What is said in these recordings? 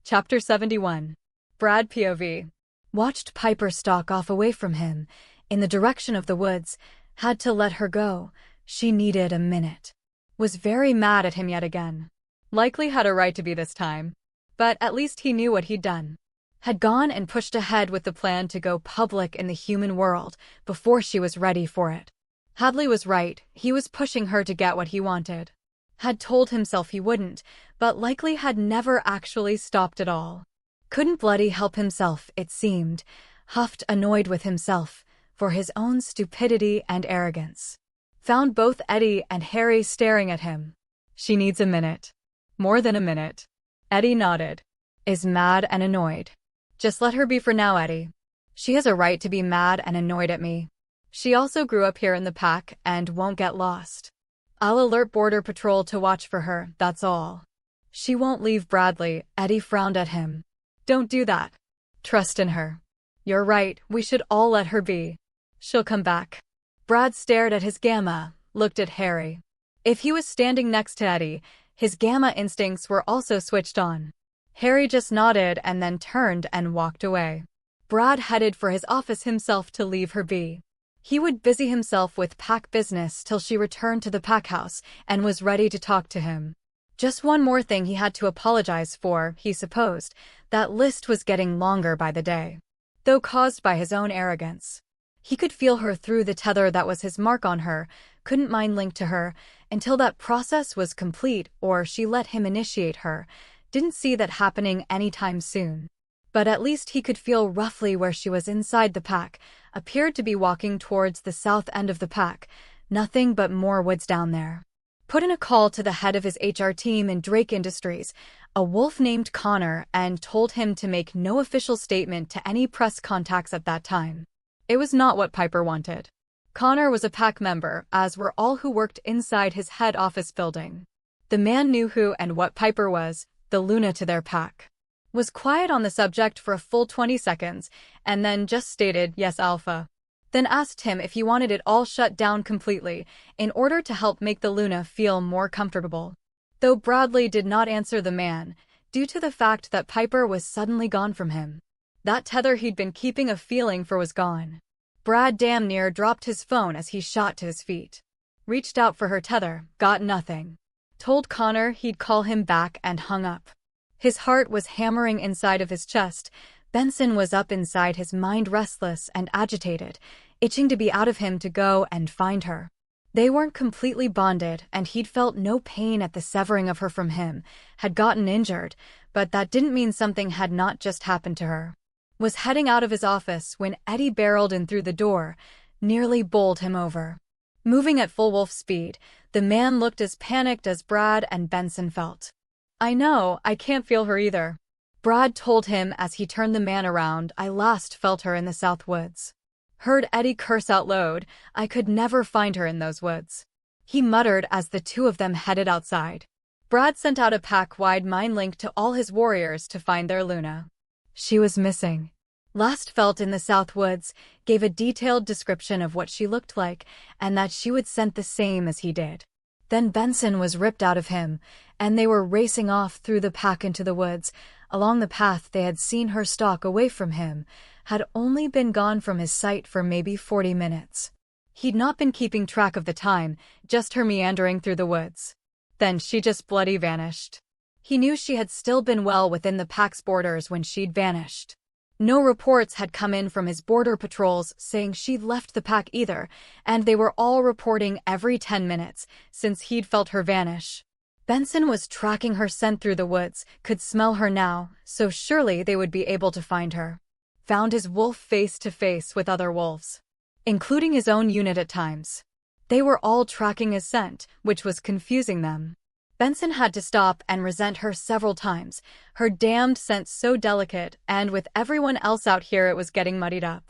Chapter 71. Brad POV. Watched Piper stalk off away from him, in the direction of the woods, had to let her go. She needed a minute. Was very mad at him yet again. Likely had a right to be this time. But at least he knew what he'd done. Had gone and pushed ahead with the plan to go public in the human world before she was ready for it. Hadley was right, he was pushing her to get what he wanted. Had told himself he wouldn't, but likely had never actually stopped at all. Couldn't bloody help himself, it seemed, huffed annoyed with himself, for his own stupidity and arrogance. Found both Eddie and Harry staring at him. She needs a minute. More than a minute. Eddie nodded. Is mad and annoyed. Just let her be for now, Eddie. She has a right to be mad and annoyed at me. She also grew up here in the pack and won't get lost. I'll alert Border Patrol to watch for her, that's all. She won't leave Bradley, Eddie frowned at him. Don't do that. Trust in her. You're right, we should all let her be. She'll come back. Brad stared at his gamma, looked at Harry. If he was standing next to Eddie, his gamma instincts were also switched on. Harry just nodded and then turned and walked away. Brad headed for his office himself to leave her be. He would busy himself with pack business till she returned to the pack house and was ready to talk to him. Just one more thing he had to apologize for, he supposed. That list was getting longer by the day. Though caused by his own arrogance. He could feel her through the tether that was his mark on her, couldn't mind link to her, until that process was complete or she let him initiate her. Didn't see that happening anytime soon. But at least he could feel roughly where she was inside the pack, appeared to be walking towards the south end of the pack, nothing but more woods down there. Put in a call to the head of his HR team in Drake Industries, a wolf named Connor, and told him to make no official statement to any press contacts at that time. It was not what Piper wanted. Connor was a pack member, as were all who worked inside his head office building. The man knew who and what Piper was, the Luna to their pack. Was quiet on the subject for a full 20 seconds, and then just stated, yes, Alpha. Then asked him if he wanted it all shut down completely, in order to help make the Luna feel more comfortable. Though Bradley did not answer the man, due to the fact that Piper was suddenly gone from him. That tether he'd been keeping a feeling for was gone. Brad damn near dropped his phone as he shot to his feet. Reached out for her tether, got nothing. Told Connor he'd call him back and hung up. His heart was hammering inside of his chest. Benson was up inside his mind, restless and agitated, itching to be out of him to go and find her. They weren't completely bonded, and he'd felt no pain at the severing of her from him, had gotten injured, but that didn't mean something had not just happened to her. Was heading out of his office when Eddie barreled in through the door, nearly bowled him over. Moving at full wolf speed, the man looked as panicked as Brad and Benson felt. I know, I can't feel her either. Brad told him as he turned the man around. I last felt her in the South Woods. Heard Eddie curse out loud. I could never find her in those woods. He muttered as the two of them headed outside. Brad sent out a pack-wide mind link to all his warriors to find their Luna. She was missing. Last felt in the South Woods, gave a detailed description of what she looked like, and that she would scent the same as he did. Then Benson was ripped out of him, and they were racing off through the pack into the woods. Along the path they had seen her stalk away from him, had only been gone from his sight for maybe 40 minutes. He'd not been keeping track of the time, just her meandering through the woods. Then she just bloody vanished. He knew she had still been well within the pack's borders when she'd vanished. No reports had come in from his border patrols saying she'd left the pack either, and they were all reporting every 10 minutes, since he'd felt her vanish. Benson was tracking her scent through the woods, could smell her now, so surely they would be able to find her. Found his wolf face to face with other wolves, including his own unit at times. They were all tracking his scent, which was confusing them. Benson had to stop and resent her several times, her damned scent so delicate, and with everyone else out here it was getting muddied up.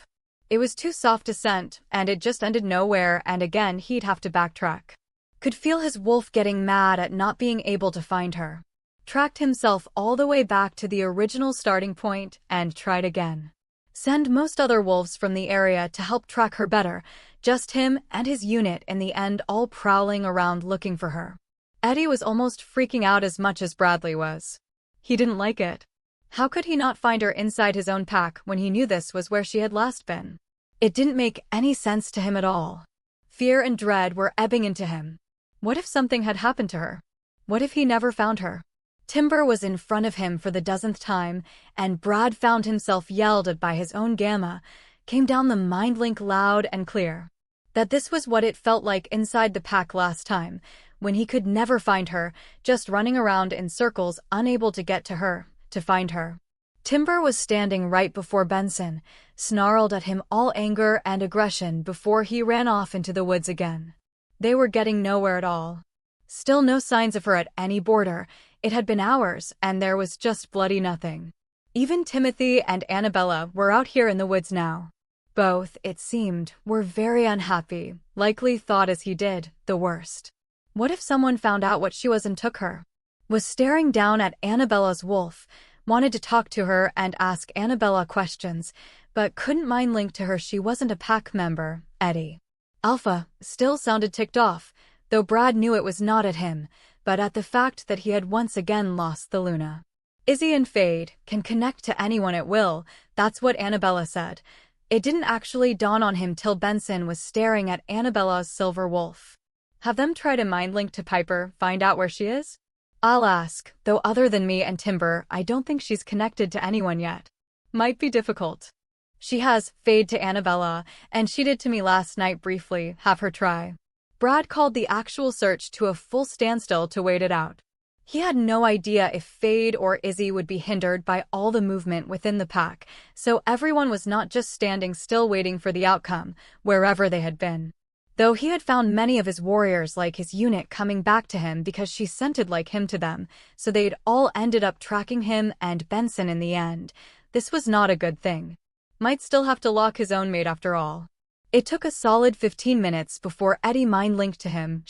It was too soft a scent, and it just ended nowhere, and again he'd have to backtrack. Could feel his wolf getting mad at not being able to find her. Tracked himself all the way back to the original starting point, and tried again. Send most other wolves from the area to help track her better, just him and his unit in the end all prowling around looking for her. Eddie was almost freaking out as much as Bradley was. He didn't like it. How could he not find her inside his own pack when he knew this was where she had last been? It didn't make any sense to him at all. Fear and dread were ebbing into him. What if something had happened to her? What if he never found her? Timber was in front of him for the dozenth time, and Brad found himself yelled at by his own gamma, came down the mind link loud and clear. That this was what it felt like inside the pack last time, when he could never find her, just running around in circles, unable to get to her, to find her. Timber was standing right before Benson, snarled at him all anger and aggression before he ran off into the woods again. They were getting nowhere at all. Still no signs of her at any border. It had been hours, and there was just bloody nothing. Even Timothy and Annabella were out here in the woods now. Both, it seemed, were very unhappy, likely thought as he did, the worst. What if someone found out what she was and took her? Was staring down at Annabella's wolf, wanted to talk to her and ask Annabella questions, but couldn't mind link to her she wasn't a pack member, Eddie. Alpha still sounded ticked off, though Brad knew it was not at him, but at the fact that he had once again lost the Luna. Izzy and Fade can connect to anyone at will, that's what Annabella said. It didn't actually dawn on him till Benson was staring at Annabella's silver wolf. Have them try to mind link to Piper, find out where she is? I'll ask, though other than me and Timber, I don't think she's connected to anyone yet. Might be difficult. She has, Fade to Annabella, and she did to me last night briefly, have her try. Brad called the actual search to a full standstill to wait it out. He had no idea if Fade or Izzy would be hindered by all the movement within the pack, so everyone was not just standing still waiting for the outcome, wherever they had been. Though he had found many of his warriors like his unit coming back to him because she scented like him to them, so they'd all ended up tracking him and Benson in the end. This was not a good thing. Might still have to lock his own mate after all. It took a solid 15 minutes before Eddie mind-linked to him,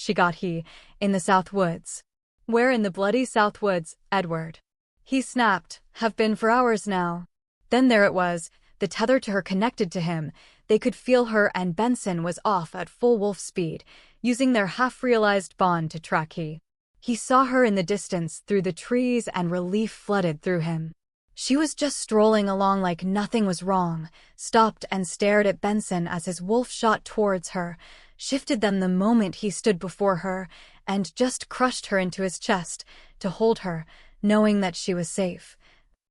in the South Woods. Where in the bloody South Woods, Edward? He snapped, have been for hours now. Then there it was, the tether to her connected to him. They could feel her and Benson was off at full wolf speed, using their half-realized bond to track he. He saw her in the distance through the trees and relief flooded through him. She was just strolling along like nothing was wrong, stopped and stared at Benson as his wolf shot towards her, shifted them the moment he stood before her, and just crushed her into his chest, to hold her, knowing that she was safe.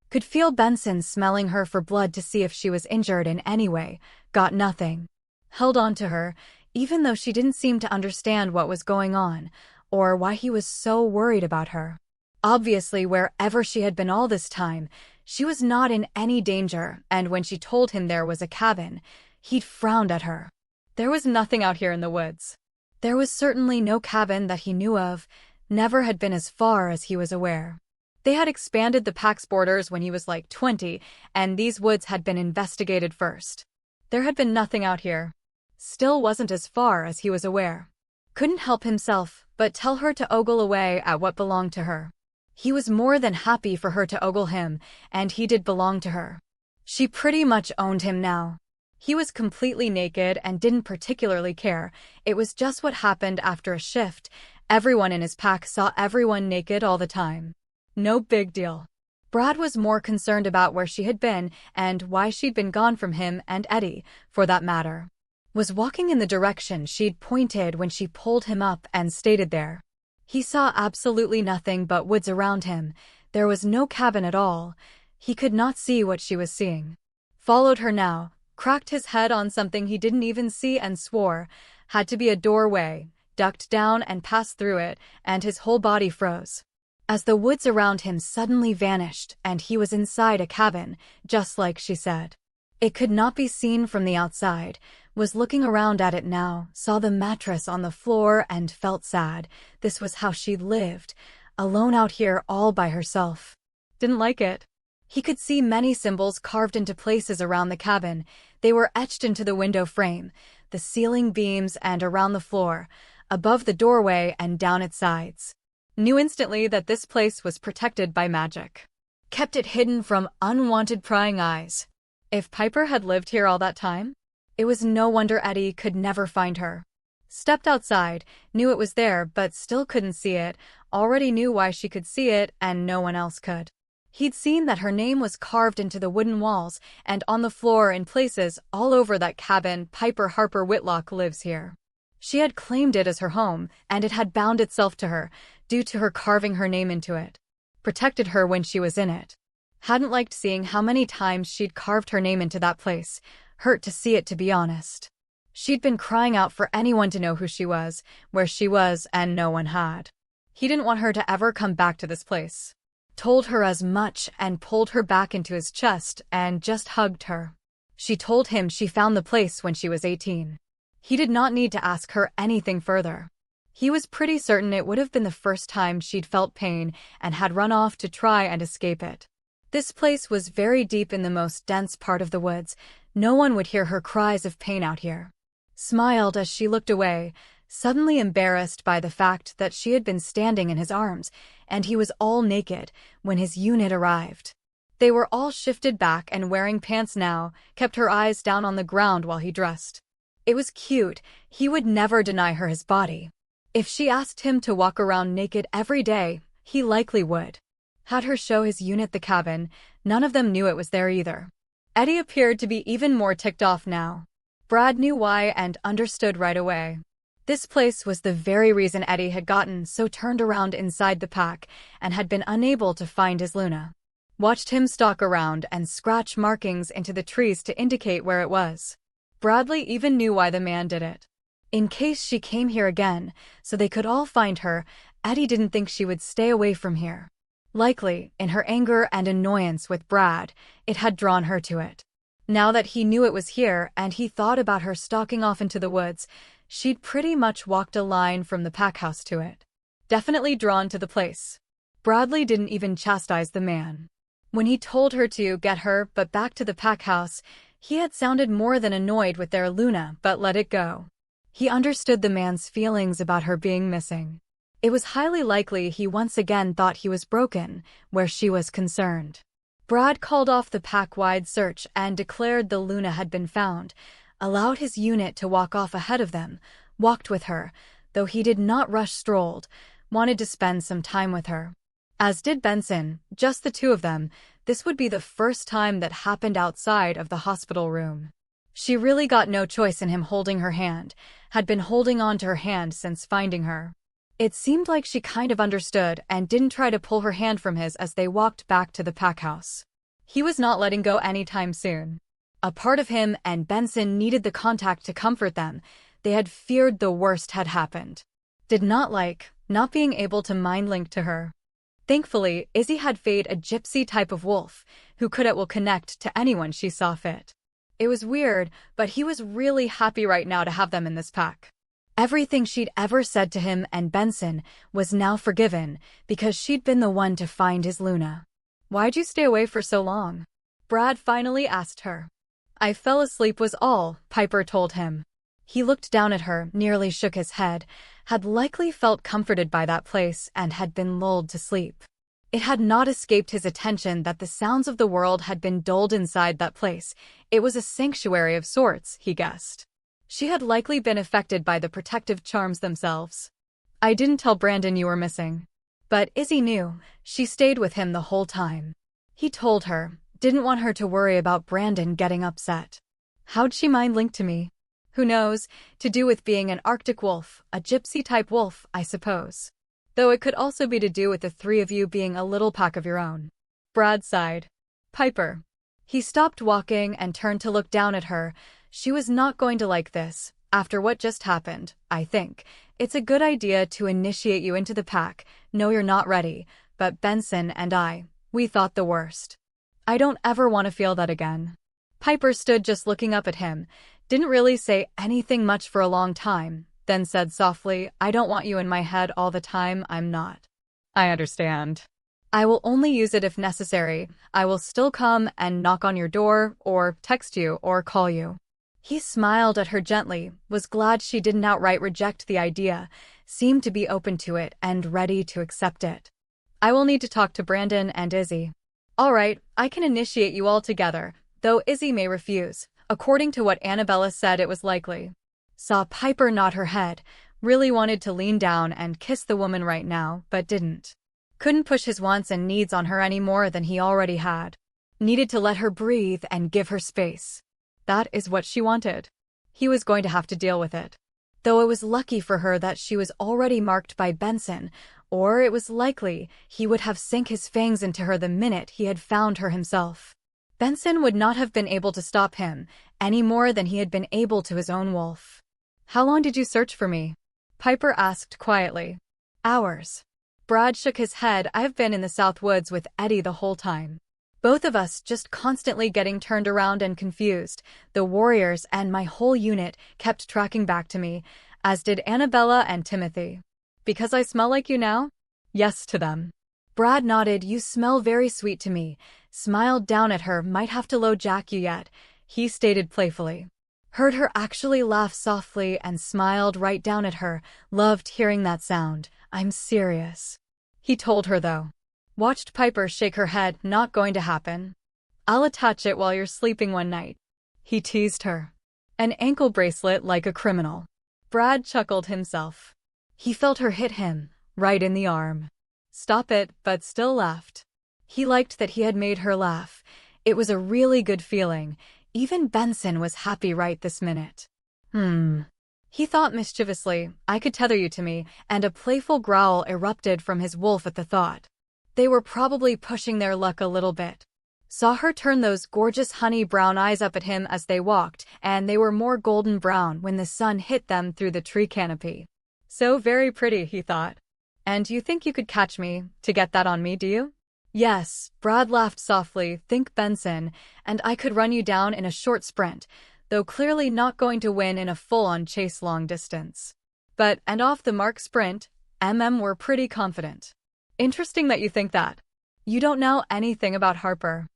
Could feel Benson smelling her for blood to see if she was injured in any way, got nothing. Held on to her, even though she didn't seem to understand what was going on, or why he was so worried about her. Obviously, wherever she had been all this time, she was not in any danger, and when she told him there was a cabin, he'd frowned at her. There was nothing out here in the woods. There was certainly no cabin that he knew of, never had been as far as he was aware. They had expanded the pack's borders when he was like 20, and these woods had been investigated first. There had been nothing out here. Still wasn't as far as he was aware. Couldn't help himself but tell her to ogle away at what belonged to her. He was more than happy for her to ogle him, and he did belong to her. She pretty much owned him now. He was completely naked and didn't particularly care. It was just what happened after a shift. Everyone in his pack saw everyone naked all the time. No big deal. Brad was more concerned about where she had been and why she'd been gone from him and Eddie, for that matter. Was walking in the direction she'd pointed when she pulled him up and stayed there. He saw absolutely nothing but woods around him. There was no cabin at all. He could not see what she was seeing. Followed her now, cracked his head on something he didn't even see and swore. Had to be a doorway, ducked down and passed through it, and his whole body froze. As the woods around him suddenly vanished and he was inside a cabin, just like she said. It could not be seen from the outside, was looking around at it now, saw the mattress on the floor and felt sad. This was how she'd lived, alone out here all by herself. Didn't like it. He could see many symbols carved into places around the cabin. They were etched into the window frame, the ceiling beams and around the floor, above the doorway and down its sides. Knew instantly that this place was protected by magic. Kept it hidden from unwanted prying eyes. If Piper had lived here all that time, it was no wonder Eddie could never find her. Stepped outside, knew it was there but still couldn't see it, already knew why she could see it and no one else could. He'd seen that her name was carved into the wooden walls and on the floor in places all over that cabin. Piper Harper Whitlock lives here. She had claimed it as her home, and it had bound itself to her, due to her carving her name into it. Protected her when she was in it. Hadn't liked seeing how many times she'd carved her name into that place. Hurt to see it, to be honest. She'd been crying out for anyone to know who she was, where she was, and no one had. He didn't want her to ever come back to this place. Told her as much and pulled her back into his chest and just hugged her. She told him she found the place when she was 18. He did not need to ask her anything further. He was pretty certain it would have been the first time she'd felt pain and had run off to try and escape it. This place was very deep in the most dense part of the woods. No one would hear her cries of pain out here. Smiled as she looked away, suddenly embarrassed by the fact that she had been standing in his arms, and he was all naked when his unit arrived. They were all shifted back and wearing pants now, kept her eyes down on the ground while he dressed. It was cute. He would never deny her his body. If she asked him to walk around naked every day, he likely would. Had her show his unit the cabin, none of them knew it was there either. Eddie appeared to be even more ticked off now. Brad knew why and understood right away. This place was the very reason Eddie had gotten so turned around inside the pack and had been unable to find his Luna. Watched him stalk around and scratch markings into the trees to indicate where it was. Bradley even knew why the man did it. In case she came here again, so they could all find her. Eddie didn't think she would stay away from here. Likely, in her anger and annoyance with Brad, it had drawn her to it. Now that he knew it was here and he thought about her stalking off into the woods, she'd pretty much walked a line from the pack house to it. Definitely drawn to the place. Bradley didn't even chastise the man. When he told her to get her but back to the pack house, he had sounded more than annoyed with their Luna but let it go. He understood the man's feelings about her being missing. It was highly likely he once again thought he was broken, where she was concerned. Brad called off the pack-wide search and declared the Luna had been found, allowed his unit to walk off ahead of them, walked with her, though he did not rush, strolled, wanted to spend some time with her. As did Benson, just the two of them. This would be the first time that happened outside of the hospital room. She really got no choice in him holding her hand, had been holding on to her hand since finding her. It seemed like she kind of understood and didn't try to pull her hand from his as they walked back to the pack house. He was not letting go anytime soon. A part of him and Benson needed the contact to comfort them. They had feared the worst had happened. Did not like not being able to mind link to her. Thankfully, Izzy had Fade, a gypsy type of wolf, who could at will connect to anyone she saw fit. It was weird, but he was really happy right now to have them in this pack. Everything she'd ever said to him and Benson was now forgiven because she'd been the one to find his Luna. "Why'd you stay away for so long?" Brad finally asked her. "I fell asleep was all," Piper told him. He looked down at her, nearly shook his head, had likely felt comforted by that place and had been lulled to sleep. It had not escaped his attention that the sounds of the world had been dulled inside that place. It was a sanctuary of sorts, he guessed. She had likely been affected by the protective charms themselves. "I didn't tell Brandon you were missing." But Izzy knew. She stayed with him the whole time. He told her, didn't want her to worry about Brandon getting upset. How'd she mind link to me? Who knows, to do with being an Arctic wolf, a gypsy-type wolf, I suppose. Though it could also be to do with the three of you being a little pack of your own. Brad sighed. Piper. He stopped walking and turned to look down at her. She was not going to like this. After what just happened, I think it's a good idea to initiate you into the pack. No, you're not ready, but Benson and we thought the worst. I don't ever want to feel that again. Piper stood just looking up at him, didn't really say anything much for a long time, then said softly, "I don't want you in my head all the time, I'm not." "I understand. I will only use it if necessary. I will still come and knock on your door, or text you, or call you." He smiled at her gently, was glad she didn't outright reject the idea, seemed to be open to it and ready to accept it. "I will need to talk to Brandon and Izzy." "All right, I can initiate you all together, though Izzy may refuse." According to what Annabella said, it was likely. Saw Piper nod her head, really wanted to lean down and kiss the woman right now, but didn't. Couldn't push his wants and needs on her any more than he already had. Needed to let her breathe and give her space. That is what she wanted. He was going to have to deal with it. Though it was lucky for her that she was already marked by Benson, or it was likely he would have sunk his fangs into her the minute he had found her himself. Benson would not have been able to stop him, any more than he had been able to his own wolf. "How long did you search for me?" Piper asked quietly. "Hours." Brad shook his head. "I've been in the South Woods with Eddie the whole time. Both of us just constantly getting turned around and confused. The warriors and my whole unit kept tracking back to me, as did Annabella and Timothy." "Because I smell like you now?" "Yes to them." Brad nodded. "You smell very sweet to me." Smiled down at her. "Might have to low jack you yet," he stated playfully. Heard her actually laugh softly and smiled right down at her. Loved hearing that sound. "I'm serious," he told her though. Watched Piper shake her head. "Not going to happen." "I'll attach it while you're sleeping one night," he teased her. An ankle bracelet like a criminal. Brad chuckled himself. He felt her hit him, right in the arm. Stop it, but still laughed. He liked that he had made her laugh. It was a really good feeling. Even Benson was happy right this minute. He thought mischievously, "I could tether you to me," and a playful growl erupted from his wolf at the thought. They were probably pushing their luck a little bit. Saw her turn those gorgeous honey brown eyes up at him as they walked, and they were more golden brown when the sun hit them through the tree canopy. "So very pretty," he thought. "And you think you could catch me, to get that on me, do you?" "Yes," Brad laughed softly. "Think Benson, and I could run you down in a short sprint, though clearly not going to win in a full-on chase long distance. But, and off the mark sprint, we're pretty confident." "Interesting that you think that. You don't know anything about Harper."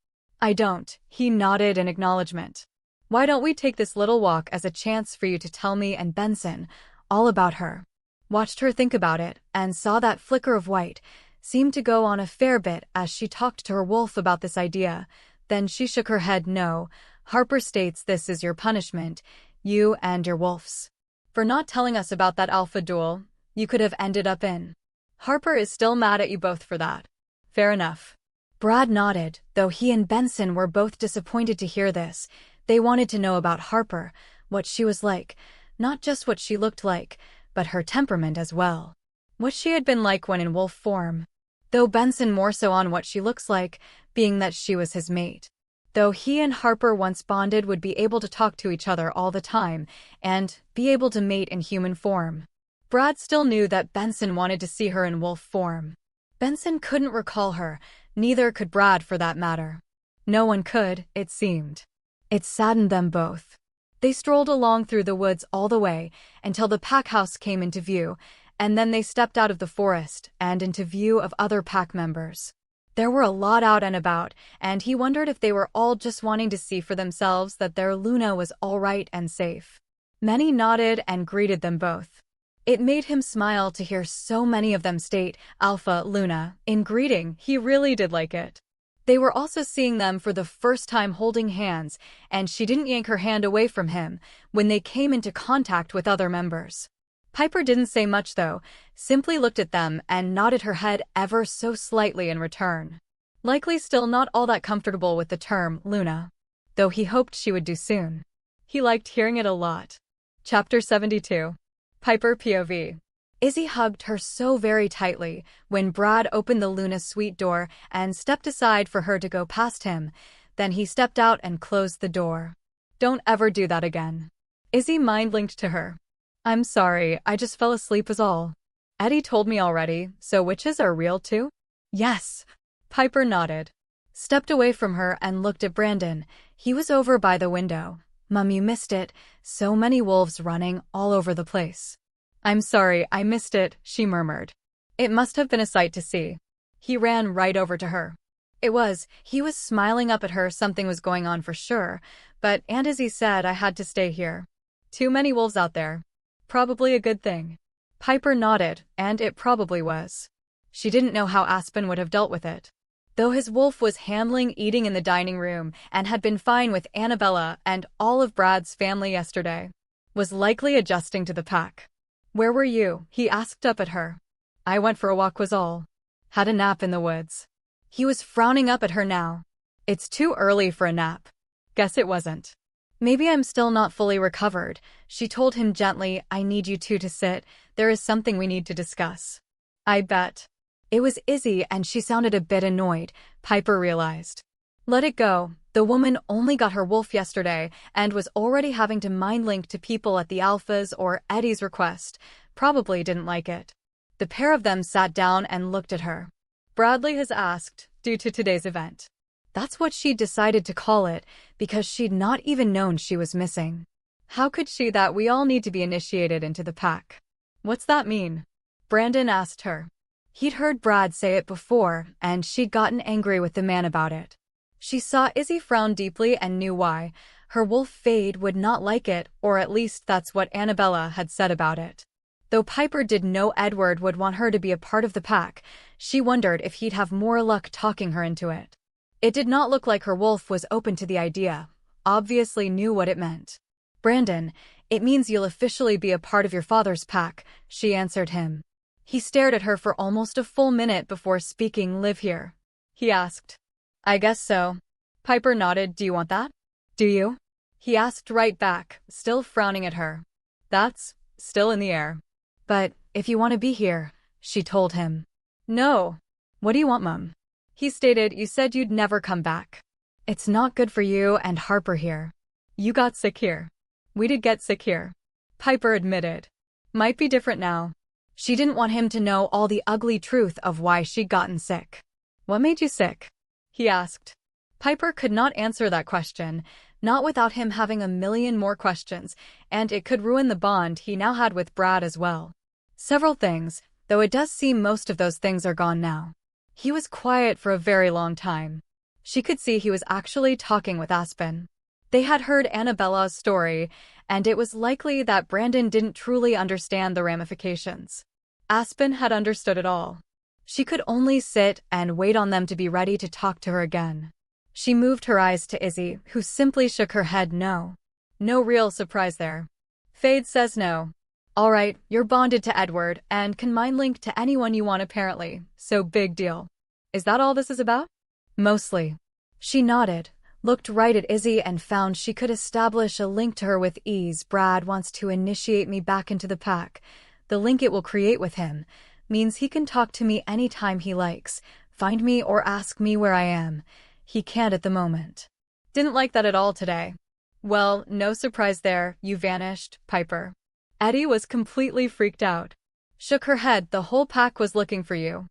"I don't," he nodded in acknowledgement. "Why don't we take this little walk as a chance for you to tell me and Benson all about her?" Watched her think about it, and saw that flicker of white seemed to go on a fair bit as she talked to her wolf about this idea. Then she shook her head. "No, Harper states this is your punishment, you and your wolves, for not telling us about that alpha duel you could have ended up in. Harper is still mad at you both for that." "Fair enough." Brad nodded, though he and Benson were both disappointed to hear this. They wanted to know about Harper, what she was like, not just what she looked like, but her temperament as well. What she had been like when in wolf form. Though Benson more so on what she looks like, being that she was his mate. Though he and Harper once bonded would be able to talk to each other all the time, and be able to mate in human form. Brad still knew that Benson wanted to see her in wolf form. Benson couldn't recall her, neither could Brad for that matter. No one could, it seemed. It saddened them both. They strolled along through the woods all the way, until the pack house came into view, and then they stepped out of the forest and into view of other pack members. There were a lot out and about, and he wondered if they were all just wanting to see for themselves that their Luna was all right and safe. Many nodded and greeted them both. It made him smile to hear so many of them state Alpha Luna in greeting. He really did like it. They were also seeing them for the first time holding hands, and she didn't yank her hand away from him when they came into contact with other members. Piper didn't say much though, simply looked at them and nodded her head ever so slightly in return. Likely still not all that comfortable with the term Luna, though he hoped she would do soon. He liked hearing it a lot. Chapter 72. Piper POV. Izzy hugged her so very tightly when Brad opened the Luna suite door and stepped aside for her to go past him. Then he stepped out and closed the door. "Don't ever do that again." Izzy mind-linked to her. "I'm sorry, I just fell asleep is all." "Eddie told me already, so witches are real too?" "Yes." Piper nodded. Stepped away from her and looked at Brandon. He was over by the window. "Mum, you missed it. So many wolves running all over the place." "I'm sorry, I missed it," she murmured. "It must have been a sight to see." He ran right over to her. He was smiling up at her. Something was going on for sure, but and as he said, "I had to stay here. Too many wolves out there. Probably a good thing." Piper nodded, and it probably was. She didn't know how Aspen would have dealt with it. Though his wolf was handling eating in the dining room and had been fine with Annabella and all of Brad's family yesterday, was likely adjusting to the pack. "Where were you?" he asked up at her. "I went for a walk was all." Had a nap in the woods. He was frowning up at her now. It's too early for a nap. Guess it wasn't. Maybe I'm still not fully recovered. She told him gently, I need you two to sit. There is something we need to discuss. I bet. It was Izzy and she sounded a bit annoyed, Piper realized. Let it go. The woman only got her wolf yesterday and was already having to mind link to people at the Alpha's or Eddie's request. Probably didn't like it. The pair of them sat down and looked at her. Bradley has asked, due to today's event. That's what she decided to call it, because she'd not even known she was missing. How could she that we all need to be initiated into the pack? What's that mean? Brandon asked her. He'd heard Brad say it before, and she'd gotten angry with the man about it. She saw Izzy frown deeply and knew why. Her wolf Fade would not like it, or at least that's what Annabella had said about it. Though Piper did know Edward would want her to be a part of the pack, she wondered if he'd have more luck talking her into it. It did not look like her wolf was open to the idea, obviously knew what it meant. Brandon, it means you'll officially be a part of your father's pack, she answered him. He stared at her for almost a full minute before speaking. Live here? He asked. I guess so. Piper nodded. Do you want that? Do you? He asked right back, still frowning at her. That's still in the air. But if you want to be here, she told him. No. What do you want, Mum? He stated, you said you'd never come back. It's not good for you and Harper here. You got sick here. We did get sick here. Piper admitted. Might be different now. She didn't want him to know all the ugly truth of why she'd gotten sick. What made you sick? He asked. Piper could not answer that question, not without him having a million more questions, and it could ruin the bond he now had with Brad as well. Several things, though it does seem most of those things are gone now. He was quiet for a very long time. She could see he was actually talking with Aspen. They had heard Annabella's story, and it was likely that Brandon didn't truly understand the ramifications. Aspen had understood it all. She could only sit and wait on them to be ready to talk to her again. She moved her eyes to Izzy, who simply shook her head no. No real surprise there. Fade says no. All right, you're bonded to Edward and can mind link to anyone you want apparently, so big deal. Is that all this is about? Mostly. She nodded, looked right at Izzy and found she could establish a link to her with ease. Brad wants to initiate me back into the pack. The link it will create with him means he can talk to me anytime he likes, find me or ask me where I am. He can't at the moment. Didn't like that at all today. Well, no surprise there, you vanished, Piper. Eddie was completely freaked out. Shook her head. The whole pack was looking for you.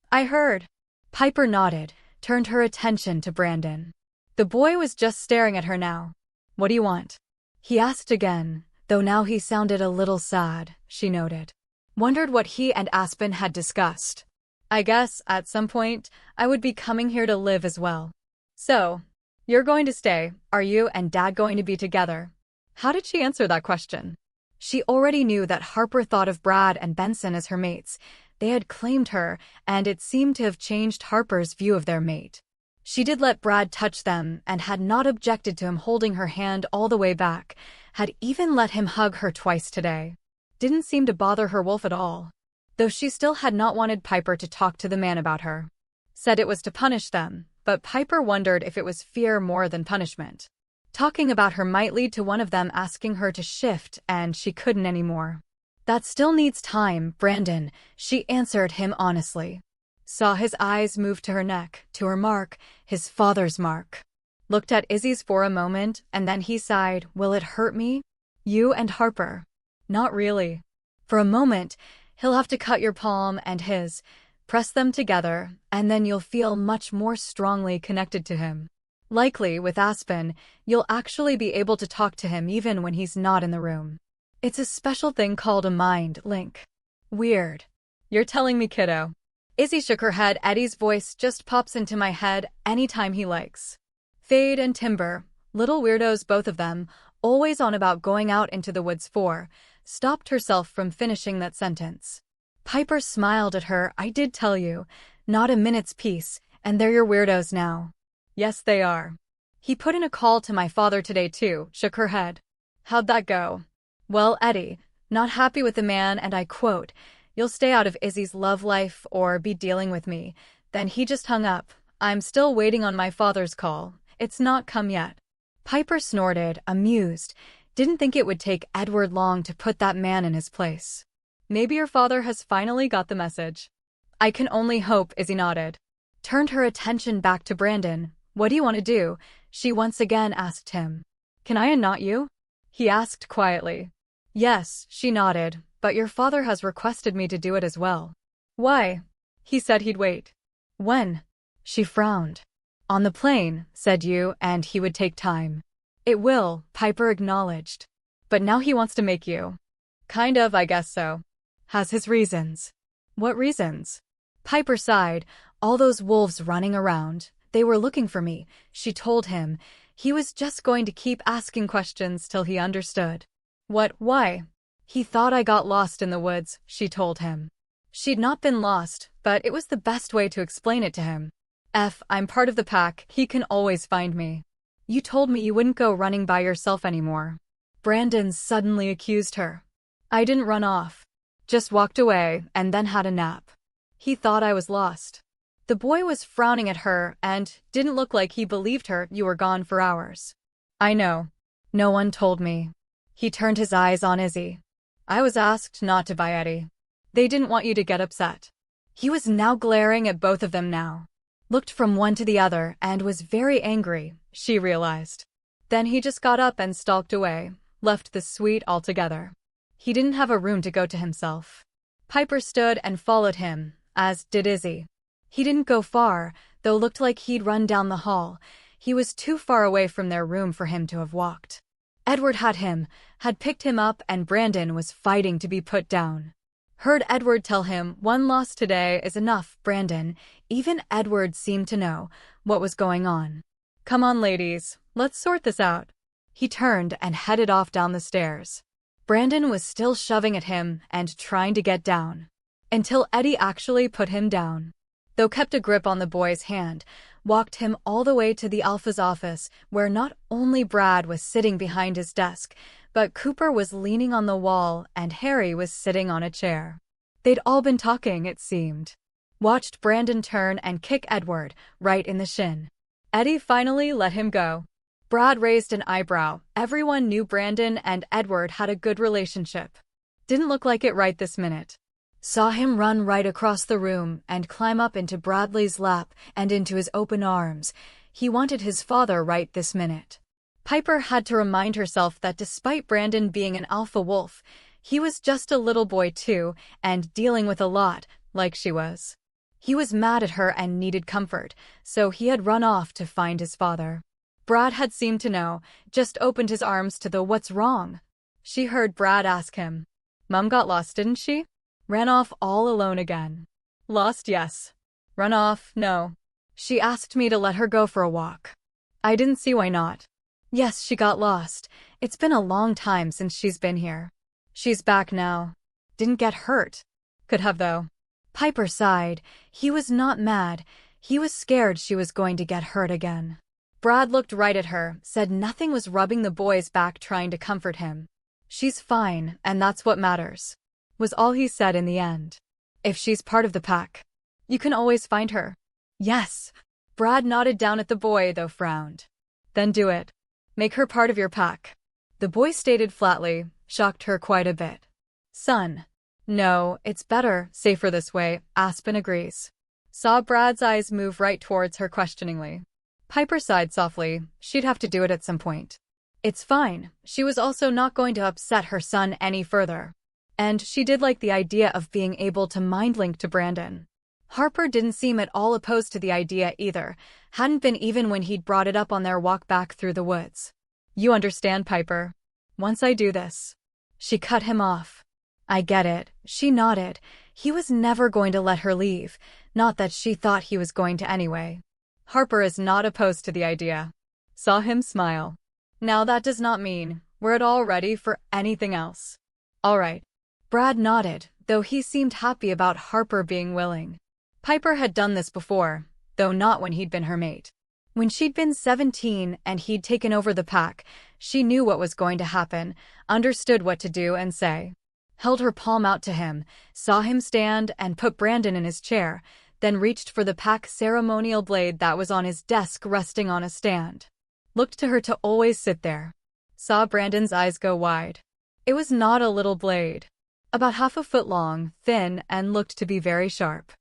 I heard. Piper nodded, turned her attention to Brandon. The boy was just staring at her now. What do you want? He asked again, though now he sounded a little sad, she noted. Wondered what he and Aspen had discussed. I guess, at some point, I would be coming here to live as well. So, you're going to stay, are you and Dad going to be together? How did she answer that question? She already knew that Harper thought of Brad and Benson as her mates. They had claimed her, and it seemed to have changed Harper's view of their mate. She did let Brad touch them and had not objected to him holding her hand all the way back, had even let him hug her twice today. Didn't seem to bother her wolf at all. Though she still had not wanted Piper to talk to the man about her. Said it was to punish them, but Piper wondered if it was fear more than punishment. Talking about her might lead to one of them asking her to shift, and she couldn't anymore. That still needs time, Brandon, she answered him honestly. Saw his eyes move to her neck, to her mark, his father's mark. Looked at Izzy's for a moment, and then he sighed, will it hurt me? You and Harper. Not really. For a moment, he'll have to cut your palm and his, press them together, and then you'll feel much more strongly connected to him. Likely, with Aspen, you'll actually be able to talk to him even when he's not in the room. It's a special thing called a mind link. Weird. You're telling me, kiddo. Izzy shook her head. Eddie's voice just pops into my head anytime he likes. Fade and Timber, little weirdos both of them, always on about going out into the woods for, stopped herself from finishing that sentence. Piper smiled at her. I did tell you, not a minute's peace, and they're your weirdos now. Yes, they are. He put in a call to my father today too, shook her head. How'd that go? Well, Eddie, not happy with the man and I quote, You'll stay out of Izzy's love life or be dealing with me." Then he just hung up. "I'm still waiting on my father's call. It's not come yet." Piper snorted, amused. Didn't think it would take Edward long to put that man in his place. "Maybe your father has finally got the message." "I can only hope," Izzy nodded. Turned her attention back to Brandon. "What do you want to do?" she once again asked him. "Can I and not you?" he asked quietly. "Yes," she nodded, "but your father has requested me to do it as well." "Why?" He said he'd wait. "When?" She frowned. "On the plane," said you, "and he would take time." "It will," Piper acknowledged. "But now he wants to make you." "Kind of, I guess so." "Has his reasons." "What reasons?" Piper sighed. "All those wolves running around. They were looking for me," she told him. He was just going to keep asking questions till he understood. Why?" "He thought I got lost in the woods," she told him. She'd not been lost, but it was the best way to explain it to him. I'm part of the pack, he can always find me." "You told me you wouldn't go running by yourself anymore." Brandon suddenly accused her. "I didn't run off. Just walked away and then had a nap." He thought I was lost. The boy was frowning at her and didn't look like he believed her. "You were gone for hours." "I know. No one told me." He turned his eyes on Izzy. "I was asked not to by Eddie. They didn't want you to get upset." He was now glaring at both of them now. Looked from one to the other and was very angry, she realized. Then he just got up and stalked away, left the suite altogether. He didn't have a room to go to himself. Piper stood and followed him, as did Izzy. He didn't go far, though looked like he'd run down the hall. He was too far away from their room for him to have walked. Edward had picked him up, and Brandon was fighting to be put down. Heard Edward tell him, "One loss today is enough, Brandon." Even Edward seemed to know what was going on. "Come on, ladies, let's sort this out." He turned and headed off down the stairs. Brandon was still shoving at him and trying to get down. Until Eddie actually put him down. Though kept a grip on the boy's hand, walked him all the way to the Alpha's office, where not only Brad was sitting behind his desk, but Cooper was leaning on the wall and Harry was sitting on a chair. They'd all been talking, it seemed. Watched Brandon turn and kick Edward right in the shin. Eddie finally let him go. Brad raised an eyebrow. Everyone knew Brandon and Edward had a good relationship. Didn't look like it right this minute. Saw him run right across the room and climb up into Bradley's lap and into his open arms. He wanted his father right this minute. Piper had to remind herself that despite Brandon being an alpha wolf, he was just a little boy too, and dealing with a lot, like she was. He was mad at her and needed comfort, so he had run off to find his father. Brad had seemed to know, just opened his arms to the "What's wrong?" She heard Brad ask him. "Mom got lost, didn't she?" Ran off all alone again. "Lost, yes. Run off, no. She asked me to let her go for a walk. I didn't see why not." "Yes, she got lost. It's been a long time since she's been here. She's back now. Didn't get hurt. Could have, though." Piper sighed. He was not mad. He was scared she was going to get hurt again. Brad looked right at her, said nothing, was rubbing the boy's back trying to comfort him. "She's fine, and that's what matters," was all he said in the end. "If she's part of the pack, you can always find her." "Yes." Brad nodded down at the boy, though frowned. "Then do it. Make her part of your pack." The boy stated flatly, shocked her quite a bit. "Son. No, it's better, safer this way." Aspen agrees. Saw Brad's eyes move right towards her questioningly. Piper sighed softly. She'd have to do it at some point. It's fine. She was also not going to upset her son any further. And she did like the idea of being able to mind-link to Brandon. Harper didn't seem at all opposed to the idea either, hadn't been even when he'd brought it up on their walk back through the woods. "You understand, Piper. Once I do this." She cut him off. "I get it." She nodded. He was never going to let her leave, not that she thought he was going to anyway. Harper is not opposed to the idea. Saw him smile. "Now that does not mean we're at all ready for anything else." "All right." Brad nodded, though he seemed happy about Harper being willing. Piper had done this before, though not when he'd been her mate. When she'd been 17 and he'd taken over the pack, she knew what was going to happen, understood what to do and say. held her palm out to him, saw him stand and put Brandon in his chair, then reached for the pack ceremonial blade that was on his desk resting on a stand. Looked to her to always sit there. Saw Brandon's eyes go wide. It was not a little blade. About 1/2 foot long, thin, and looked to be very sharp.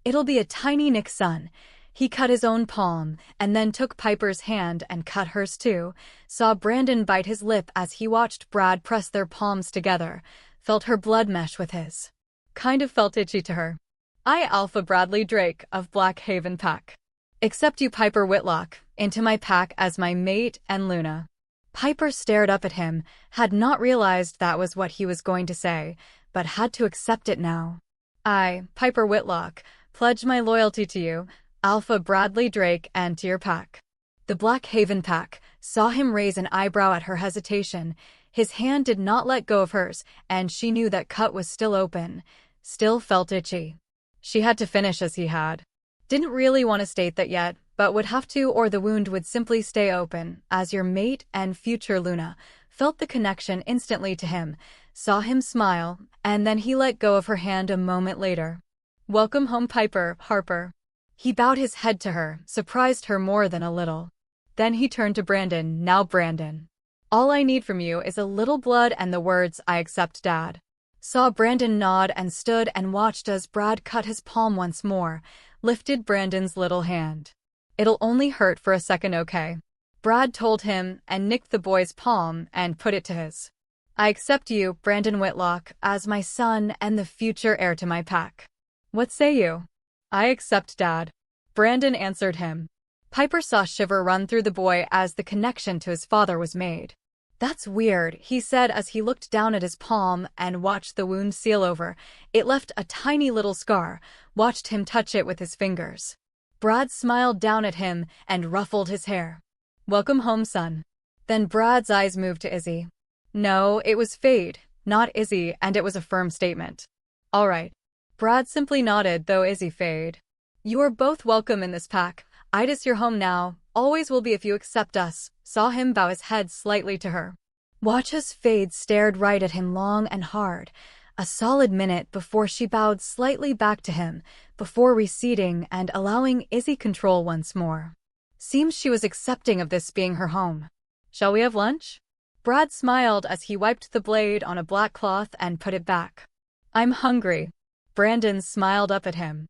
It'll be a tiny nick, son. He cut his own palm, and then took Piper's hand and cut hers too. Saw Brandon bite his lip as he watched Brad press their palms together. Felt her blood mesh with his. Kind of felt itchy to her. I, Alpha Bradley Drake of Black Haven Pack. Accept you, Piper Whitlock, into my pack as my mate and Luna. Piper stared up at him, had not realized that was what he was going to say, but had to accept it now. I, Piper Whitlock, pledge my loyalty to you, Alpha Bradley Drake, and to your pack. The Black Haven Pack saw him raise an eyebrow at her hesitation. His hand did not let go of hers, and she knew that cut was still open. Still felt itchy. She had to finish as he had. Didn't really want to state that yet, but would have to, or the wound would simply stay open, as your mate and future Luna. Felt the connection instantly to him, saw him smile, and then he let go of her hand a moment later. Welcome home, Piper, Harper. He bowed his head to her, surprised her more than a little. Then he turned to Brandon. Now, Brandon. All I need from you is a little blood and the words, I accept, Dad. Saw Brandon nod and stood and watched as Brad cut his palm once more, lifted Brandon's little hand. It'll only hurt for a second, okay? Brad told him and nicked the boy's palm and put it to his. I accept you, Brandon Whitlock, as my son and the future heir to my pack. What say you? I accept, Dad. Brandon answered him. Piper saw a shiver run through the boy as the connection to his father was made. That's weird, he said as he looked down at his palm and watched the wound seal over. It left a tiny little scar, watched him touch it with his fingers. Brad smiled down at him and ruffled his hair. Welcome home, son. Then Brad's eyes moved to Izzy. No, it was Fade, not Izzy, and it was a firm statement. All right. Brad simply nodded, though Izzy Fade. You are both welcome in this pack. Ida's your home now, always will be if you accept us. Saw him bow his head slightly to her. Watch as Fade stared right at him long and hard, a solid minute before she bowed slightly back to him, before receding and allowing Izzy control once more. Seems she was accepting of this being her home. Shall we have lunch? Brad smiled as he wiped the blade on a black cloth and put it back. I'm hungry. Brandon smiled up at him.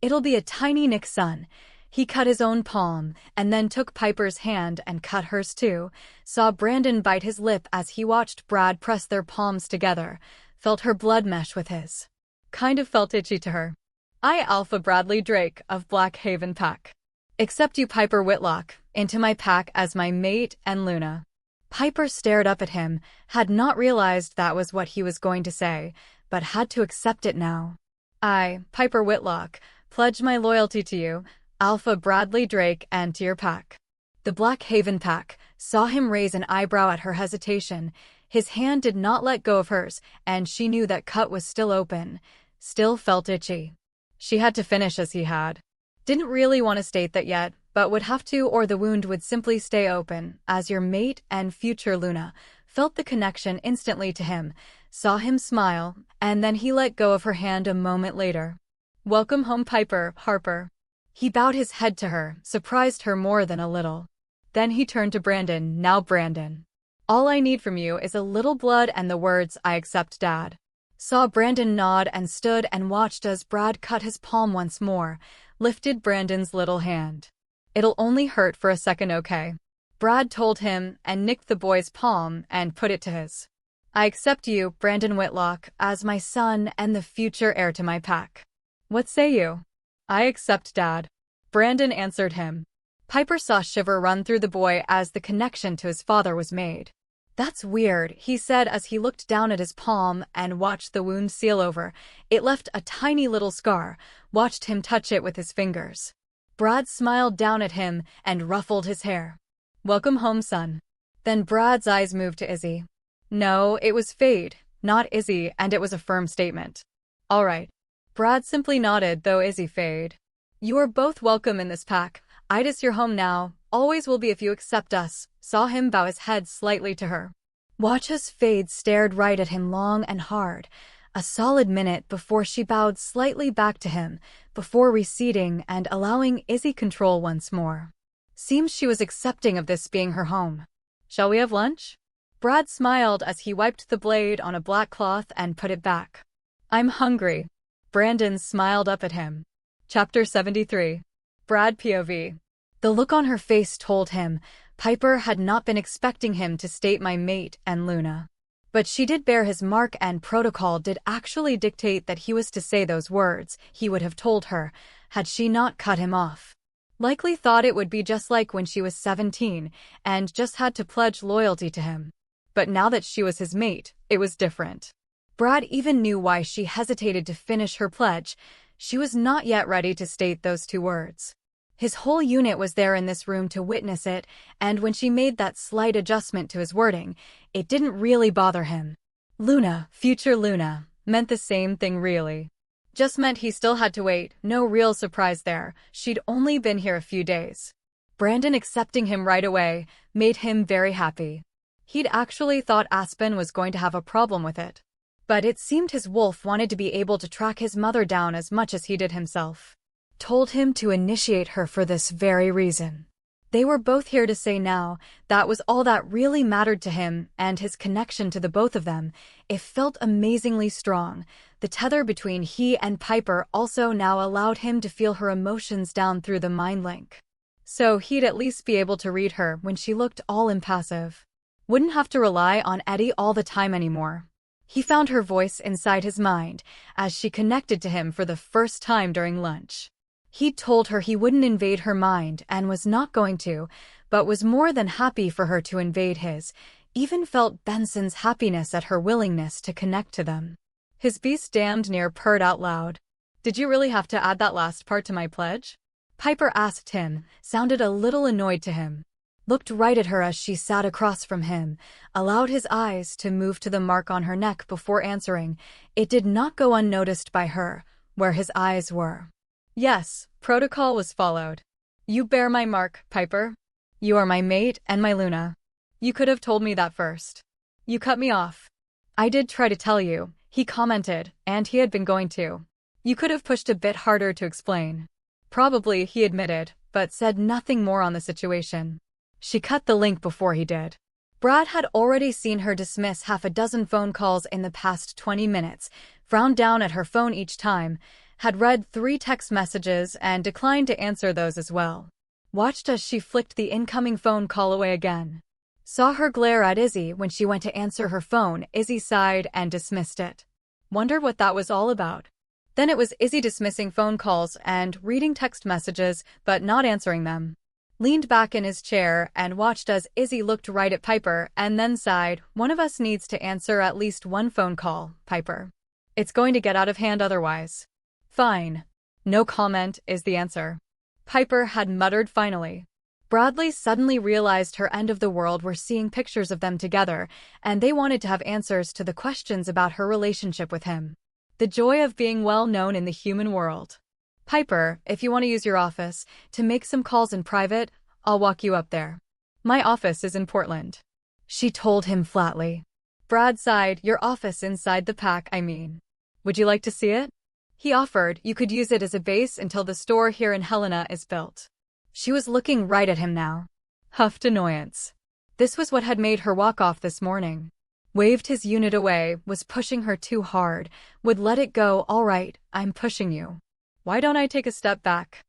It'll be a tiny nick, son. He cut his own palm, and then took Piper's hand and cut hers too. Saw Brandon bite his lip as he watched Brad press their palms together. Felt her blood mesh with his. Kind of felt itchy to her. I, Alpha Bradley Drake of Black Haven Pack. Accept you, Piper Whitlock, into my pack as my mate and Luna. Piper stared up at him, had not realized that was what he was going to say, but had to accept it now. I, Piper Whitlock, pledge my loyalty to you, Alpha Bradley Drake, and to your pack. The Black Haven Pack saw him raise an eyebrow at her hesitation. His hand did not let go of hers, and she knew that cut was still open. Still felt itchy. She had to finish as he had. Didn't really want to state that yet, but would have to, or the wound would simply stay open, as your mate and future Luna. Felt the connection instantly to him, saw him smile, and then he let go of her hand a moment later. Welcome home, Piper, Harper. He bowed his head to her, surprised her more than a little. Then he turned to Brandon. Now, Brandon. All I need from you is a little blood and the words, I accept, Dad. Saw Brandon nod and stood and watched as Brad cut his palm once more, lifted Brandon's little hand. It'll only hurt for a second, okay? Brad told him and nicked the boy's palm and put it to his. I accept you, Brandon Whitlock, as my son and the future heir to my pack. What say you? I accept, Dad. Brandon answered him. Piper saw a shiver run through the boy as the connection to his father was made. That's weird, he said as he looked down at his palm and watched the wound seal over. It left a tiny little scar, watched him touch it with his fingers. Brad smiled down at him and ruffled his hair. Welcome home, son. Then Brad's eyes moved to Izzy. No, it was Fade, not Izzy, and it was a firm statement. All right. Brad simply nodded, though Izzy Fade. You are both welcome in this pack. Ida's your home now, always will be if you accept us. Saw him bow his head slightly to her. Watch as Fade stared right at him long and hard, a solid minute before she bowed slightly back to him, before receding and allowing Izzy control once more. Seems she was accepting of this being her home. Shall we have lunch? Brad smiled as he wiped the blade on a black cloth and put it back. I'm hungry. Brandon smiled up at him. Chapter 73. Brad POV. The look on her face told him Piper had not been expecting him to state my mate and Luna. But she did bear his mark, and protocol did actually dictate that he was to say those words. He would have told her, had she not cut him off. Likely thought it would be just like when she was 17, and just had to pledge loyalty to him. But now that she was his mate, it was different. Brad even knew why she hesitated to finish her pledge. She was not yet ready to state those two words. His whole unit was there in this room to witness it, and when she made that slight adjustment to his wording, it didn't really bother him. Luna, future Luna, meant the same thing really. Just meant he still had to wait, no real surprise there, she'd only been here a few days. Brandon accepting him right away made him very happy. He'd actually thought Aspen was going to have a problem with it. But it seemed his wolf wanted to be able to track his mother down as much as he did himself. Told him to initiate her for this very reason. They were both here to say now, that was all that really mattered to him, and his connection to the both of them, it felt amazingly strong. The tether between he and Piper also now allowed him to feel her emotions down through the mind link. So he'd at least be able to read her when she looked all impassive. Wouldn't have to rely on Eddie all the time anymore. He found her voice inside his mind as she connected to him for the first time during lunch. He'd told her he wouldn't invade her mind and was not going to, but was more than happy for her to invade his, even felt Benson's happiness at her willingness to connect to them. His beast damned near purred out loud. Did you really have to add that last part to my pledge? Piper asked him, sounded a little annoyed to him. Looked right at her as she sat across from him, allowed his eyes to move to the mark on her neck before answering. It did not go unnoticed by her, where his eyes were. Yes, protocol was followed. You bear my mark, Piper. You are my mate and my Luna. You could have told me that first. You cut me off. I did try to tell you, he commented, and he had been going to. You could have pushed a bit harder to explain. Probably, he admitted, but said nothing more on the situation. She cut the link before he did. Brad had already seen her dismiss half a dozen phone calls in the past 20 minutes, frowned down at her phone each time, had read 3 text messages and declined to answer those as well. Watched as she flicked the incoming phone call away again. Saw her glare at Izzy when she went to answer her phone. Izzy sighed and dismissed it. Wondered what that was all about. Then it was Izzy dismissing phone calls and reading text messages but not answering them. Leaned back in his chair and watched as Izzy looked right at Piper and then sighed. One of us needs to answer at least one phone call, Piper. It's going to get out of hand otherwise. Fine. No comment is the answer. Piper had muttered finally. Bradley suddenly realized her end of the world were seeing pictures of them together, and they wanted to have answers to the questions about her relationship with him. The joy of being well known in the human world. Piper, if you want to use your office to make some calls in private, I'll walk you up there. My office is in Portland. She told him flatly. Brad sighed. Your office inside the pack, I mean. Would you like to see it? He offered. You could use it as a base until the store here in Helena is built. She was looking right at him now. Huffed annoyance. This was what had made her walk off this morning. Waved his unit away, was pushing her too hard, would let it go. All right, I'm pushing you. Why don't I take a step back?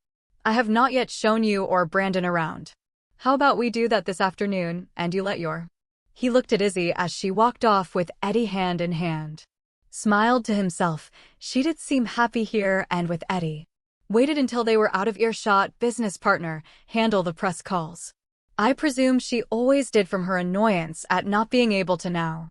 I have not yet shown you or Brandon around. How about we do that this afternoon, and you let your... He looked at Izzy as she walked off with Eddie hand in hand. Smiled to himself. She did seem happy here and with Eddie. Waited until they were out of earshot. Business partner, handle the press calls. I presume she always did from her annoyance at not being able to now.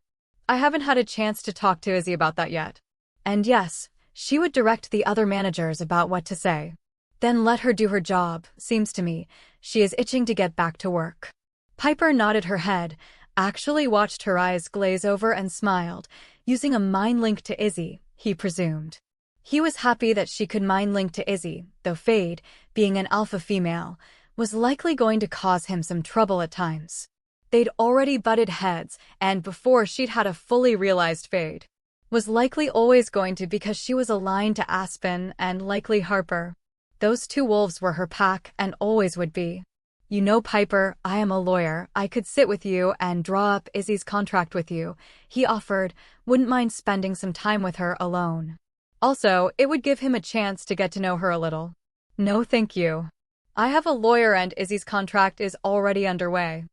I haven't had a chance to talk to Izzy about that yet. And yes, she would direct the other managers about what to say. Then let her do her job. Seems to me, she is itching to get back to work. Piper nodded her head, actually watched her eyes glaze over and smiled, using a mind link to Izzy, he presumed. He was happy that she could mind link to Izzy, though Fade, being an alpha female, was likely going to cause him some trouble at times. They'd already butted heads, and before she'd had a fully realized fate was likely always going to because she was aligned to Aspen and likely Harper. Those two wolves were her pack and always would be. You know, Piper, I am a lawyer. I could sit with you and draw up Izzy's contract with you, he offered. Wouldn't mind spending some time with her alone. Also, it would give him a chance to get to know her a little. No thank you. I have a lawyer and Izzy's contract is already underway.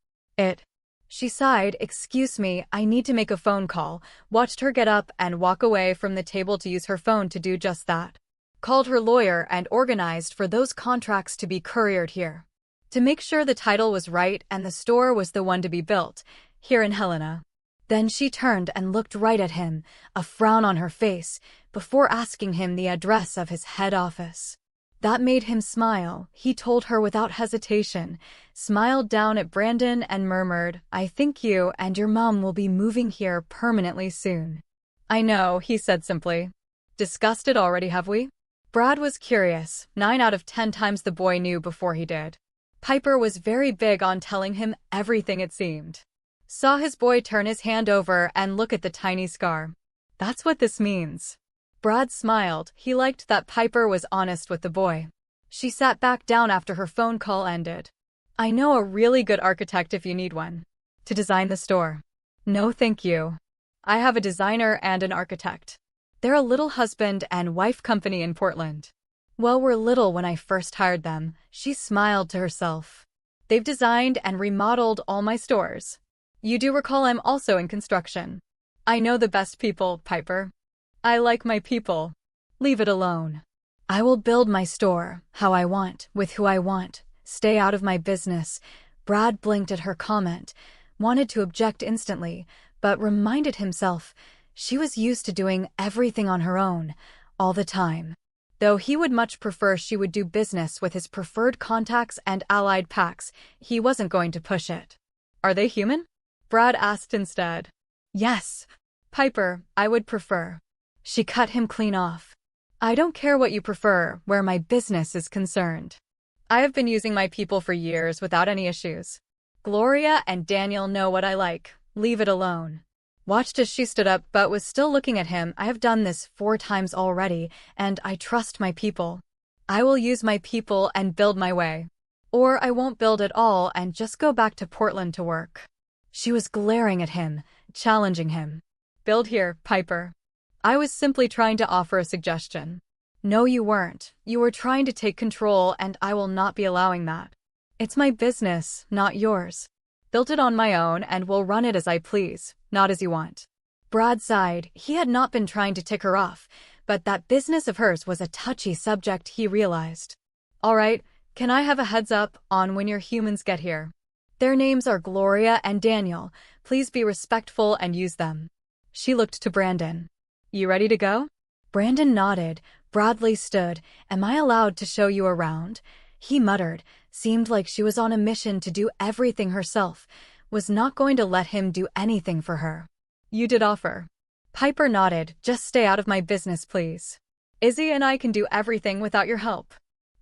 She sighed. Excuse me, I need to make a phone call. Watched her get up and walk away from the table to use her phone to do just that. Called her lawyer and organized for those contracts to be couriered here, to make sure the title was right and the store was the one to be built, here in Helena. Then she turned and looked right at him, a frown on her face, before asking him the address of his head office. That made him smile. He told her without hesitation, smiled down at Brandon and murmured, I think you and your mom will be moving here permanently soon. I know, he said simply. Discussed it already, have we? Brad was curious. 9 out of 10 times the boy knew before he did. Piper was very big on telling him everything, it seemed. Saw his boy turn his hand over and look at the tiny scar. That's what this means. Brad smiled. He liked that Piper was honest with the boy. She sat back down after her phone call ended. I know a really good architect if you need one. To design the store. No thank you. I have a designer and an architect. They're a little husband and wife company in Portland. Well, were little when I first hired them, she smiled to herself. They've designed and remodeled all my stores. You do recall I'm also in construction. I know the best people, Piper. I like my people. Leave it alone. I will build my store, how I want, with who I want. Stay out of my business. Brad blinked at her comment, wanted to object instantly, but reminded himself she was used to doing everything on her own, all the time. Though he would much prefer she would do business with his preferred contacts and allied packs, he wasn't going to push it. Are they human? Brad asked instead. Yes. Piper, I would prefer. She cut him clean off. I don't care what you prefer, where my business is concerned. I have been using my people for years without any issues. Gloria and Daniel know what I like. Leave it alone. Watched as she stood up but was still looking at him. I have done this 4 times already, and I trust my people. I will use my people and build my way. Or I won't build at all and just go back to Portland to work. She was glaring at him, challenging him. Build here, Piper. I was simply trying to offer a suggestion. No, you weren't. You were trying to take control, and I will not be allowing that. It's my business, not yours. Built it on my own and will run it as I please, not as you want. Brad sighed. He had not been trying to tick her off, but that business of hers was a touchy subject, he realized. All right, can I have a heads up on when your humans get here? Their names are Gloria and Daniel. Please be respectful and use them. She looked to Brandon. You ready to go? Brandon nodded. Bradley stood. Am I allowed to show you around? He muttered. Seemed like she was on a mission to do everything herself. Was not going to let him do anything for her. You did offer. Piper nodded. Just stay out of my business, please. Izzy and I can do everything without your help.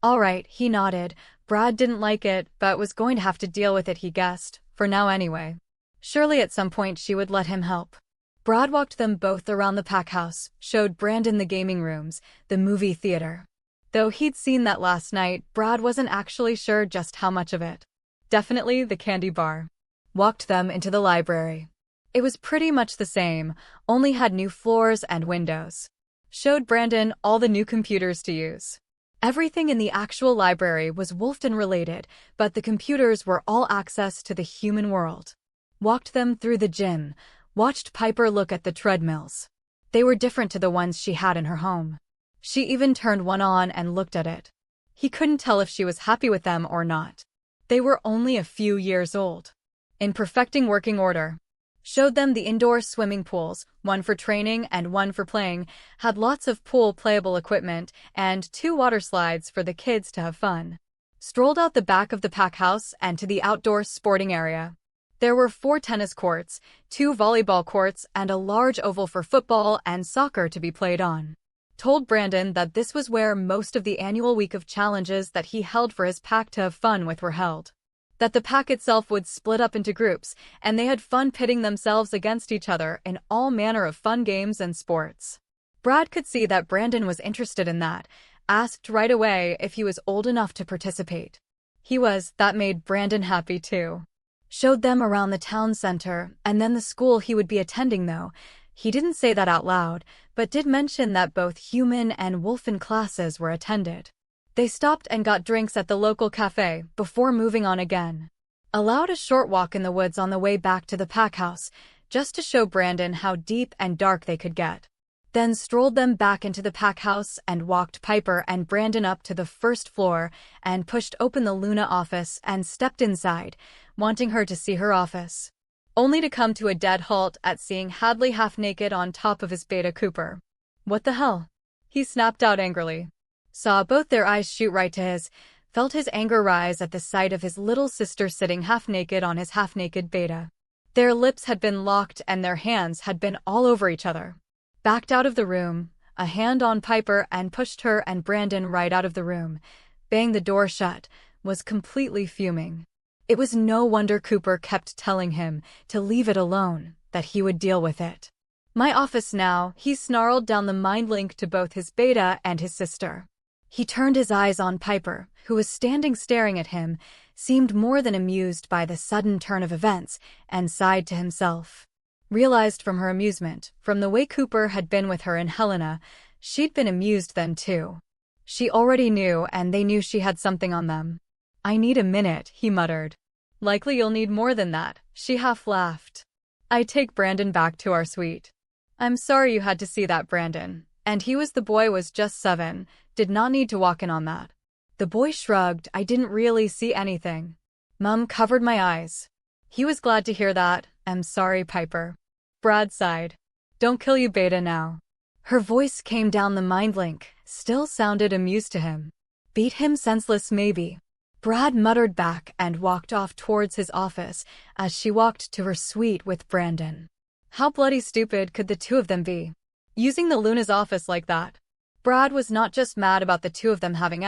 All right, he nodded. Brad didn't like it, but was going to have to deal with it, he guessed. For now anyway. Surely at some point she would let him help. Brad walked them both around the pack house, showed Brandon the gaming rooms, the movie theater. Though he'd seen that last night, Brad wasn't actually sure just how much of it. Definitely the candy bar. Walked them into the library. It was pretty much the same, only had new floors and windows. Showed Brandon all the new computers to use. Everything in the actual library was Wolfton related, but the computers were all access to the human world. Walked them through the gym. Watched Piper look at the treadmills. They were different to the ones she had in her home. She even turned one on and looked at it. He couldn't tell if she was happy with them or not. They were only a few years old. In perfecting working order. Showed them the indoor swimming pools, one for training and one for playing, had lots of pool playable equipment, and 2 water slides for the kids to have fun. Strolled out the back of the pack house and to the outdoor sporting area. There were 4 tennis courts, 2 volleyball courts, and a large oval for football and soccer to be played on. Told Brandon that this was where most of the annual week of challenges that he held for his pack to have fun with were held. that the pack itself would split up into groups, and they had fun pitting themselves against each other in all manner of fun games and sports. Brad could see that Brandon was interested in that, asked right away if he was old enough to participate. He was. That made Brandon happy too. Showed them around the town center, and then the school he would be attending though. He didn't say that out loud, but did mention that both human and wolfen classes were attended. They stopped and got drinks at the local cafe before moving on again. Allowed a short walk in the woods on the way back to the pack house, just to show Brandon how deep and dark they could get. Then strolled them back into the pack house and walked Piper and Brandon up to the first floor and pushed open the Luna office and stepped inside, wanting her to see her office. Only to come to a dead halt at seeing Hadley half-naked on top of his beta Cooper. What the hell? He snapped out angrily. Saw both their eyes shoot right to his, felt his anger rise at the sight of his little sister sitting half-naked on his half-naked beta. Their lips had been locked and their hands had been all over each other. Backed out of the room, a hand on Piper and pushed her and Brandon right out of the room, banged the door shut, was completely fuming. It was no wonder Cooper kept telling him to leave it alone, that he would deal with it. My office now, he snarled down the mind link to both his beta and his sister. He turned his eyes on Piper, who was standing staring at him, seemed more than amused by the sudden turn of events, and sighed to himself. Realized from her amusement, from the way Cooper had been with her and Helena, she'd been amused then too. She already knew, and they knew she had something on them. I need a minute, he muttered. Likely you'll need more than that, she half laughed. I take Brandon back to our suite. I'm sorry you had to see that, Brandon. And the boy was just 7, did not need to walk in on that. The boy shrugged. I didn't really see anything. Mum covered my eyes. He was glad to hear that. I'm sorry, Piper. Brad sighed. Don't kill you, beta, now. Her voice came down the mind link, still sounded amused to him. Beat him senseless maybe. Brad muttered back and walked off towards his office as she walked to her suite with Brandon. How bloody stupid could the two of them be? Using the Luna's office like that. Brad was not just mad about the two of them having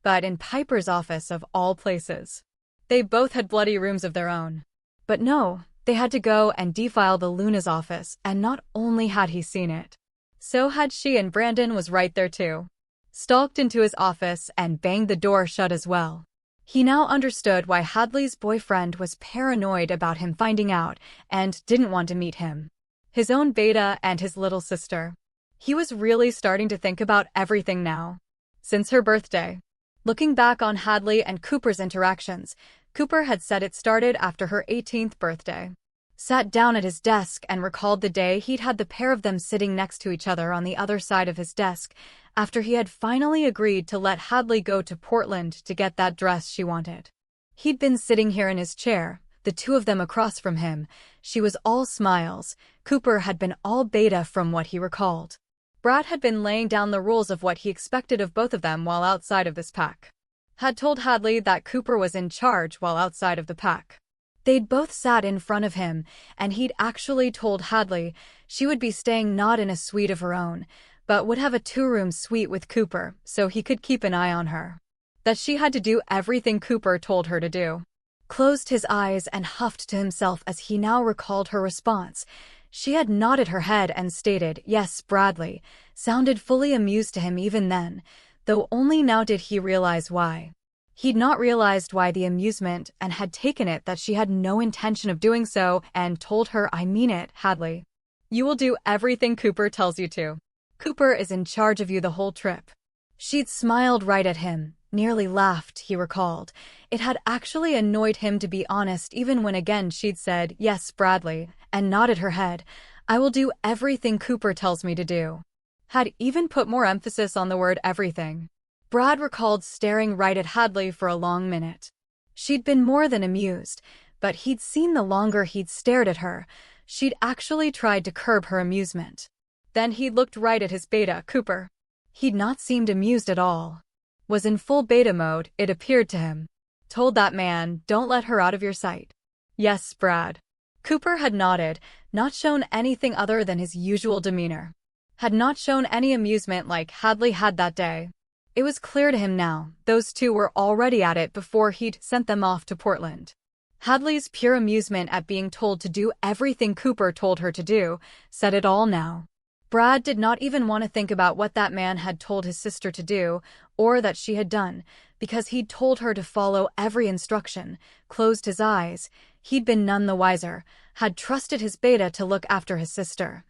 but in Piper's office of all places. They both had bloody rooms of their own. But no, they had to go and defile the Luna's office, and not only had he seen it. So had she, and Brandon was right there too. Stalked into his office and banged the door shut as well. He now understood why Hadley's boyfriend was paranoid about him finding out and didn't want to meet him. His own beta and his little sister. He was really starting to think about everything now. Since her birthday. Looking back on Hadley and Cooper's interactions, Cooper had said it started after her 18th birthday. Sat down at his desk and recalled the day he'd had the pair of them sitting next to each other on the other side of his desk, after he had finally agreed to let Hadley go to Portland to get that dress she wanted. He'd been sitting here in his chair, the two of them across from him. She was all smiles. Cooper had been all beta from what he recalled. Brad had been laying down the rules of what he expected of both of them while outside of this pack. Had told Hadley that Cooper was in charge while outside of the pack. They'd both sat in front of him, and he'd actually told Hadley she would be staying not in a suite of her own, but would have a 2-room suite with Cooper so he could keep an eye on her. That she had to do everything Cooper told her to do. Closed his eyes and huffed to himself as he now recalled her response. She had nodded her head and stated, yes, Bradley, sounded fully amused to him even then, though only now did he realize why. He'd not realized why the amusement and had taken it that she had no intention of doing so and told her, I mean it, Hadley. You will do everything Cooper tells you to. Cooper is in charge of you the whole trip. She'd smiled right at him, nearly laughed, he recalled. It had actually annoyed him, to be honest, even when again she'd said, yes, Bradley, and nodded her head. I will do everything Cooper tells me to do. Had even put more emphasis on the word everything. Brad recalled staring right at Hadley for a long minute. She'd been more than amused, but he'd seen the longer he'd stared at her, she'd actually tried to curb her amusement. Then he'd looked right at his beta, Cooper. He'd not seemed amused at all. Was in full beta mode, it appeared to him. Told that man, don't let her out of your sight. Yes, Brad. Cooper had nodded, not shown anything other than his usual demeanor. Had not shown any amusement like Hadley had that day. It was clear to him now, those two were already at it before he'd sent them off to Portland. Hadley's pure amusement at being told to do everything Cooper told her to do said it all now. Brad did not even want to think about what that man had told his sister to do, or that she had done, because he'd told her to follow every instruction, closed his eyes. He'd been none the wiser, had trusted his beta to look after his sister,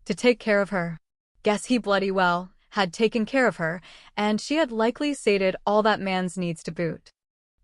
to take care of her. Guess he bloody well had taken care of her, and she had likely sated all that man's needs to boot.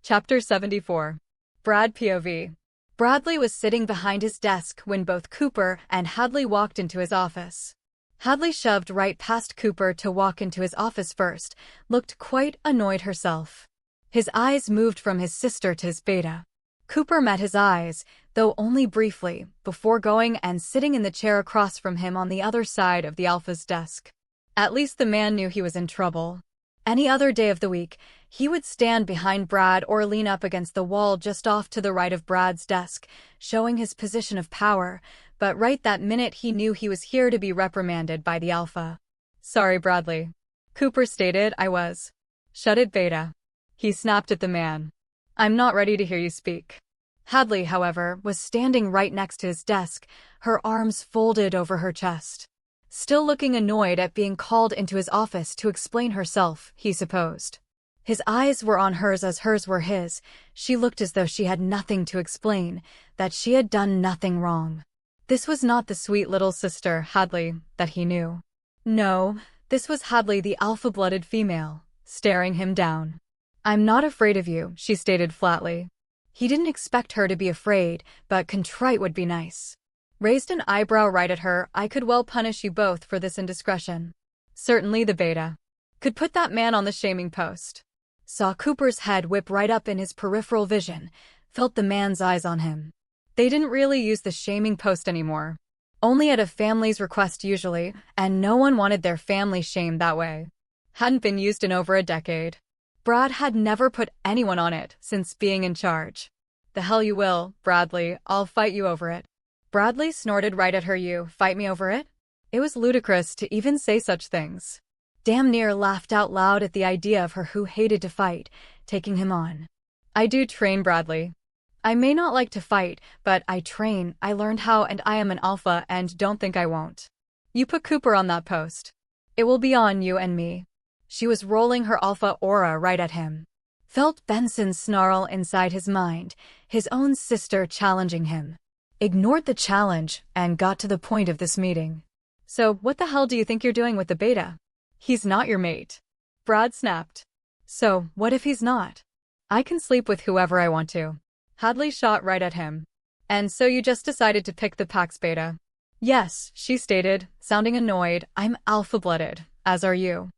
Chapter 74. Brad POV. Bradley was sitting behind his desk when both Cooper and Hadley walked into his office. Hadley shoved right past Cooper to walk into his office first, looked quite annoyed herself. His eyes moved from his sister to his beta. Cooper met his eyes, though only briefly, before going and sitting in the chair across from him on the other side of the Alpha's desk. At least the man knew he was in trouble. Any other day of the week, he would stand behind Brad or lean up against the wall just off to the right of Brad's desk, showing his position of power, but right that minute he knew he was here to be reprimanded by the Alpha. "Sorry, Bradley," Cooper stated. "I was." "Shut it, Beta." He snapped at the man. "I'm not ready to hear you speak." Hadley, however, was standing right next to his desk, her arms folded over her chest. Still looking annoyed at being called into his office to explain herself, he supposed. His eyes were on hers as hers were his. She looked as though she had nothing to explain, that she had done nothing wrong. This was not the sweet little sister, Hadley, that he knew. No, this was Hadley, the alpha-blooded female, staring him down. "I'm not afraid of you," she stated flatly. He didn't expect her to be afraid, but contrite would be nice. Raised an eyebrow right at her. "I could well punish you both for this indiscretion." Certainly the beta could put that man on the shaming post. Saw Cooper's head whip right up in his peripheral vision, felt the man's eyes on him. They didn't really use the shaming post anymore. Only at a family's request usually, and no one wanted their family shamed that way. Hadn't been used in over a decade. Brad had never put anyone on it since being in charge. "The hell you will, Bradley, I'll fight you over it." Bradley snorted right at her. "You fight me over it?" It was ludicrous to even say such things. Damn near laughed out loud at the idea of her who hated to fight, taking him on. "I do train, Bradley. I may not like to fight, but I train, I learned how, and I am an alpha and don't think I won't. You put Cooper on that post. It will be on you and me." She was rolling her alpha aura right at him. Felt Benson's snarl inside his mind, his own sister challenging him. Ignored the challenge and got to the point of this meeting. "So what the hell do you think you're doing with the beta? He's not your mate." Brad snapped. "So what if he's not? I can sleep with whoever I want to." Hadley shot right at him. "And so you just decided to pick the Pax beta?" "Yes," she stated, sounding annoyed. "I'm alpha-blooded, as are you.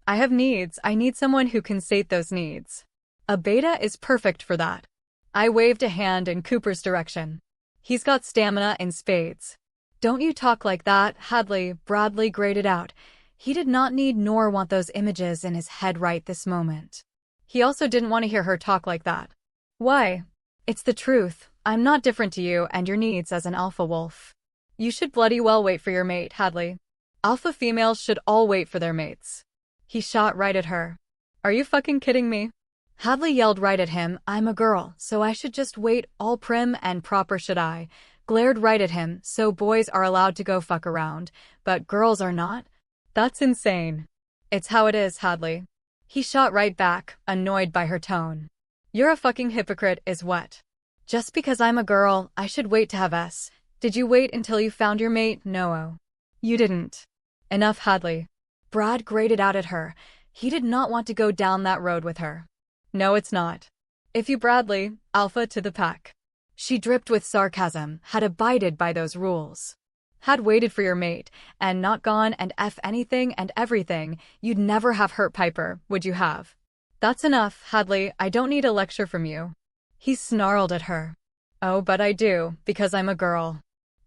I have needs. I need someone who can sate those needs. A beta is perfect for that." I waved a hand in Cooper's direction. "He's got stamina in spades." "Don't you talk like that, Hadley," Bradley grated out. He did not need nor want those images in his head right this moment. He also didn't want to hear her talk like that. "Why? It's the truth. I'm not different to you and your needs as an alpha wolf. You should bloody well wait for your mate, Hadley. Alpha females should all wait for their mates." He shot right at her. "Are you fucking kidding me?" Hadley yelled right at him. "I'm a girl, so I should just wait, all prim and proper should I?" Glared right at him. "So boys are allowed to go fuck around, but girls are not? That's insane." "It's how it is, Hadley." He shot right back, annoyed by her tone. "You're a fucking hypocrite is what. Just because I'm a girl, I should wait to have S. Did you wait until you found your mate? No. You didn't." "Enough, Hadley." Brad grated out at her. He did not want to go down that road with her. "No, it's not. If you, Bradley, alpha to the pack." She dripped with sarcasm, had abided by those rules. Had waited for your mate, and not gone and F anything and everything, you'd never have hurt Piper, would you have? "That's enough, Hadley, I don't need a lecture from you." He snarled at her. "Oh, but I do, because I'm a girl.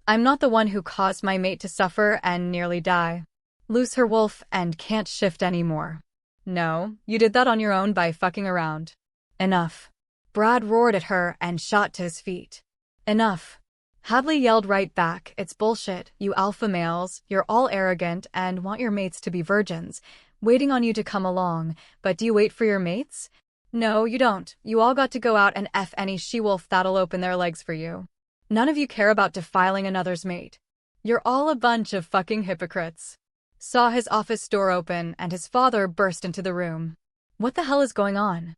I'm not the one who caused my mate to suffer and nearly die. Lose her wolf and can't shift anymore. No, you did that on your own by fucking around." "Enough." Brad roared at her and shot to his feet. "Enough." Hadley yelled right back. "It's bullshit, you alpha males, you're all arrogant and want your mates to be virgins, waiting on you to come along, but do you wait for your mates? No, you don't. You all got to go out and F any she-wolf that'll open their legs for you. None of you care about defiling another's mate. You're all a bunch of fucking hypocrites. Saw his office door open and his father burst into the room. What the hell is going on?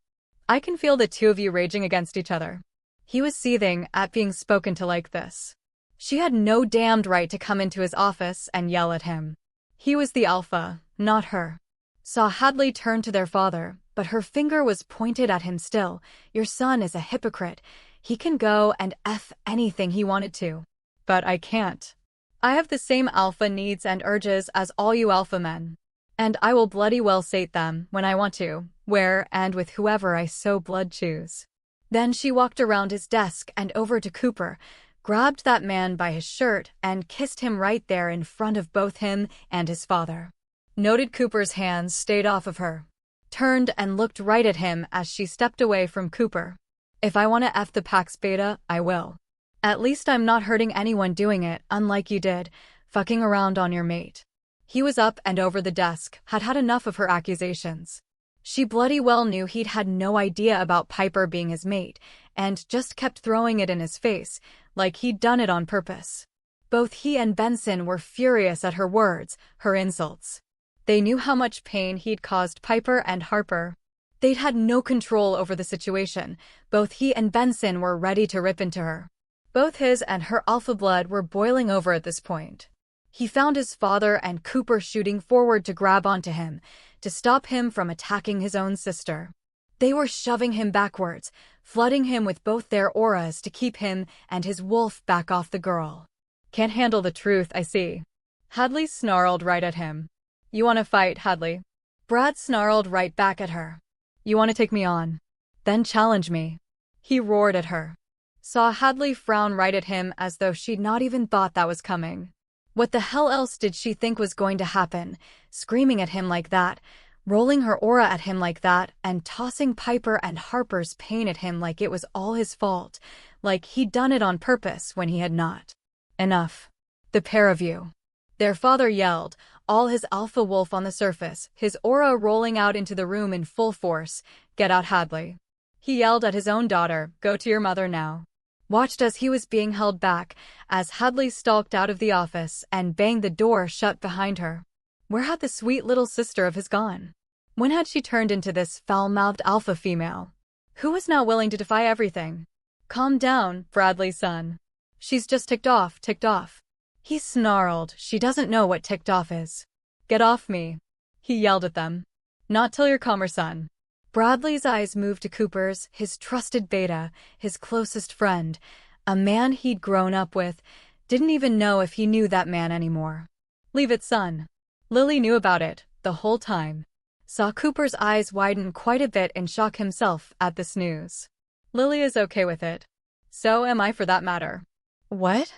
I can feel the two of you raging against each other. He was seething at being spoken to like this. She had no damned right to come into his office and yell at him. He was the alpha, not her. Saw Hadley turn to their father, but her finger was pointed at him still. Your son is a hypocrite. He can go and F anything he wanted to. But I can't. I have the same alpha needs and urges as all you alpha men. And I will bloody well sate them when I want to, where and with whoever I so blood choose. Then she walked around his desk and over to Cooper, grabbed that man by his shirt and kissed him right there in front of both him and his father. Noted Cooper's hands stayed off of her. Turned and looked right at him as she stepped away from Cooper. If I want to F the Pax Beta, I will. At least I'm not hurting anyone doing it, unlike you did, fucking around on your mate. He was up and over the desk, had had enough of her accusations. She bloody well knew he'd had no idea about Piper being his mate, and just kept throwing it in his face, like he'd done it on purpose. Both he and Benson were furious at her words, her insults. They knew how much pain he'd caused Piper and Harper. They'd had no control over the situation. Both he and Benson were ready to rip into her. Both his and her alpha blood were boiling over at this point. He found his father and Cooper shooting forward to grab onto him, to stop him from attacking his own sister. They were shoving him backwards, flooding him with both their auras to keep him and his wolf back off the girl. Can't handle the truth, I see. Hadley snarled right at him. You want to fight, Hadley? Brad snarled right back at her. You want to take me on? Then challenge me. He roared at her. Saw Hadley frown right at him as though she'd not even thought that was coming. What the hell else did she think was going to happen, screaming at him like that, rolling her aura at him like that, and tossing Piper and Harper's pain at him like it was all his fault, like he'd done it on purpose when he had not. Enough. The pair of you. Their father yelled, all his alpha wolf on the surface, his aura rolling out into the room in full force. Get out, Hadley. He yelled at his own daughter, go to your mother now. Watched as he was being held back, as Hadley stalked out of the office and banged the door shut behind her. Where had the sweet little sister of his gone? When had she turned into this foul-mouthed alpha female? Who was now willing to defy everything? Calm down, Bradley's son. She's just ticked off, ticked off. He snarled, she doesn't know what ticked off is. Get off me. He yelled at them. Not till you're calmer, son. Bradley's eyes moved to Cooper's, his trusted beta, his closest friend, a man he'd grown up with, didn't even know if he knew that man anymore. Leave it, son. Lily knew about it, the whole time. Saw Cooper's eyes widen quite a bit in shock himself at this news. Lily is okay with it. So am I for that matter. What?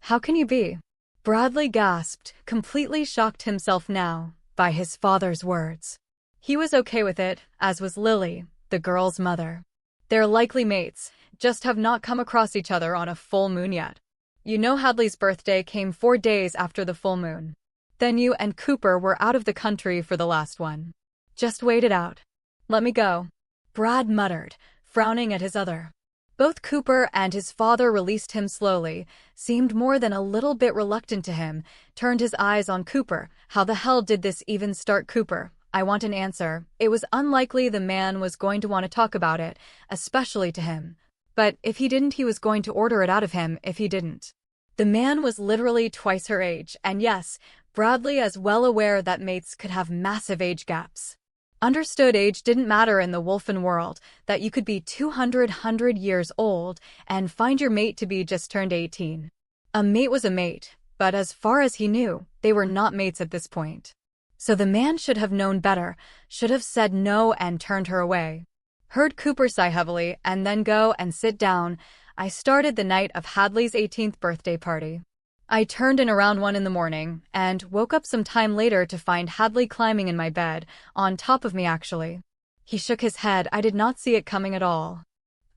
How can you be? Bradley gasped, completely shocked himself now by his father's words. He was okay with it, as was Lily, the girl's mother. They're likely mates, just have not come across each other on a full moon yet. You know Hadley's birthday came 4 days after the full moon. Then you and Cooper were out of the country for the last one. Just wait it out. Let me go. Brad muttered, frowning at his other. Both Cooper and his father released him slowly, seemed more than a little bit reluctant to him, turned his eyes on Cooper. How the hell did this even start, Cooper? I want an answer. It was unlikely the man was going to want to talk about it, especially to him. But if he didn't, he was going to order it out of him if he didn't. The man was literally twice her age, and yes, Bradley is well aware that mates could have massive age gaps. Understood age didn't matter in the Wolfen world, that you could be 200 years old and find your mate to be just turned 18. A mate was a mate, but as far as he knew, they were not mates at this point. So the man should have known better, should have said no and turned her away. Heard Cooper sigh heavily and then go and sit down. I started the night of Hadley's 18th birthday party. I turned in around 1 in the morning and woke up some time later to find Hadley climbing in my bed, on top of me actually. He shook his head. I did not see it coming at all.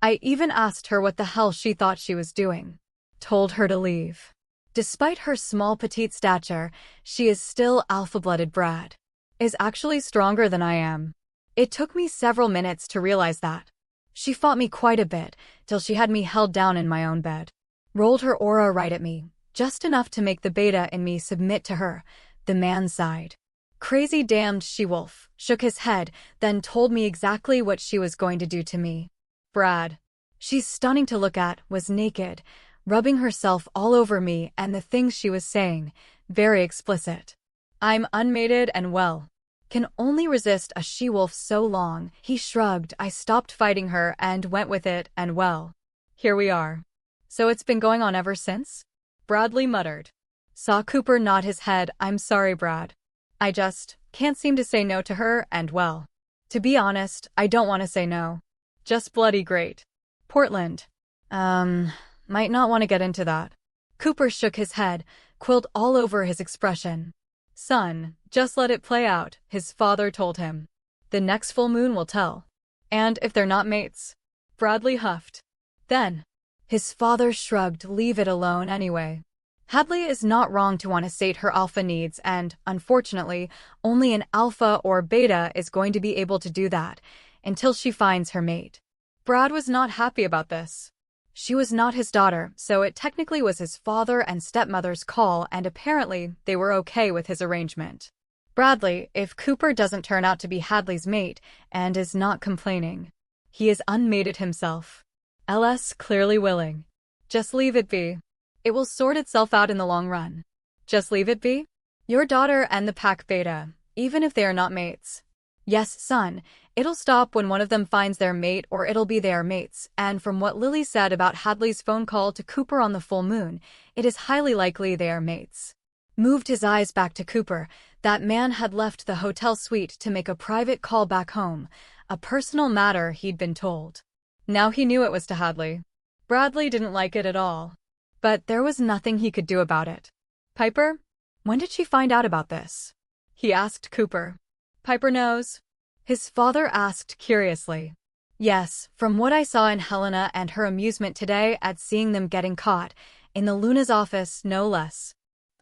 I even asked her what the hell she thought she was doing. Told her to leave. Despite her small petite stature, she is still alpha-blooded Brad. is actually stronger than I am. It took me several minutes to realize that. She fought me quite a bit, till she had me held down in my own bed. Rolled her aura right at me, just enough to make the beta in me submit to her. The man sighed. Crazy damned she-wolf, shook his head, then told me exactly what she was going to do to me. Brad. She's stunning to look at, was naked, rubbing herself all over me, and the things she was saying, very explicit. I'm unmated and well. Can only resist a she-wolf so long. He shrugged. I stopped fighting her and went with it, and well, here we are. So it's been going on ever since? Bradley muttered. Saw Cooper nod his head. I'm sorry, Brad. I just can't seem to say no to her, and well, to be honest, I don't want to say no. Just bloody great. Portland. Might not want to get into that. Cooper shook his head, quilled all over his expression. Son, just let it play out, his father told him. The next full moon will tell. And if they're not mates. Bradley huffed. Then. His father shrugged. Leave it alone anyway. Hadley is not wrong to want to sate her alpha needs, and, unfortunately, only an alpha or beta is going to be able to do that, until she finds her mate. Brad was not happy about this. She was not his daughter, so it technically was his father and stepmother's call, and apparently they were okay with his arrangement. Bradley, if Cooper doesn't turn out to be Hadley's mate, and is not complaining. He is unmated himself. LS clearly willing. Just leave it be. It will sort itself out in the long run. Just leave it be? Your daughter and the pack beta, even if they are not mates. Yes, son, it'll stop when one of them finds their mate, or it'll be their mates, and from what Lily said about Hadley's phone call to Cooper on the full moon, it is highly likely they are mates. Moved his eyes back to Cooper. That man had left the hotel suite to make a private call back home, a personal matter he'd been told. Now he knew it was to Hadley. Bradley didn't like it at all. But there was nothing he could do about it. Piper? When did she find out about this? He asked Cooper. Piper knows? His father asked curiously. Yes, from what I saw in Helena and her amusement today at seeing them getting caught, in the Luna's office, no less.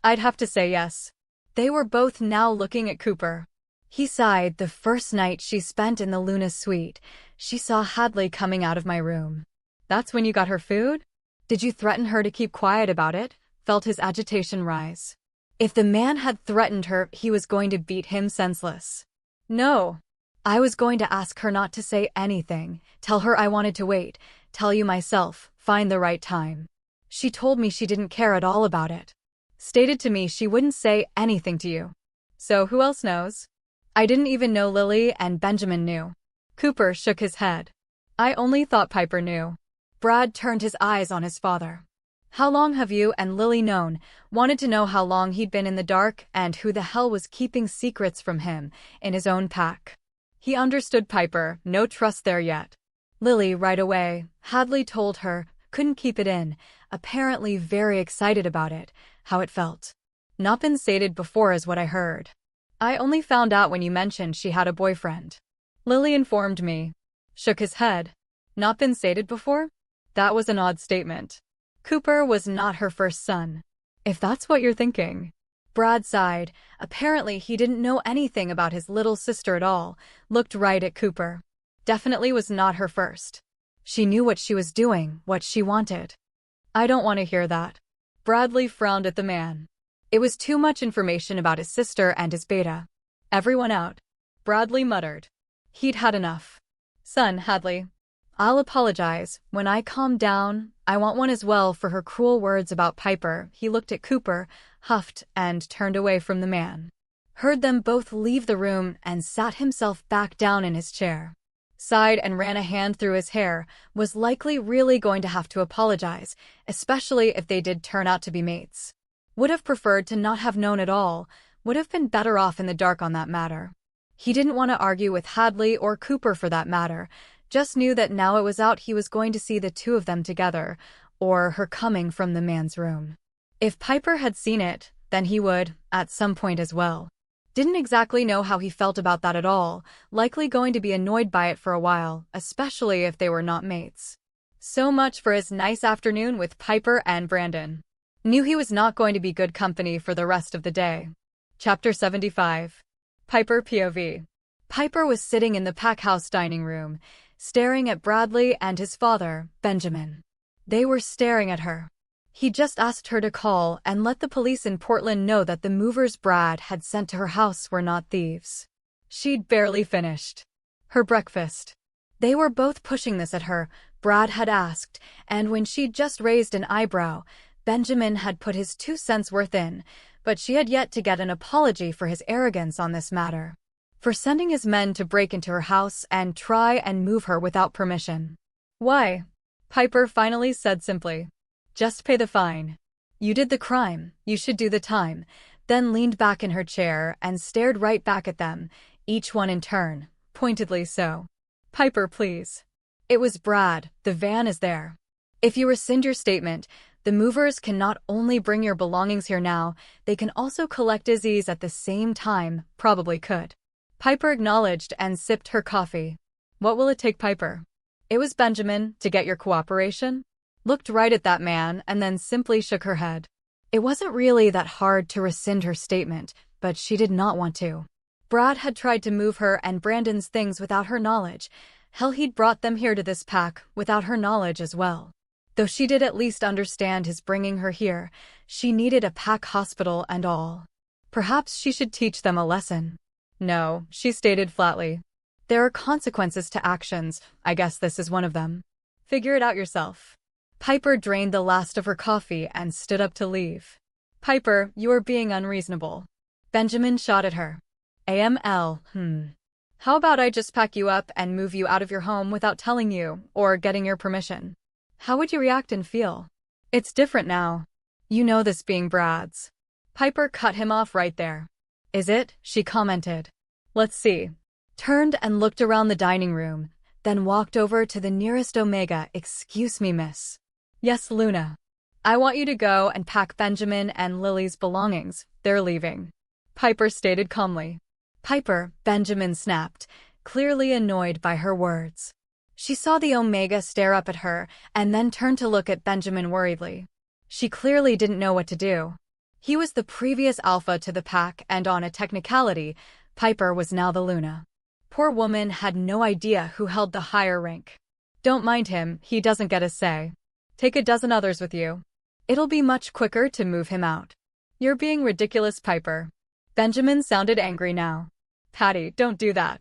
I'd have to say yes. They were both now looking at Cooper. He sighed. The first night she spent in the Luna's suite, she saw Hadley coming out of my room. That's when you got her food? Did you threaten her to keep quiet about it? Felt his agitation rise. If the man had threatened her, he was going to beat him senseless. No. I was going to ask her not to say anything, tell her I wanted to wait, tell you myself, find the right time. She told me she didn't care at all about it. Stated to me she wouldn't say anything to you. So who else knows? I didn't even know Lily and Benjamin knew. Cooper shook his head. I only thought Piper knew. Brad turned his eyes on his father. How long have you and Lily known? Wanted to know how long he'd been in the dark and who the hell was keeping secrets from him in his own pack. He understood Piper, no trust there yet. Lily right away, Hadley told her, couldn't keep it in, apparently very excited about it, how it felt. Not been sated before is what I heard. I only found out when you mentioned she had a boyfriend. Lily informed me. Shook his head. Not been sated before? That was an odd statement. Cooper was not her first son. If that's what you're thinking. Brad sighed. Apparently he didn't know anything about his little sister at all. Looked right at Cooper. Definitely was not her first. She knew what she was doing, what she wanted. I don't want to hear that. Bradley frowned at the man. It was too much information about his sister and his beta. Everyone out. Bradley muttered. He'd had enough. Son, Hadley. I'll apologize. When I calm down, I want one as well for her cruel words about Piper. He looked at Cooper, huffed, and turned away from the man. Heard them both leave the room and sat himself back down in his chair. Sighed and ran a hand through his hair, was likely really going to have to apologize, especially if they did turn out to be mates. Would have preferred to not have known at all, would have been better off in the dark on that matter. He didn't want to argue with Hadley or Cooper for that matter, just knew that now it was out he was going to see the two of them together, or her coming from the man's room. If Piper had seen it, then he would, at some point as well. Didn't exactly know how he felt about that at all, likely going to be annoyed by it for a while, especially if they were not mates. So much for his nice afternoon with Piper and Brandon. Knew he was not going to be good company for the rest of the day. Chapter 75. Piper POV. Piper was sitting in the packhouse dining room, staring at Bradley and his father, Benjamin. They were staring at her. He just asked her to call and let the police in Portland know that the movers Brad had sent to her house were not thieves. She'd barely finished her breakfast. They were both pushing this at her, Brad had asked, and when she'd just raised an eyebrow, Benjamin had put his 2 cents worth in, but she had yet to get an apology for his arrogance on this matter. For sending his men to break into her house and try and move her without permission. Why? Piper finally said simply. Just pay the fine. You did the crime, you should do the time, then leaned back in her chair and stared right back at them, each one in turn, pointedly so. Piper, please. It was Brad, the van is there. If you rescind your statement, the movers can not only bring your belongings here now, they can also collect Izzy's at the same time, probably could. Piper acknowledged and sipped her coffee. What will it take, Piper? It was Benjamin, to get your cooperation? Looked right at that man and then simply shook her head. It wasn't really that hard to rescind her statement, but she did not want to. Brad had tried to move her and Brandon's things without her knowledge. Hell, he'd brought them here to this pack without her knowledge as well. Though she did at least understand his bringing her here, she needed a pack hospital and all. Perhaps she should teach them a lesson. No, she stated flatly. There are consequences to actions, I guess this is one of them. Figure it out yourself. Piper drained the last of her coffee and stood up to leave. Piper, you are being unreasonable. Benjamin shot at her. AML, How about I just pack you up and move you out of your home without telling you, or getting your permission? How would you react and feel? It's different now. You know this being Brad's. Piper cut him off right there. Is it? She commented. Let's see. Turned and looked around the dining room, then walked over to the nearest Omega. Excuse me, miss. Yes, Luna. I want you to go and pack Benjamin and Lily's belongings. They're leaving. Piper stated calmly. Piper, Benjamin snapped, clearly annoyed by her words. She saw the Omega stare up at her and then turned to look at Benjamin worriedly. She clearly didn't know what to do. He was the previous alpha to the pack, and on a technicality, Piper was now the Luna. Poor woman had no idea who held the higher rank. Don't mind him, he doesn't get a say. Take a dozen others with you. It'll be much quicker to move him out. You're being ridiculous, Piper. Benjamin sounded angry now. Patty, don't do that.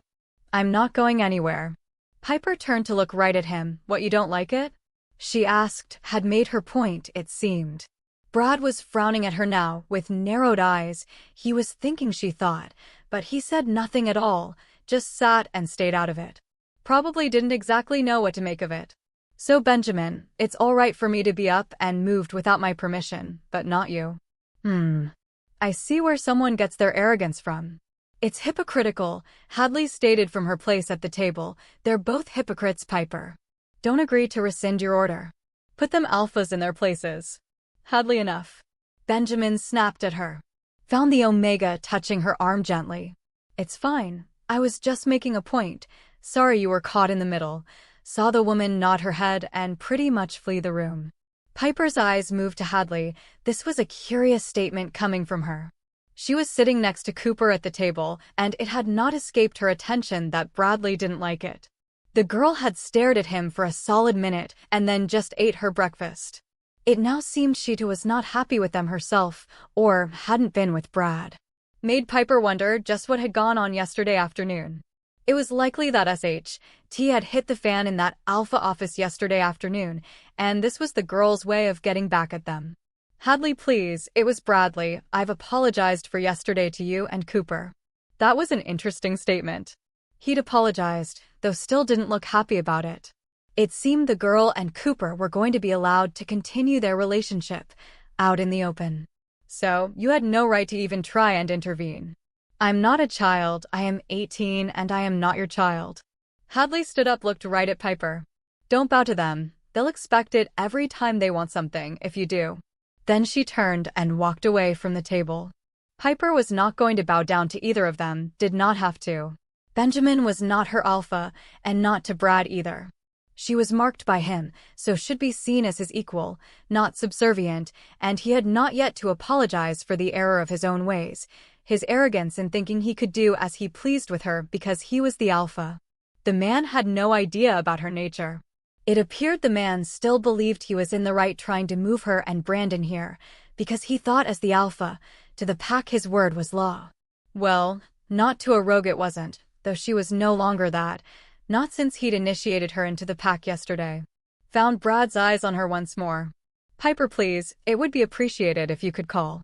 I'm not going anywhere. Piper turned to look right at him. What, you don't like it? She asked, had made her point, it seemed. Brad was frowning at her now, with narrowed eyes. He was thinking, she thought, but he said nothing at all, just sat and stayed out of it. Probably didn't exactly know what to make of it. So Benjamin, it's all right for me to be up and moved without my permission, but not you. I see where someone gets their arrogance from. It's hypocritical, Hadley stated from her place at the table. They're both hypocrites, Piper. Don't agree to rescind your order. Put them alphas in their places. Hadley, enough. Benjamin snapped at her. Found the Omega touching her arm gently. It's fine. I was just making a point. Sorry you were caught in the middle. Saw the woman nod her head and pretty much flee the room. Piper's eyes moved to Hadley. This was a curious statement coming from her. She was sitting next to Cooper at the table, and it had not escaped her attention that Bradley didn't like it. The girl had stared at him for a solid minute and then just ate her breakfast. It now seemed she too was not happy with them herself, or hadn't been with Brad. Made Piper wonder just what had gone on yesterday afternoon. It was likely that SHT had hit the fan in that alpha office yesterday afternoon, and this was the girl's way of getting back at them. Hadley, please, it was Bradley. I've apologized for yesterday to you and Cooper. That was an interesting statement. He'd apologized, though still didn't look happy about it. It seemed the girl and Cooper were going to be allowed to continue their relationship, out in the open. So, you had no right to even try and intervene. I'm not a child, I am 18 and I am not your child. Hadley stood up, looked right at Piper. Don't bow to them, they'll expect it every time they want something, if you do. Then she turned and walked away from the table. Piper was not going to bow down to either of them, did not have to. Benjamin was not her alpha, and not to Brad either. She was marked by him, so should be seen as his equal, not subservient, and he had not yet to apologize for the error of his own ways, his arrogance in thinking he could do as he pleased with her because he was the alpha. The man had no idea about her nature. It appeared the man still believed he was in the right trying to move her and Brandon here, because he thought as the alpha, to the pack his word was law. Well, not to a rogue it wasn't, though she was no longer that. Not since he'd initiated her into the pack yesterday. Found Brad's eyes on her once more. Piper, please, it would be appreciated if you could call.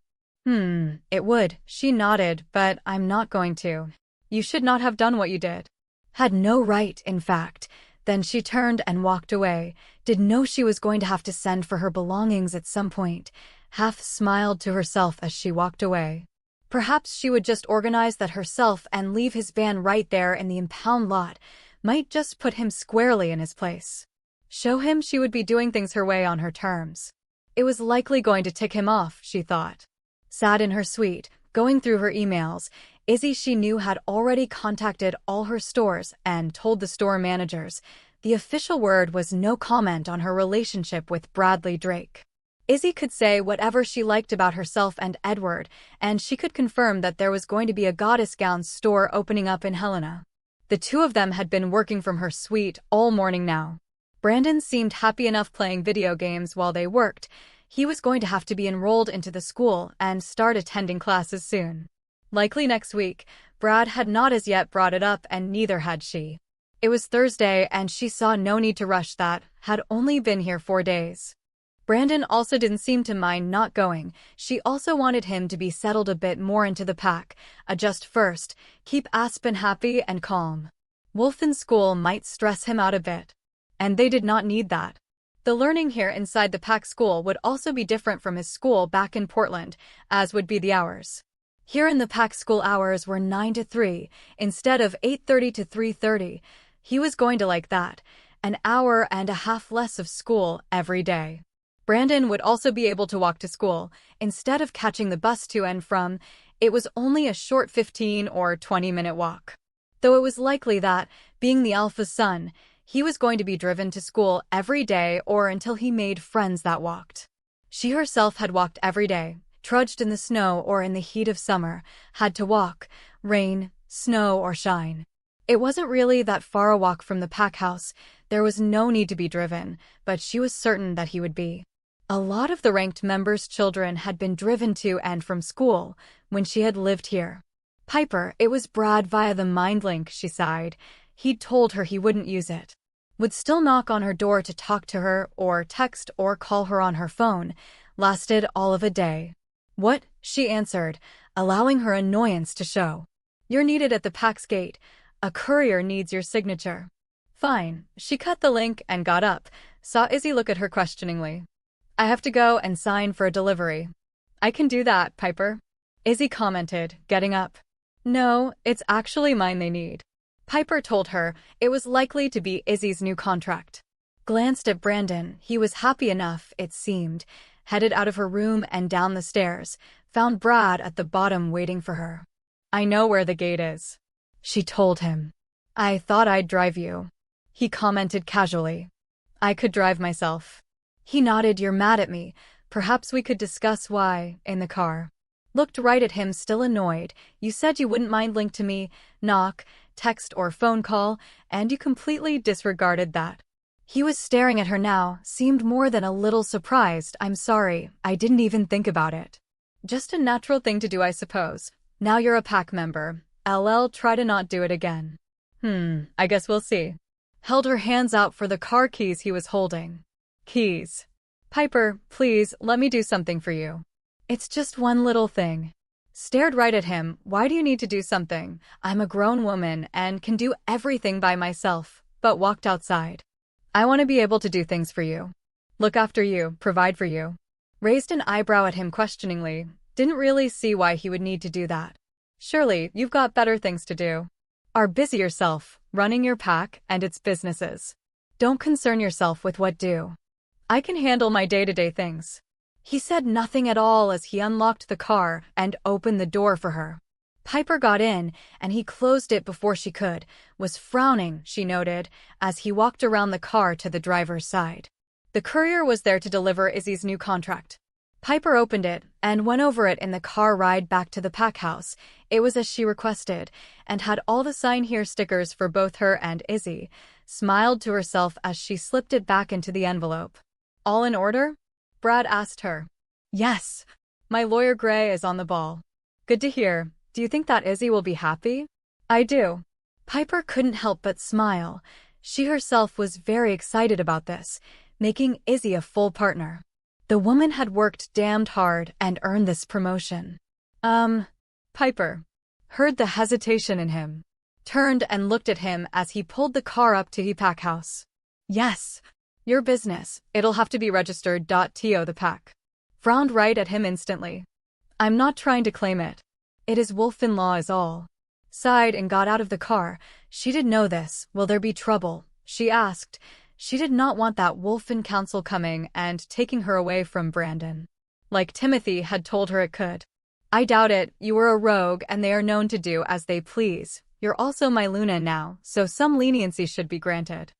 It would, she nodded, but I'm not going to. You should not have done what you did. Had no right, in fact. Then she turned and walked away, did know she was going to have to send for her belongings at some point, half smiled to herself as she walked away. Perhaps she would just organize that herself and leave his van right there in the impound lot, might just put him squarely in his place. Show him she would be doing things her way on her terms. It was likely going to tick him off, she thought. Sat in her suite, going through her emails. Izzy, she knew, had already contacted all her stores and told the store managers. The official word was no comment on her relationship with Bradley Drake. Izzy could say whatever she liked about herself and Edward, and she could confirm that there was going to be a goddess gown store opening up in Helena. The two of them had been working from her suite all morning now. Brandon seemed happy enough playing video games while they worked. He was going to have to be enrolled into the school and start attending classes soon. Likely next week. Brad had not as yet brought it up, and neither had she. It was Thursday, and she saw no need to rush that, had only been here 4 days. Brandon also didn't seem to mind not going. She also wanted him to be settled a bit more into the pack, adjust first, keep Aspen happy and calm. Wolf in school might stress him out a bit. And they did not need that. The learning here inside the pack school would also be different from his school back in Portland, as would be the hours. Here in the pack school hours were 9 to 3, instead of 8:30 to 3:30. He was going to like that, an hour and a half less of school every day. Brandon would also be able to walk to school, instead of catching the bus to and from. It was only a short 15 or 20-minute walk. Though it was likely that, being the alpha's son, he was going to be driven to school every day or until he made friends that walked. She herself had walked every day, trudged in the snow or in the heat of summer, had to walk, rain, snow or shine. It wasn't really that far a walk from the pack house. There was no need to be driven, but she was certain that he would be. A lot of the ranked members' children had been driven to and from school when she had lived here. Piper, it was Brad via the mind link, she sighed. He'd told her he wouldn't use it. Would still knock on her door to talk to her or text or call her on her phone. Lasted all of a day. What? She answered, allowing her annoyance to show. You're needed at the pack's gate. A courier needs your signature. Fine. She cut the link and got up, saw Izzy look at her questioningly. I have to go and sign for a delivery. I can do that, Piper. Izzy commented, getting up. No, it's actually mine they need. Piper told her it was likely to be Izzy's new contract. Glanced at Brandon. He was happy enough, it seemed. Headed out of her room and down the stairs, found Brad at the bottom waiting for her. I know where the gate is, she told him. I thought I'd drive you, he commented casually. I could drive myself. He nodded. You're mad at me. Perhaps we could discuss why, in the car. Looked right at him, still annoyed. You said you wouldn't mind link to me, knock, text or phone call, and you completely disregarded that. He was staring at her now, seemed more than a little surprised. I'm sorry, I didn't even think about it. Just a natural thing to do, I suppose. Now you're a pack member. LL, try to not do it again. I guess we'll see. Held her hands out for the car keys he was holding. Keys. Piper, please, let me do something for you. It's just one little thing. Stared right at him. Why do you need to do something? I'm a grown woman and can do everything by myself, but walked outside. I want to be able to do things for you. Look after you, provide for you. Raised an eyebrow at him questioningly. Didn't really see why he would need to do that. Surely, you've got better things to do. Are busy yourself, running your pack and its businesses. Don't concern yourself with what do. I can handle my day-to-day things. He said nothing at all as he unlocked the car and opened the door for her. Piper got in, and he closed it before she could, was frowning, she noted, as he walked around the car to the driver's side. The courier was there to deliver Izzy's new contract. Piper opened it and went over it in the car ride back to the pack house. It was as she requested, and had all the sign here stickers for both her and Izzy. Smiled to herself as she slipped it back into the envelope. All in order? Brad asked her. Yes. My lawyer Gray is on the ball. Good to hear. Do you think that Izzy will be happy? I do. Piper couldn't help but smile. She herself was very excited about this, making Izzy a full partner. The woman had worked damned hard and earned this promotion. Piper heard the hesitation in him, turned and looked at him as he pulled the car up to the pack house. Yes. Your business. It'll have to be registered. To the pack. Frowned right at him instantly. I'm not trying to claim it. It is Wolfen law is all. Sighed and got out of the car. She did know this. Will there be trouble? She asked. She did not want that Wolfen council coming and taking her away from Brandon. Like Timothy had told her it could. I doubt it. You were a rogue and they are known to do as they please. You're also my Luna now, so some leniency should be granted.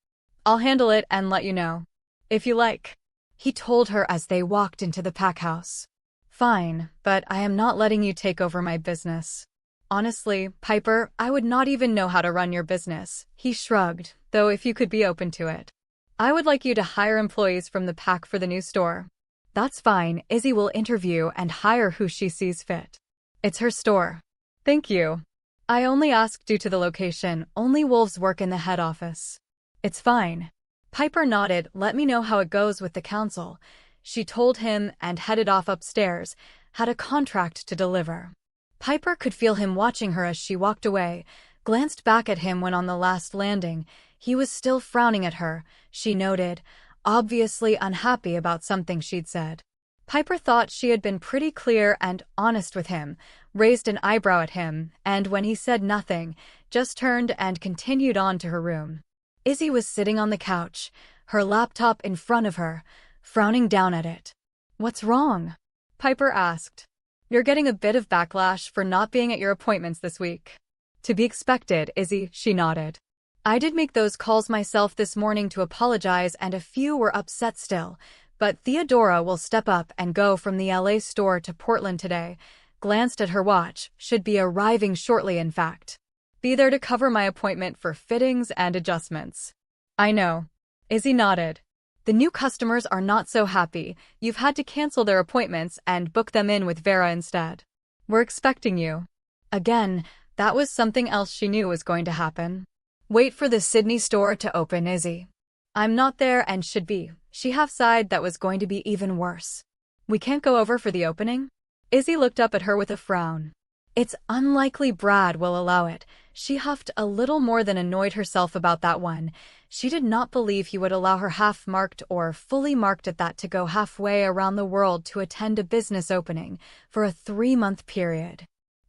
I'll handle it and let you know. If you like. He told her as they walked into the pack house. Fine, but I am not letting you take over my business. Honestly, Piper, I would not even know how to run your business. He shrugged, though if you could be open to it. I would like you to hire employees from the pack for the new store. That's fine. Izzy will interview and hire who she sees fit. It's her store. Thank you. I only asked due to the location. Only wolves work in the head office. It's fine. Piper nodded. Let me know how it goes with the council. She told him and headed off upstairs, had a contract to deliver. Piper could feel him watching her as she walked away, glanced back at him when on the last landing. He was still frowning at her, she noted, obviously unhappy about something she'd said. Piper thought she had been pretty clear and honest with him, raised an eyebrow at him, and when he said nothing, just turned and continued on to her room. Izzy was sitting on the couch, her laptop in front of her, frowning down at it. What's wrong? Piper asked. You're getting a bit of backlash for not being at your appointments this week. To be expected, Izzy, she nodded. I did make those calls myself this morning to apologize and a few were upset still, but Theodora will step up and go from the LA store to Portland today. Glanced at her watch, should be arriving shortly in fact. Be there to cover my appointment for fittings and adjustments. I know. Izzy nodded. The new customers are not so happy. You've had to cancel their appointments and book them in with Vera instead. We're expecting you. Again, that was something else she knew was going to happen. Wait for the Sydney store to open, Izzy. I'm not there and should be. She half-sighed that was going to be even worse. We can't go over for the opening? Izzy looked up at her with a frown. It's unlikely Brad will allow it. She huffed a little more than annoyed herself about that one. She did not believe he would allow her half-marked or fully marked at that to go halfway around the world to attend a business opening for a 3-month period.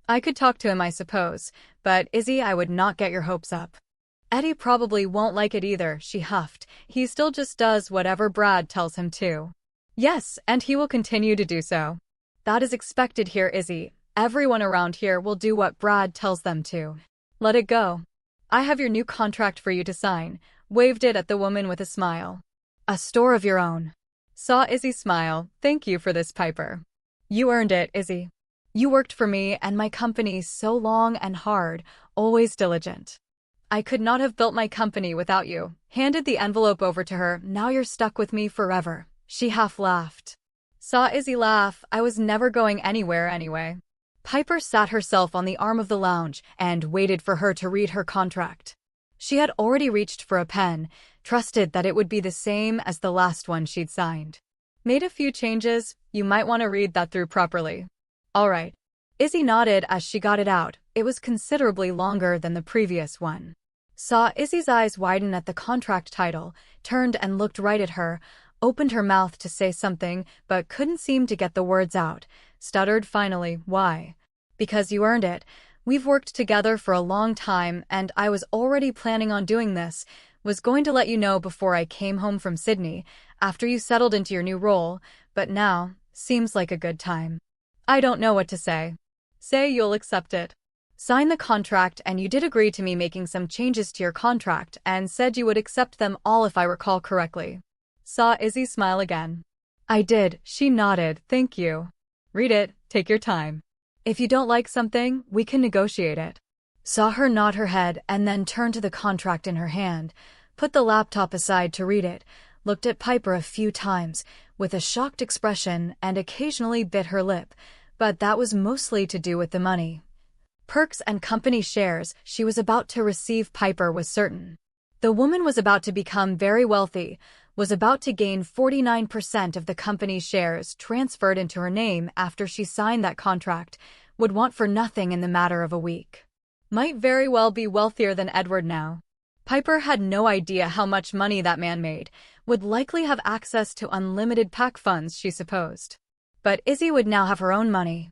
I could talk to him, I suppose, but Izzy, I would not get your hopes up. Eddie probably won't like it either, she huffed. He still just does whatever Brad tells him to. Yes, and he will continue to do so. That is expected here, Izzy. Everyone around here will do what Brad tells them to. Let it go. I have your new contract for you to sign. Waved it at the woman with a smile. A store of your own. Saw Izzy smile. Thank you for this, Piper. You earned it, Izzy. You worked for me and my company so long and hard, always diligent. I could not have built my company without you. Handed the envelope over to her. Now you're stuck with me forever. She half laughed. Saw Izzy laugh. I was never going anywhere anyway. Piper sat herself on the arm of the lounge and waited for her to read her contract. She had already reached for a pen, trusted that it would be the same as the last one she'd signed. Made a few changes. You might want to read that through properly. All right. Izzy nodded as she got it out. It was considerably longer than the previous one. Saw Izzy's eyes widen at the contract title, turned and looked right at her, opened her mouth to say something, but couldn't seem to get the words out. Stuttered finally, why? Because you earned it. We've worked together for a long time, and I was already planning on doing this. Was going to let you know before I came home from Sydney, after you settled into your new role, but now, seems like a good time. I don't know what to say. Say you'll accept it. Sign the contract, and you did agree to me making some changes to your contract and said you would accept them all if I recall correctly. Saw Izzy smile again. I did, she nodded, thank you. Read it, take your time. If you don't like something, we can negotiate it. Saw her nod her head and then turn to the contract in her hand, put the laptop aside to read it, looked at Piper a few times with a shocked expression and occasionally bit her lip, but that was mostly to do with the money. Perks and company shares she was about to receive, Piper was certain. The woman was about to become very wealthy, was about to gain 49% of the company's shares transferred into her name after she signed that contract, would want for nothing in the matter of a week. Might very well be wealthier than Edward now. Piper had no idea how much money that man made, would likely have access to unlimited PAC funds, she supposed. But Izzy would now have her own money.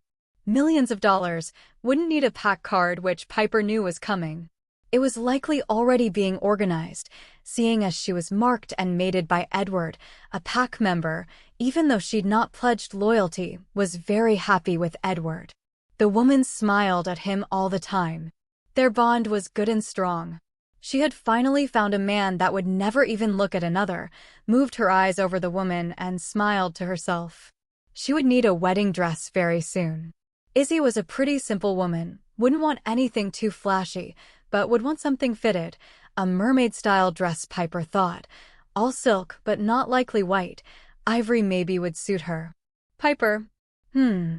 Millions of dollars, wouldn't need a PAC card, which Piper knew was coming. It was likely already being organized, seeing as she was marked and mated by Edward, a PAC member, even though she'd not pledged loyalty, was very happy with Edward. The woman smiled at him all the time. Their bond was good and strong. She had finally found a man that would never even look at another, moved her eyes over the woman and smiled to herself. She would need a wedding dress very soon. Izzy was a pretty simple woman, wouldn't want anything too flashy, but would want something fitted, a mermaid-style dress, Piper thought. All silk, but not likely white. Ivory maybe would suit her. Piper.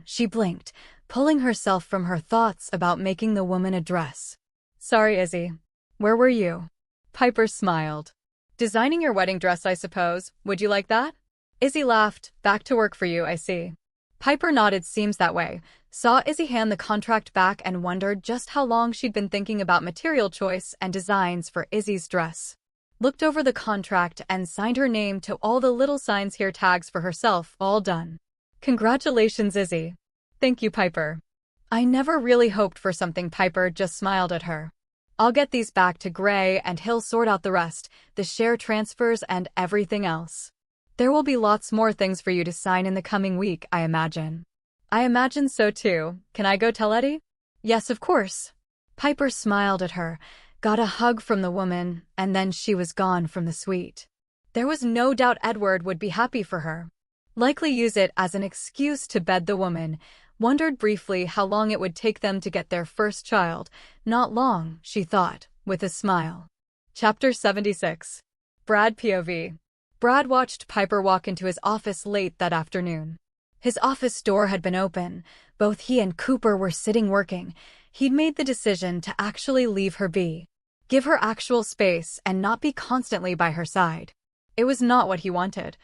She blinked, pulling herself from her thoughts about making the woman a dress. Sorry, Izzy. Where were you? Piper smiled. Designing your wedding dress, I suppose. Would you like that? Izzy laughed. Back to work for you, I see. Piper nodded. Seems that way. Saw Izzy hand the contract back and wondered just how long she'd been thinking about material choice and designs for Izzy's dress. Looked over the contract and signed her name to all the little signs here, tags for herself, all done. Congratulations, Izzy. Thank you, Piper. I never really hoped for something. Piper just smiled at her. I'll get these back to Gray and he'll sort out the rest, the share transfers and everything else. There will be lots more things for you to sign in the coming week, I imagine. I imagine so too. Can I go tell Eddie? Yes, of course. Piper smiled at her, got a hug from the woman, and then she was gone from the suite. There was no doubt Edward would be happy for her. Likely use it as an excuse to bed the woman. Wondered briefly how long it would take them to get their first child. Not long, she thought, with a smile. Chapter 76. Brad POV. Brad watched Piper walk into his office late that afternoon. His office door had been open. Both he and Cooper were sitting working. He'd made the decision to actually leave her be. Give her actual space and not be constantly by her side. It was not what he wanted.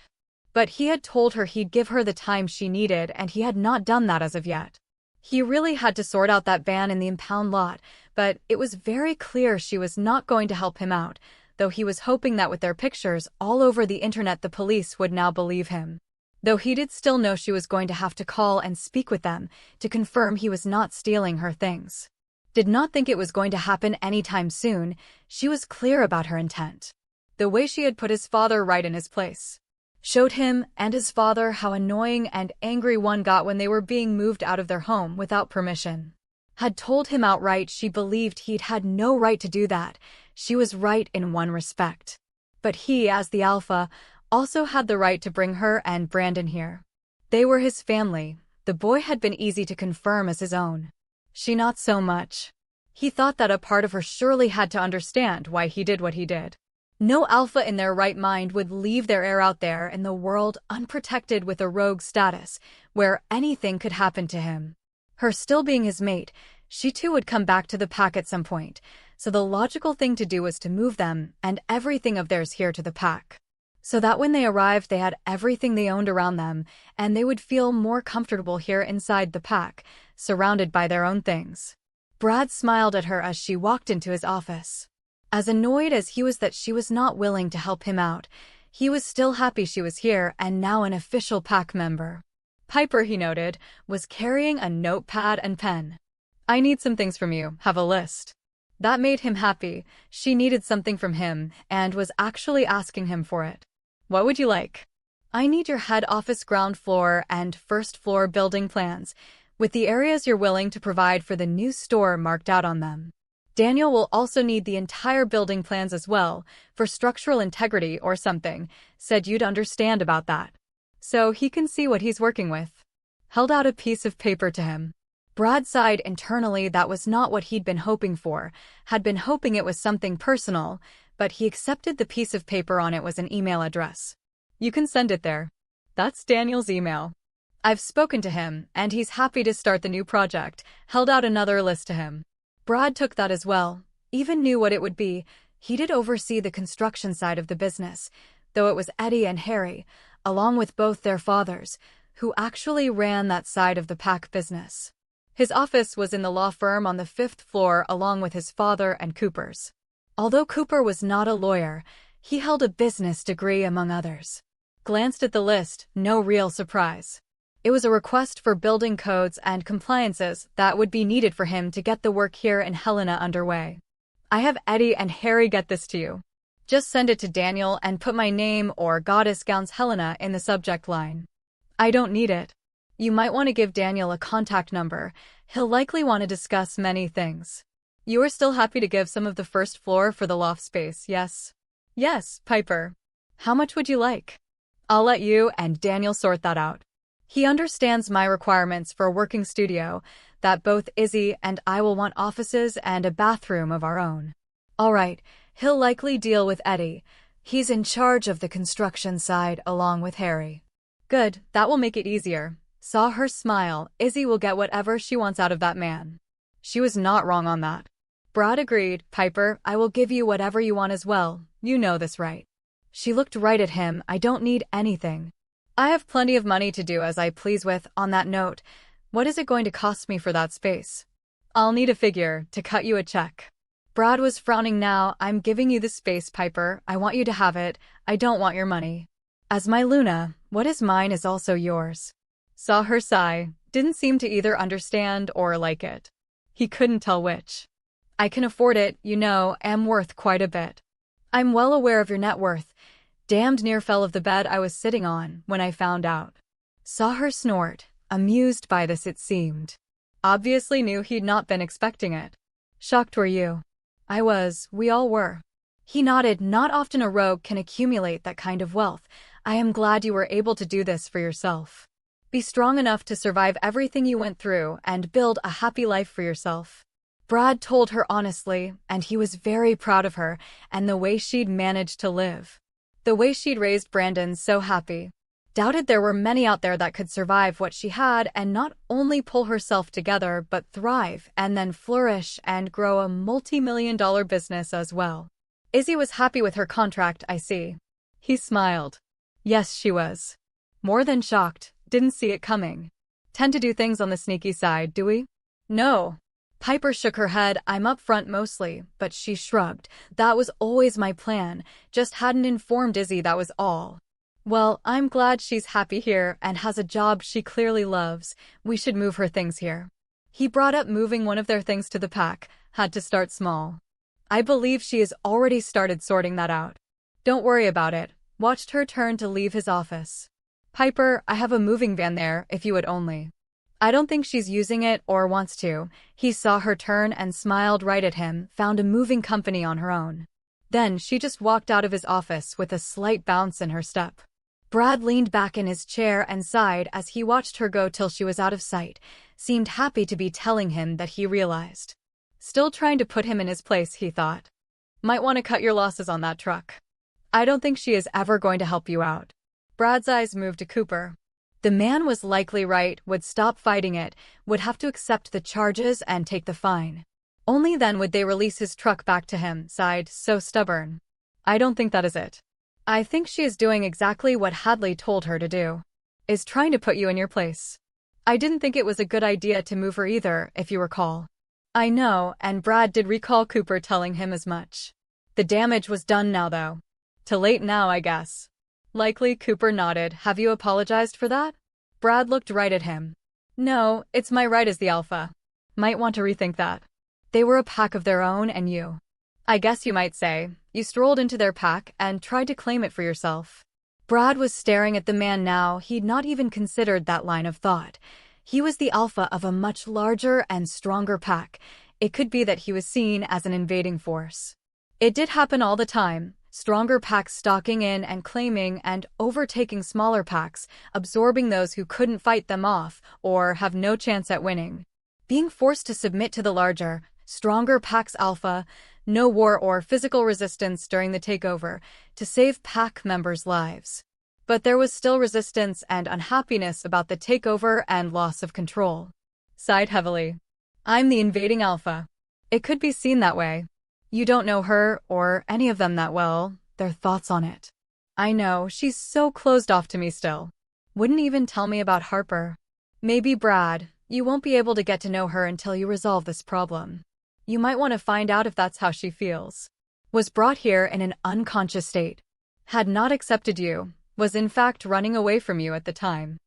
But he had told her he'd give her the time she needed, and he had not done that as of yet. He really had to sort out that ban in the impound lot, but it was very clear she was not going to help him out, though he was hoping that with their pictures all over the internet the police would now believe him. Though he did still know she was going to have to call and speak with them to confirm he was not stealing her things. Did not think it was going to happen anytime soon. She was clear about her intent. The way she had put his father right in his place. Showed him and his father how annoying and angry one got when they were being moved out of their home without permission. Had told him outright she believed he'd had no right to do that. She was right in one respect. But he, as the alpha, also had the right to bring her and Brandon here. They were his family. The boy had been easy to confirm as his own. She not so much. He thought that a part of her surely had to understand why he did what he did. No alpha in their right mind would leave their heir out there in the world unprotected with a rogue status, where anything could happen to him. Her still being his mate, she too would come back to the pack at some point, so the logical thing to do was to move them and everything of theirs here to the pack. So that when they arrived they had everything they owned around them, and they would feel more comfortable here inside the pack, surrounded by their own things. Brad smiled at her as she walked into his office. As annoyed as he was that she was not willing to help him out, he was still happy she was here and now an official pack member. Piper, he noted, was carrying a notepad and pen. I need some things from you, have a list. That made him happy. She needed something from him and was actually asking him for it. What would you like? I need your head office ground floor and first floor building plans. with the areas you're willing to provide for the new store marked out on them. Daniel will also need the entire building plans as well, for structural integrity or something, said you'd understand about that. So he can see what he's working with. Held out a piece of paper to him. Brad sighed internally. That was not what he'd been hoping for, had been hoping it was something personal, but he accepted the piece of paper. On it was an email address. You can send it there. That's Daniel's email. I've spoken to him, and he's happy to start the new project. Held out another list to him. Brad took that as well, even knew what it would be. He did oversee the construction side of the business, though it was Eddie and Harry, along with both their fathers, who actually ran that side of the pack business. His office was in the law firm on the 5th floor along with his father and Cooper's. Although Cooper was not a lawyer, he held a business degree among others. Glanced at the list, no real surprise. It was a request for building codes and compliances that would be needed for him to get the work here in Helena underway. I have Eddie and Harry get this to you. Just send it to Daniel and put my name or Goddess Gowns Helena in the subject line. I don't need it. You might want to give Daniel a contact number. He'll likely want to discuss many things. You are still happy to give some of the first floor for the loft space, yes? Yes, Piper. How much would you like? I'll let you and Daniel sort that out. He understands my requirements for a working studio, that both Izzy and I will want offices and a bathroom of our own. All right, he'll likely deal with Eddie. He's in charge of the construction side along with Harry. Good, that will make it easier. Saw her smile. Izzy will get whatever she wants out of that man. She was not wrong on that. Brad agreed. Piper, I will give you whatever you want as well. You know this, right? She looked right at him. I don't need anything. I have plenty of money to do as I please with. On that note, what is it going to cost me for that space? I'll need a figure to cut you a check. Brad was frowning now. I'm giving you the space, Piper. I want you to have it. I don't want your money. As my Luna, what is mine is also yours. Saw her sigh. Didn't seem to either understand or like it. He couldn't tell which. I can afford it, you know, am worth quite a bit. I'm well aware of your net worth. Damned near fell off the bed I was sitting on when I found out. Saw her snort, amused by this it seemed. Obviously knew he'd not been expecting it. Shocked were you? I was, we all were. He nodded. Not often a rogue can accumulate that kind of wealth. I am glad you were able to do this for yourself. Be strong enough to survive everything you went through and build a happy life for yourself. Brad told her honestly, and he was very proud of her and the way she'd managed to live. The way she'd raised Brandon so happy. Doubted there were many out there that could survive what she had and not only pull herself together but thrive and then flourish and grow a multi-million-dollar business as well. Izzy was happy with her contract, I see. He smiled. Yes, she was. More than shocked, didn't see it coming. Tend to do things on the sneaky side, do we? No. Piper shook her head. I'm up front mostly, but she shrugged. That was always my plan, just hadn't informed Izzy, that was all. Well, I'm glad she's happy here and has a job she clearly loves. We should move her things here. He brought up moving one of their things to the pack, had to start small. I believe she has already started sorting that out. Don't worry about it. Watched her turn to leave his office. Piper, I have a moving van there, if you would only. I don't think she's using it or wants to. He saw her turn and smiled right at him, found a moving company on her own. Then she just walked out of his office with a slight bounce in her step. Brad leaned back in his chair and sighed as he watched her go till she was out of sight, seemed happy to be telling him that he realized. Still trying to put him in his place, he thought. Might want to cut your losses on that truck. I don't think she is ever going to help you out. Brad's eyes moved to Cooper. The man was likely right, would stop fighting it, would have to accept the charges and take the fine. Only then would they release his truck back to him, sighed, so stubborn. I don't think that is it. I think she is doing exactly what Hadley told her to do. Is trying to put you in your place. I didn't think it was a good idea to move her either, if you recall. I know, and Brad did recall Cooper telling him as much. The damage was done now though. Too late now, I guess. Likely. Cooper nodded. Have you apologized for that? Brad looked right at him. No, it's my right as the alpha. Might want to rethink that. They were a pack of their own and you. I guess you might say, you strolled into their pack and tried to claim it for yourself. Brad was staring at the man now. He'd not even considered that line of thought. He was the alpha of a much larger and stronger pack. It could be that he was seen as an invading force. It did happen all the time, stronger packs stalking in and claiming and overtaking smaller packs, absorbing those who couldn't fight them off or have no chance at winning. Being forced to submit to the larger, stronger pack's alpha, no war or physical resistance during the takeover, to save pack members' lives. But there was still resistance and unhappiness about the takeover and loss of control. Sighed heavily. I'm the invading alpha. It could be seen that way. You don't know her or any of them that well, their thoughts on it. I know, she's so closed off to me still. Wouldn't even tell me about Harper. Maybe Brad, you won't be able to get to know her until you resolve this problem. You might want to find out if that's how she feels. Was brought here in an unconscious state. Had not accepted you, was in fact running away from you at the time.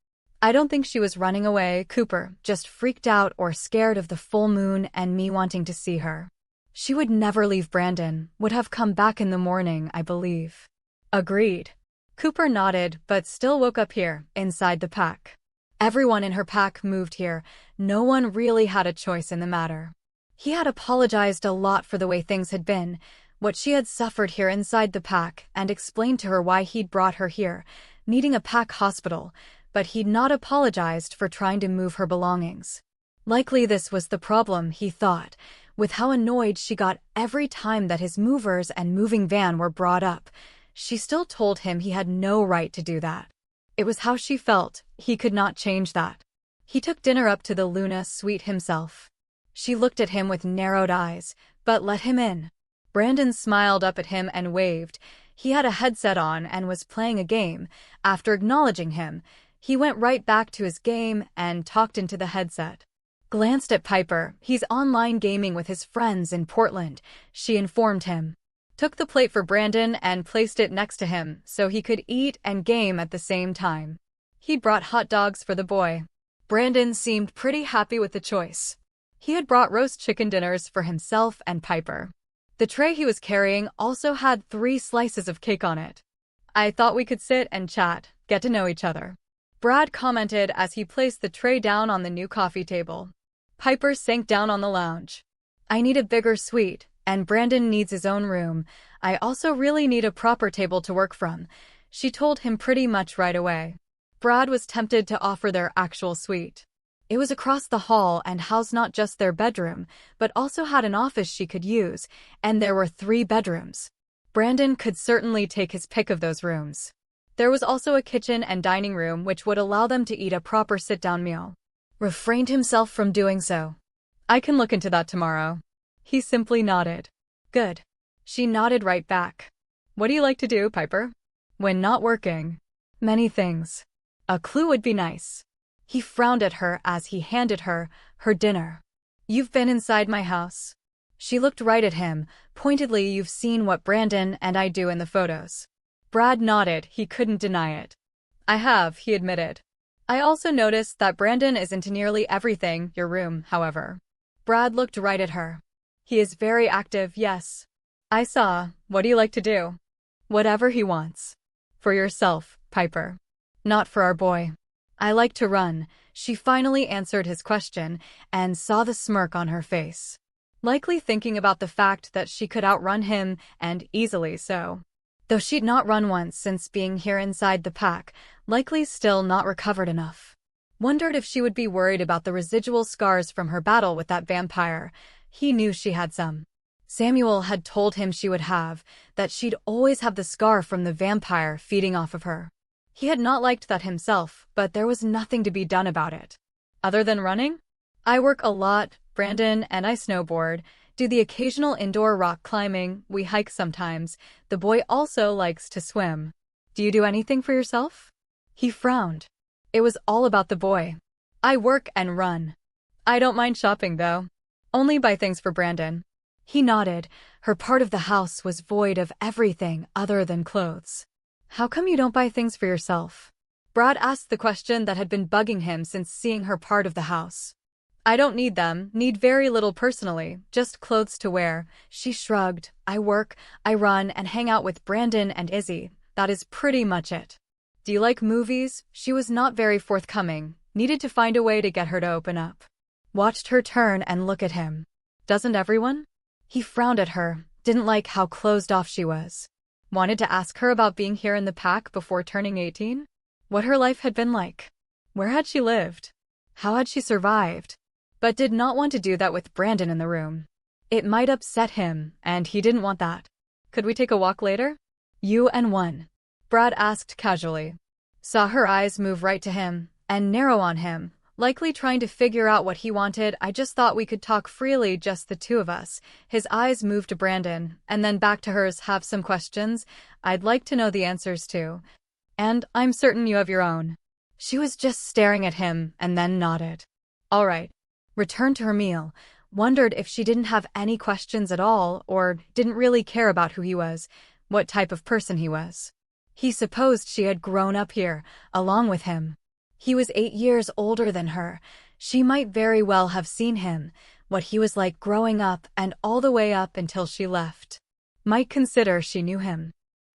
I don't think she was running away, Cooper, just freaked out or scared of the full moon and me wanting to see her. She would never leave Brandon, would have come back in the morning, I believe. Agreed. Cooper nodded, but still woke up here, inside the pack. Everyone in her pack moved here. No one really had a choice in the matter. He had apologized a lot for the way things had been, what she had suffered here inside the pack, and explained to her why he'd brought her here, needing a pack hospital, but he'd not apologized for trying to move her belongings. Likely this was the problem, he thought, with how annoyed she got every time that his movers and moving van were brought up. She still told him he had no right to do that. It was how she felt, he could not change that. He took dinner up to the Luna suite himself. She looked at him with narrowed eyes, but let him in. Brandon smiled up at him and waved. He had a headset on and was playing a game. After acknowledging him, he went right back to his game and talked into the headset. Glanced at Piper. He's online gaming with his friends in Portland, she informed him. Took the plate for Brandon and placed it next to him so he could eat and game at the same time. He'd brought hot dogs for the boy. Brandon seemed pretty happy with the choice. He had brought roast chicken dinners for himself and Piper. The tray he was carrying also had 3 slices of cake on it. I thought we could sit and chat, get to know each other, Brad commented as he placed the tray down on the new coffee table. Piper sank down on the lounge. I need a bigger suite, and Brandon needs his own room. I also really need a proper table to work from, she told him pretty much right away. Brad was tempted to offer their actual suite. It was across the hall and housed not just their bedroom, but also had an office she could use, and there were 3 bedrooms. Brandon could certainly take his pick of those rooms. There was also a kitchen and dining room which would allow them to eat a proper sit-down meal. Refrained himself from doing so. I can look into that tomorrow. He simply nodded. Good. She nodded right back. What do you like to do, Piper? When not working? Many things. A clue would be nice. He frowned at her as he handed her her dinner. You've been inside my house. She looked right at him. Pointedly, you've seen what Brandon and I do in the photos. Brad nodded. He couldn't deny it. I have, he admitted. I also noticed that Brandon is into nearly everything, your room, however. Brad looked right at her. He is very active, yes. I saw. What do you like to do? Whatever he wants. For yourself, Piper. Not for our boy. I like to run. She finally answered his question and saw the smirk on her face. Likely thinking about the fact that she could outrun him, and easily so. Though she'd not run once since being here inside the pack, likely still not recovered enough. Wondered if she would be worried about the residual scars from her battle with that vampire. He knew she had some. Samuel had told him she would have, that she'd always have the scar from the vampire feeding off of her. He had not liked that himself, but there was nothing to be done about it. Other than running? I work a lot, Brandon, and I snowboard, do the occasional indoor rock climbing, we hike sometimes. The boy also likes to swim. Do you do anything for yourself? He frowned. It was all about the boy. I work and run. I don't mind shopping, though. Only buy things for Brandon. He nodded. Her part of the house was void of everything other than clothes. How come you don't buy things for yourself? Brad asked the question that had been bugging him since seeing her part of the house. I don't need them, need very little personally, just clothes to wear. She shrugged. I work, I run, and hang out with Brandon and Izzy. That is pretty much it. Do you like movies? She was not very forthcoming, Needed to find a way to get her to open up. Watched her turn and look at him. Doesn't everyone? He frowned at her, didn't like how closed off she was. Wanted to ask her about being here in the pack before turning 18? What her life had been like. Where had she lived? How had she survived? But did not want to do that with Brandon in the room. It might upset him, and he didn't want that. Could we take a walk later? You and one. Brad asked casually. Saw her eyes move right to him, and narrow on him, likely trying to figure out what he wanted. I just thought we could talk freely, just the two of us. His eyes moved to Brandon, and then back to hers. Have some questions I'd like to know the answers to. And I'm certain you have your own. She was just staring at him, and then nodded. All right. Returned to her meal, wondered if she didn't have any questions at all, or didn't really care about who he was, what type of person he was. He supposed she had grown up here, along with him. He was 8 years older than her. She might very well have seen him, what he was like growing up and all the way up until she left. Might consider she knew him.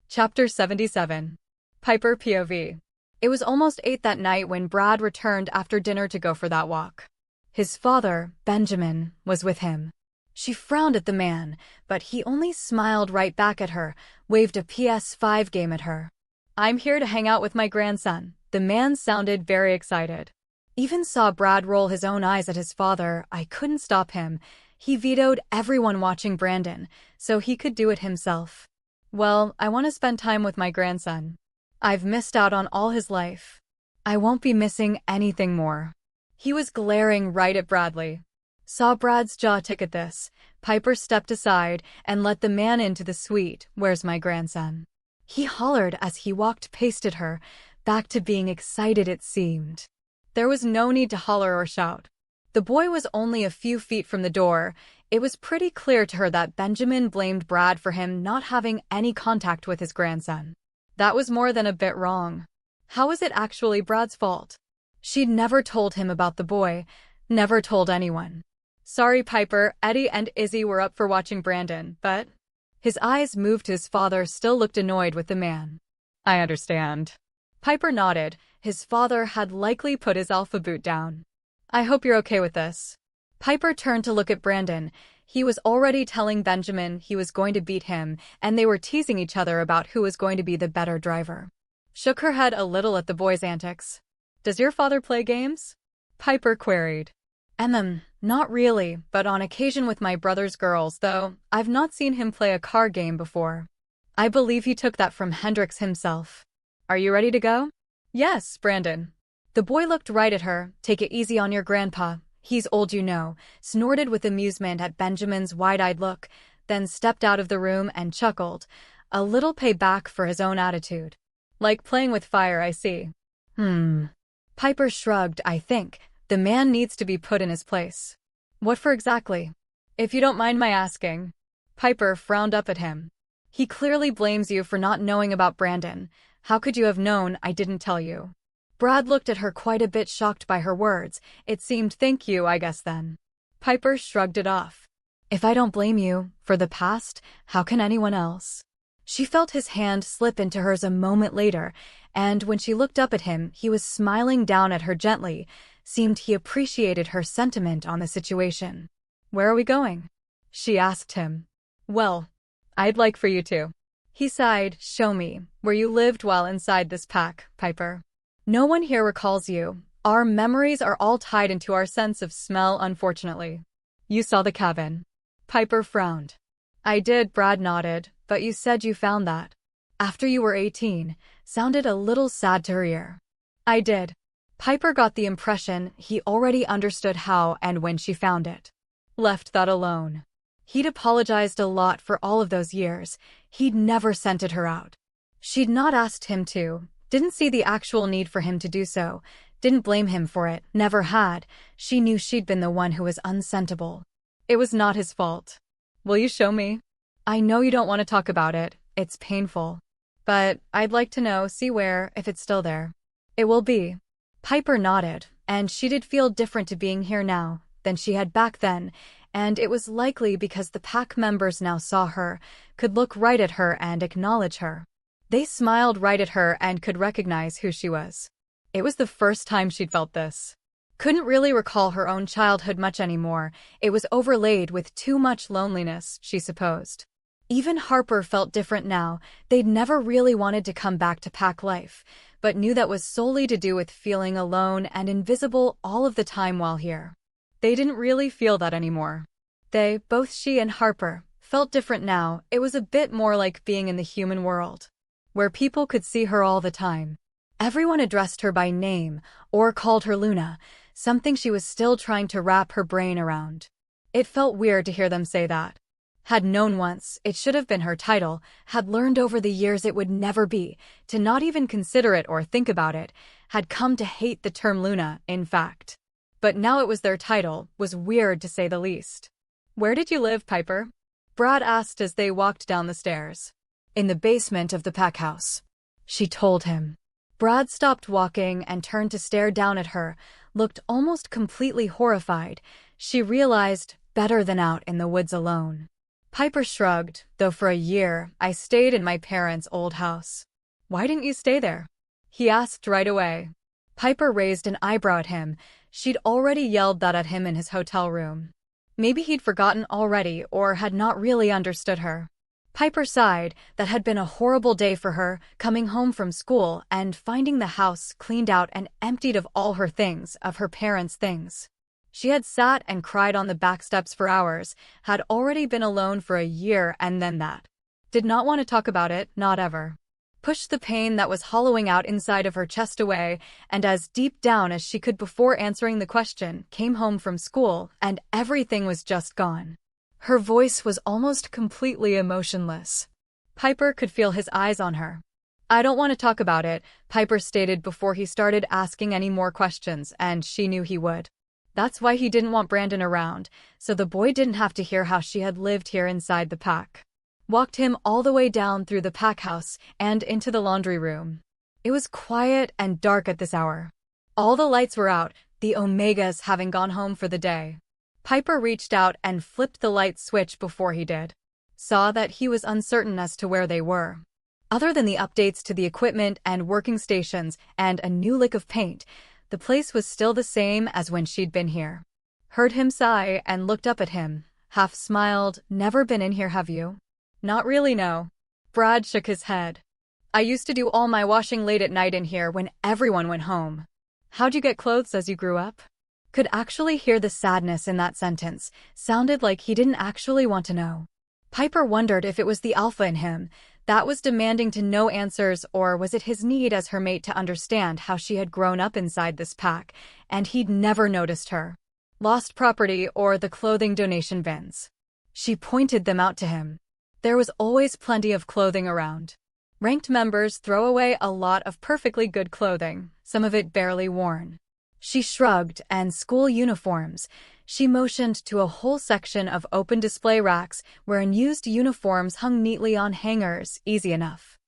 Chapter 77. Piper POV. It was almost 8 that night when Brad returned after dinner to go for that walk. His father, Benjamin, was with him. She frowned at the man, but he only smiled right back at her, waved a PS5 game at her. I'm here to hang out with my grandson. The man sounded very excited. Even saw Brad roll his own eyes at his father. I couldn't stop him. He vetoed everyone watching Brandon, so he could do it himself. Well, I want to spend time with my grandson. I've missed out on all his life. I won't be missing anything more. He was glaring right at Bradley. Saw Brad's jaw tick at this. Piper stepped aside and let the man into the suite. Where's my grandson? He hollered as he walked past her, back to being excited it seemed. There was no need to holler or shout. The boy was only a few feet from the door. It was pretty clear to her that Benjamin blamed Brad for him not having any contact with his grandson. That was more than a bit wrong. How was it actually Brad's fault? She'd never told him about the boy, never told anyone. Sorry, Piper, Eddie and Izzy were up for watching Brandon, but... His eyes moved. His father still looked annoyed with the man. I understand. Piper nodded. His father had likely put his alpha boot down. I hope you're okay with this. Piper turned to look at Brandon. He was already telling Benjamin he was going to beat him, and they were teasing each other about who was going to be the better driver. Shook her head a little at the boy's antics. Does your father play games? Piper queried. Not really, but on occasion with my brother's girls, though I've not seen him play a card game before. I believe he took that from Hendrix himself. Are you ready to go? Yes, Brandon. The boy looked right at her. Take it easy on your grandpa. He's old, you know, snorted with amusement at Benjamin's wide-eyed look, then stepped out of the room and chuckled, a little payback for his own attitude. Like playing with fire, I see. Piper shrugged. I think the man needs to be put in his place. What for exactly? If you don't mind my asking. Piper frowned up at him. He clearly blames you for not knowing about Brandon. How could you have known I didn't tell you? Brad looked at her quite a bit shocked by her words. It seemed thank you, I guess then. Piper shrugged it off. If I don't blame you for the past, how can anyone else? She felt his hand slip into hers a moment later, and when she looked up at him, he was smiling down at her gently. Seemed he appreciated her sentiment on the situation. Where are we going? She asked him. Well, I'd like for you to. He sighed. Show me where you lived while inside this pack, Piper. No one here recalls you. Our memories are all tied into our sense of smell, unfortunately. You saw the cabin. Piper frowned. I did, Brad nodded, but you said you found that after you were 18. Sounded a little sad to her ear. I did. Piper got the impression he already understood how and when she found it. Left that alone. He'd apologized a lot for all of those years. He'd never scented her out. She'd not asked him to, didn't see the actual need for him to do so, didn't blame him for it, never had. She knew she'd been the one who was unscentable. It was not his fault. Will you show me? I know you don't want to talk about it, it's painful. But I'd like to know, see where, if it's still there. It will be. Piper nodded, and she did feel different to being here now than she had back then, and it was likely because the pack members now saw her, could look right at her and acknowledge her. They smiled right at her and could recognize who she was. It was the first time she'd felt this. Couldn't really recall her own childhood much anymore. It was overlaid with too much loneliness, she supposed. Even Harper felt different now. They'd never really wanted to come back to pack life, but knew that was solely to do with feeling alone and invisible all of the time while here. They didn't really feel that anymore. They, both she and Harper, felt different now. It was a bit more like being in the human world, where people could see her all the time. Everyone addressed her by name or called her Luna, something she was still trying to wrap her brain around. It felt weird to hear them say that. Had known once, it should have been her title, had learned over the years it would never be, to not even consider it or think about it, had come to hate the term Luna, in fact. But now it was their title, was weird to say the least. "Where did you live, Piper?" Brad asked as they walked down the stairs. "In the basement of the pack house," she told him. Brad stopped walking and turned to stare down at her, looked almost completely horrified. She realized, better than out in the woods alone. Piper shrugged, "Though for a year, I stayed in my parents' old house." "Why didn't you stay there?" he asked right away. Piper raised an eyebrow at him. She'd already yelled that at him in his hotel room. Maybe he'd forgotten already or had not really understood her. Piper sighed. That had been a horrible day for her, coming home from school and finding the house cleaned out and emptied of all her things, of her parents' things. She had sat and cried on the back steps for hours, had already been alone for a year and then that. Did not want to talk about it, not ever. Pushed the pain that was hollowing out inside of her chest away, and as deep down as she could before answering the question, came home from school, and everything was just gone. Her voice was almost completely emotionless. Piper could feel his eyes on her. "I don't want to talk about it," Piper stated before he started asking any more questions, and she knew he would. That's why he didn't want Brandon around, so the boy didn't have to hear how she had lived here inside the pack. Walked him all the way down through the pack house and into the laundry room. It was quiet and dark at this hour. All the lights were out, the Omegas having gone home for the day. Piper reached out and flipped the light switch before he did. Saw that he was uncertain as to where they were. Other than the updates to the equipment and working stations and a new lick of paint, the place was still the same as when she'd been here. Heard him sigh and looked up at him, half smiled. "Never been in here, have you?" "Not really, no." Brad shook his head. "I used to do all my washing late at night in here when everyone went home." "How'd you get clothes as you grew up?" Could actually hear the sadness in that sentence. Sounded like he didn't actually want to know. Piper wondered if it was the alpha in him that was demanding to know answers, or was it his need as her mate to understand how she had grown up inside this pack, and he'd never noticed her. Lost property or the clothing donation bins. She pointed them out to him. There was always plenty of clothing around. Ranked members throw away a lot of perfectly good clothing, some of it barely worn. She shrugged. "And school uniforms." She motioned to a whole section of open display racks where unused uniforms hung neatly on hangers. "Easy enough."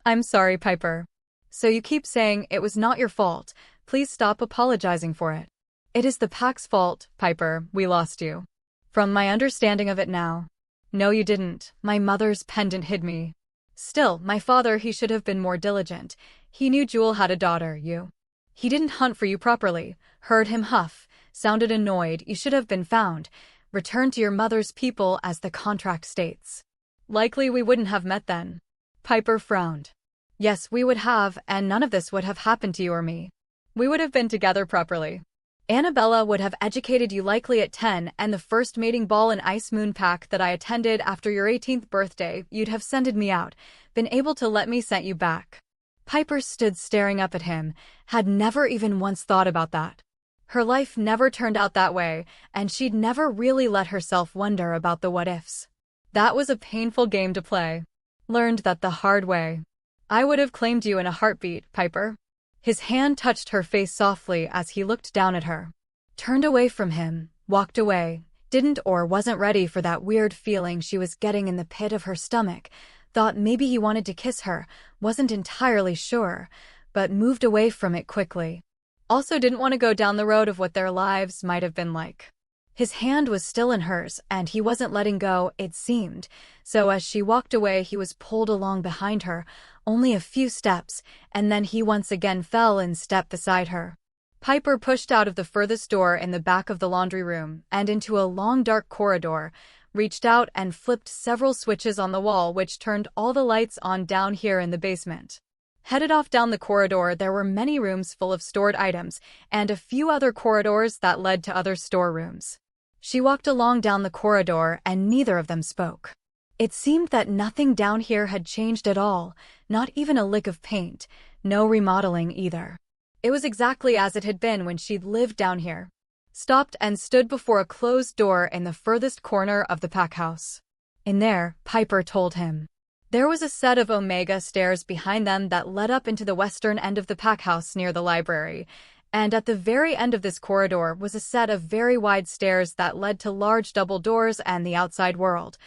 "I'm sorry, Piper. So you keep saying it was not your fault. Please stop apologizing for it." "It is the pack's fault, Piper. We lost you." "From my understanding of it now." "No, you didn't. My mother's pendant hid me." "Still, my father, he should have been more diligent. He knew Jewel had a daughter, you. He didn't hunt for you properly." Heard him huff. Sounded annoyed. "You should have been found. Returned to your mother's people as the contract states." "Likely we wouldn't have met then." Piper frowned. "Yes, we would have, and none of this would have happened to you or me. We would have been together properly. Annabella would have educated you likely at 10, and the first mating ball and Ice Moon pack that I attended after your 18th birthday, you'd have sended me out, been able to let me sent you back." Piper stood staring up at him, had never even once thought about that. Her life never turned out that way, and she'd never really let herself wonder about the what-ifs. That was a painful game to play. Learned that the hard way. "I would have claimed you in a heartbeat, Piper." His hand touched her face softly as he looked down at her. Turned away from him, walked away, didn't or wasn't ready for that weird feeling she was getting in the pit of her stomach. Thought maybe he wanted to kiss her, wasn't entirely sure, but moved away from it quickly. Also didn't want to go down the road of what their lives might have been like. His hand was still in hers, and he wasn't letting go, it seemed, so as she walked away he was pulled along behind her, only a few steps, and then he once again fell in step beside her. Piper pushed out of the furthest door in the back of the laundry room and into a long dark corridor, reached out and flipped several switches on the wall which turned all the lights on down here in the basement. Headed off down the corridor, there were many rooms full of stored items, and a few other corridors that led to other storerooms. She walked along down the corridor, and neither of them spoke. It seemed that nothing down here had changed at all, not even a lick of paint, no remodeling either. It was exactly as it had been when she'd lived down here. Stopped and stood before a closed door in the furthest corner of the pack house. In there, Piper told him. There was a set of omega stairs behind them that led up into the western end of the pack house near the library, and at the very end of this corridor was a set of very wide stairs that led to large double doors and the outside world.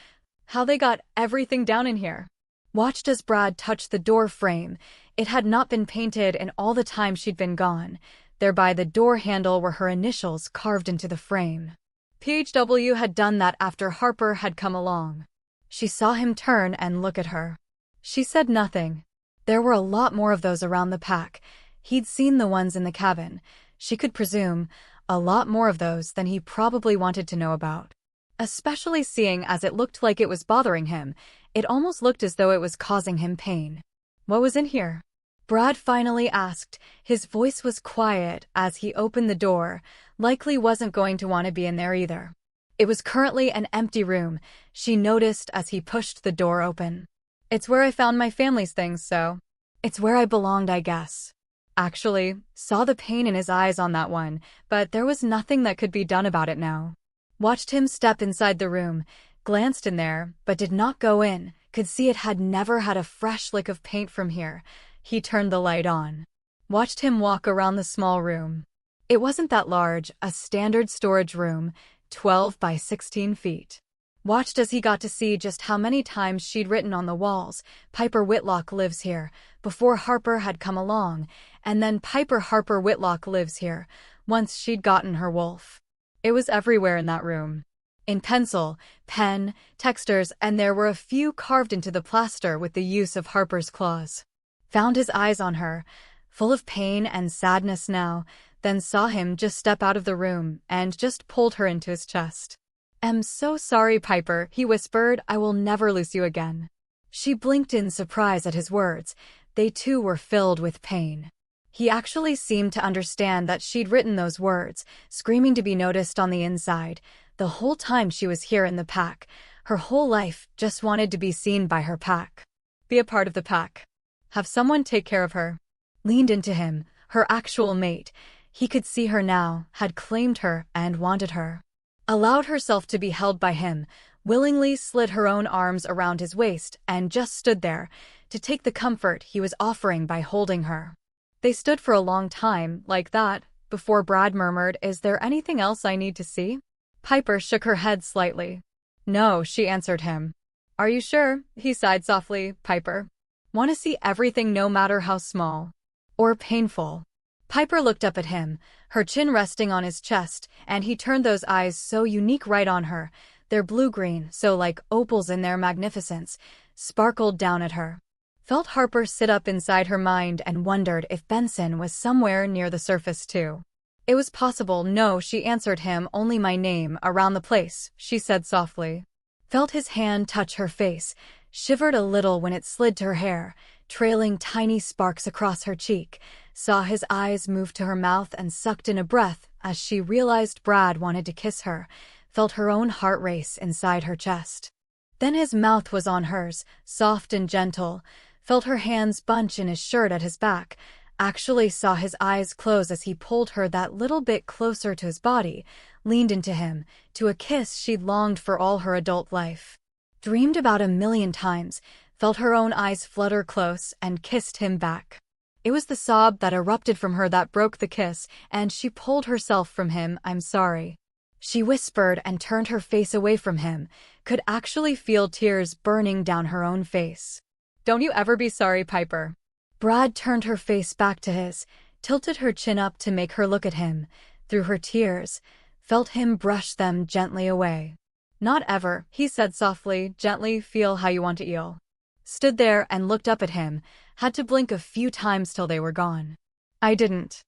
How they got everything down in here. Watched as Brad touched the door frame. It had not been painted in all the time she'd been gone. There by the door handle were her initials carved into the frame. PHW had done that after Harper had come along. She saw him turn and look at her. She said nothing. There were a lot more of those around the pack. He'd seen the ones in the cabin. She could presume a lot more of those than he probably wanted to know about. Especially seeing as it looked like it was bothering him. It almost looked as though it was causing him pain. What was in here? Brad finally asked. His voice was quiet as he opened the door. Likely wasn't going to want to be in there either. It was currently an empty room, she noticed as he pushed the door open. It's where I found my family's things, so it's where I belonged, I guess. Actually, saw the pain in his eyes on that one, but there was nothing that could be done about it now. Watched him step inside the room, glanced in there, but did not go in, could see it had never had a fresh lick of paint from here. He turned the light on. Watched him walk around the small room. It wasn't that large, a standard storage room, 12 by 16 feet. Watched as he got to see just how many times she'd written on the walls, Piper Whitlock lives here, before Harper had come along, and then Piper Harper Whitlock lives here, once she'd gotten her wolf. It was everywhere in that room. In pencil, pen, textures, and there were a few carved into the plaster with the use of Harper's claws. Found his eyes on her, full of pain and sadness now, then saw him just step out of the room and just pulled her into his chest. "I'm so sorry, Piper," he whispered. "I will never lose you again." She blinked in surprise at his words. They too were filled with pain. He actually seemed to understand that she'd written those words, screaming to be noticed on the inside. The whole time she was here in the pack, her whole life just wanted to be seen by her pack. Be a part of the pack. Have someone take care of her. Leaned into him, her actual mate. He could see her now, had claimed her and wanted her. Allowed herself to be held by him, willingly slid her own arms around his waist and just stood there, to take the comfort he was offering by holding her. They stood for a long time, like that, before Brad murmured, "Is there anything else I need to see?" Piper shook her head slightly. "No," she answered him. "Are you sure?" He sighed softly. "Piper. Want to see everything no matter how small or painful." Piper looked up at him, her chin resting on his chest, and he turned those eyes so unique right on her, their blue-green, so like opals in their magnificence, sparkled down at her. Felt Harper sit up inside her mind and wondered if Benson was somewhere near the surface too. It was possible. "No," she answered him, "only my name around the place," she said softly. Felt his hand touch her face, shivered a little when it slid to her hair, trailing tiny sparks across her cheek, saw his eyes move to her mouth and sucked in a breath as she realized Brad wanted to kiss her, felt her own heart race inside her chest. Then his mouth was on hers, soft and gentle, felt her hands bunch in his shirt at his back, actually saw his eyes close as he pulled her that little bit closer to his body, leaned into him, to a kiss she'd longed for all her adult life. Dreamed about a million times, felt her own eyes flutter close, and kissed him back. It was the sob that erupted from her that broke the kiss, and she pulled herself from him. "I'm sorry," she whispered and turned her face away from him, could actually feel tears burning down her own face. "Don't you ever be sorry, Piper." Brad turned her face back to his, tilted her chin up to make her look at him. Through her tears, felt him brush them gently away. "Not ever," he said softly, "gently, feel how you want to eel." Stood there and looked up at him, had to blink a few times till they were gone. "I didn't.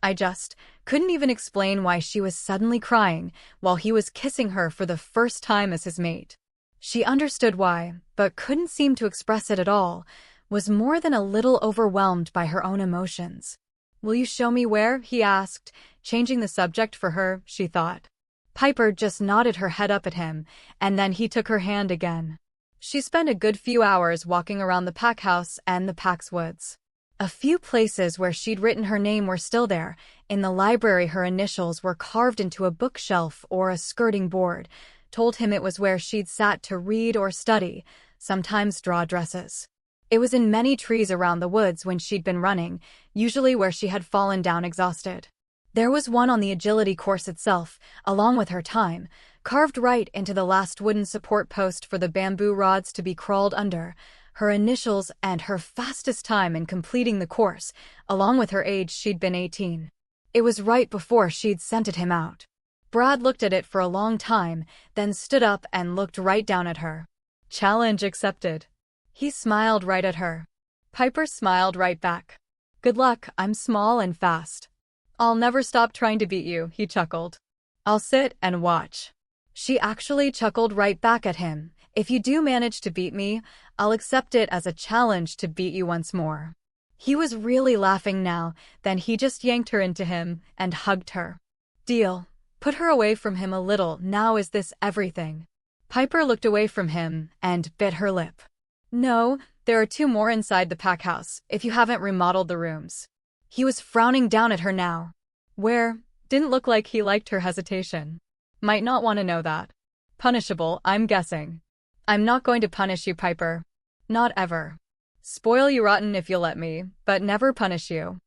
I just couldn't even explain why she was suddenly crying while he was kissing her for the first time as his mate. She understood why, but couldn't seem to express it at all, was more than a little overwhelmed by her own emotions. "Will you show me where?" he asked, changing the subject for her, she thought. Piper just nodded her head up at him, and then he took her hand again. She spent a good few hours walking around the pack house and the pack's woods. A few places where she'd written her name were still there. In the library, her initials were carved into a bookshelf or a skirting board, told him it was where she'd sat to read or study, sometimes draw dresses. It was in many trees around the woods when she'd been running, usually where she had fallen down exhausted. There was one on the agility course itself, along with her time, carved right into the last wooden support post for the bamboo rods to be crawled under, her initials and her fastest time in completing the course, along with her age. She'd been 18. It was right before she'd scented him out. Brad looked at it for a long time, then stood up and looked right down at her. "Challenge accepted." He smiled right at her. Piper smiled right back. "Good luck, I'm small and fast." "I'll never stop trying to beat you," he chuckled. "I'll sit and watch." She actually chuckled right back at him. "If you do manage to beat me, I'll accept it as a challenge to beat you once more." He was really laughing now, then he just yanked her into him and hugged her. "Deal." Put her away from him a little. "Now is this everything?" Piper looked away from him and bit her lip. "No, there are 2 more inside the pack house, if you haven't remodeled the rooms." He was frowning down at her now. "Where?" Didn't look like he liked her hesitation. "Might not want to know that." "Punishable, I'm guessing." "I'm not going to punish you, Piper. Not ever. Spoil you rotten if you'll let me, but never punish you."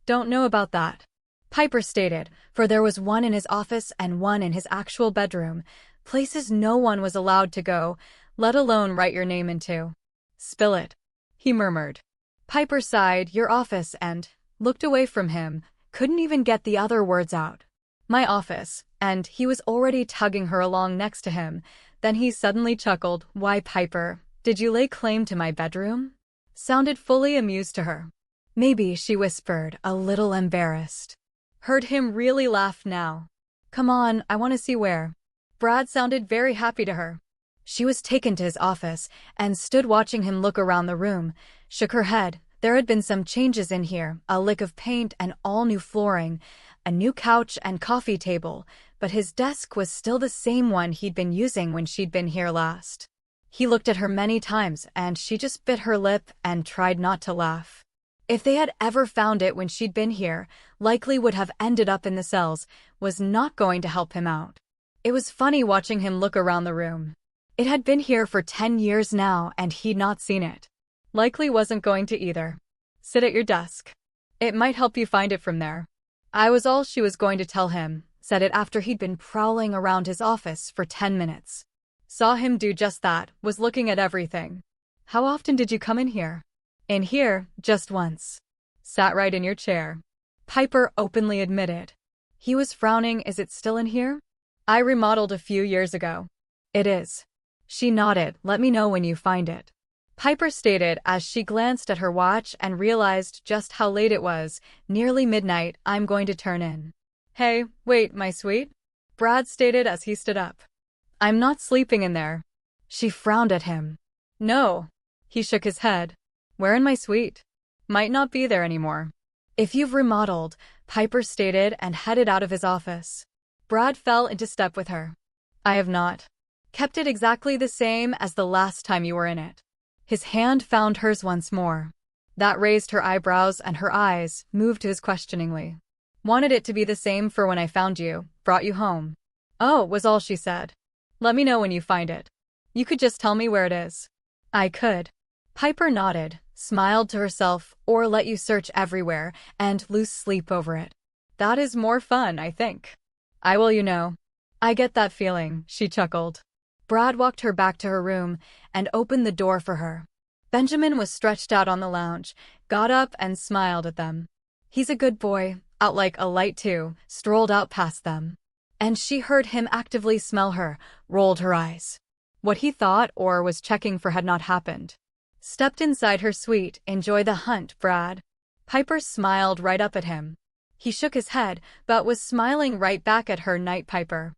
Don't know about that," Piper stated, for there was one in his office and one in his actual bedroom, places no one was allowed to go, let alone write your name into. "Spill it," he murmured. Piper sighed. "Your office," and looked away from him, couldn't even get the other words out. "My office," and he was already tugging her along next to him. Then he suddenly chuckled. "Why, Piper, did you lay claim to my bedroom?" Sounded fully amused to her. "Maybe," she whispered, a little embarrassed. Heard him really laugh now. "Come on, I want to see where." Brad sounded very happy to her. She was taken to his office and stood watching him look around the room, shook her head. There had been some changes in here, a lick of paint and all new flooring, a new couch and coffee table, but his desk was still the same one he'd been using when she'd been here last. He looked at her many times and she just bit her lip and tried not to laugh. If they had ever found it when she'd been here, likely would have ended up in the cells, was not going to help him out. It was funny watching him look around the room. It had been here for 10 years now and he'd not seen it. Likely wasn't going to either. "Sit at your desk. It might help you find it from there." I was all she was going to tell him, said it after he'd been prowling around his office for 10 minutes. Saw him do just that, was looking at everything. "How often did you come in here?" "In here, just once." "Sat right in your chair." Piper openly admitted. He was frowning. "Is it still in here?" "I remodeled a few years ago." "It is." She nodded. "Let me know when you find it," Piper stated as she glanced at her watch and realized just how late it was, nearly midnight. "I'm going to turn in." "Hey, wait, my sweet," Brad stated as he stood up. "I'm not sleeping in there." She frowned at him. "No." He shook his head. "Where in my suite?" "Might not be there anymore." "If you've remodeled," Piper stated and headed out of his office. Brad fell into step with her. "I have not. Kept it exactly the same as the last time you were in it." His hand found hers once more. That raised her eyebrows and her eyes moved to his questioningly. "Wanted it to be the same for when I found you, brought you home." "Oh," was all she said. "Let me know when you find it." "You could just tell me where it is." "I could." Piper nodded, smiled to herself, "or let you search everywhere and lose sleep over it. That is more fun, I think." "I will, you know." "I get that feeling," she chuckled. Brad walked her back to her room and opened the door for her. Benjamin was stretched out on the lounge, got up and smiled at them. "He's a good boy, out like a light too," strolled out past them. and she heard him actively smell her, rolled her eyes. What he thought or was checking for had not happened. Stepped inside her suite. Enjoy the hunt, Brad. Piper smiled right up at him. He shook his head, but was smiling right back at her. Night, Piper.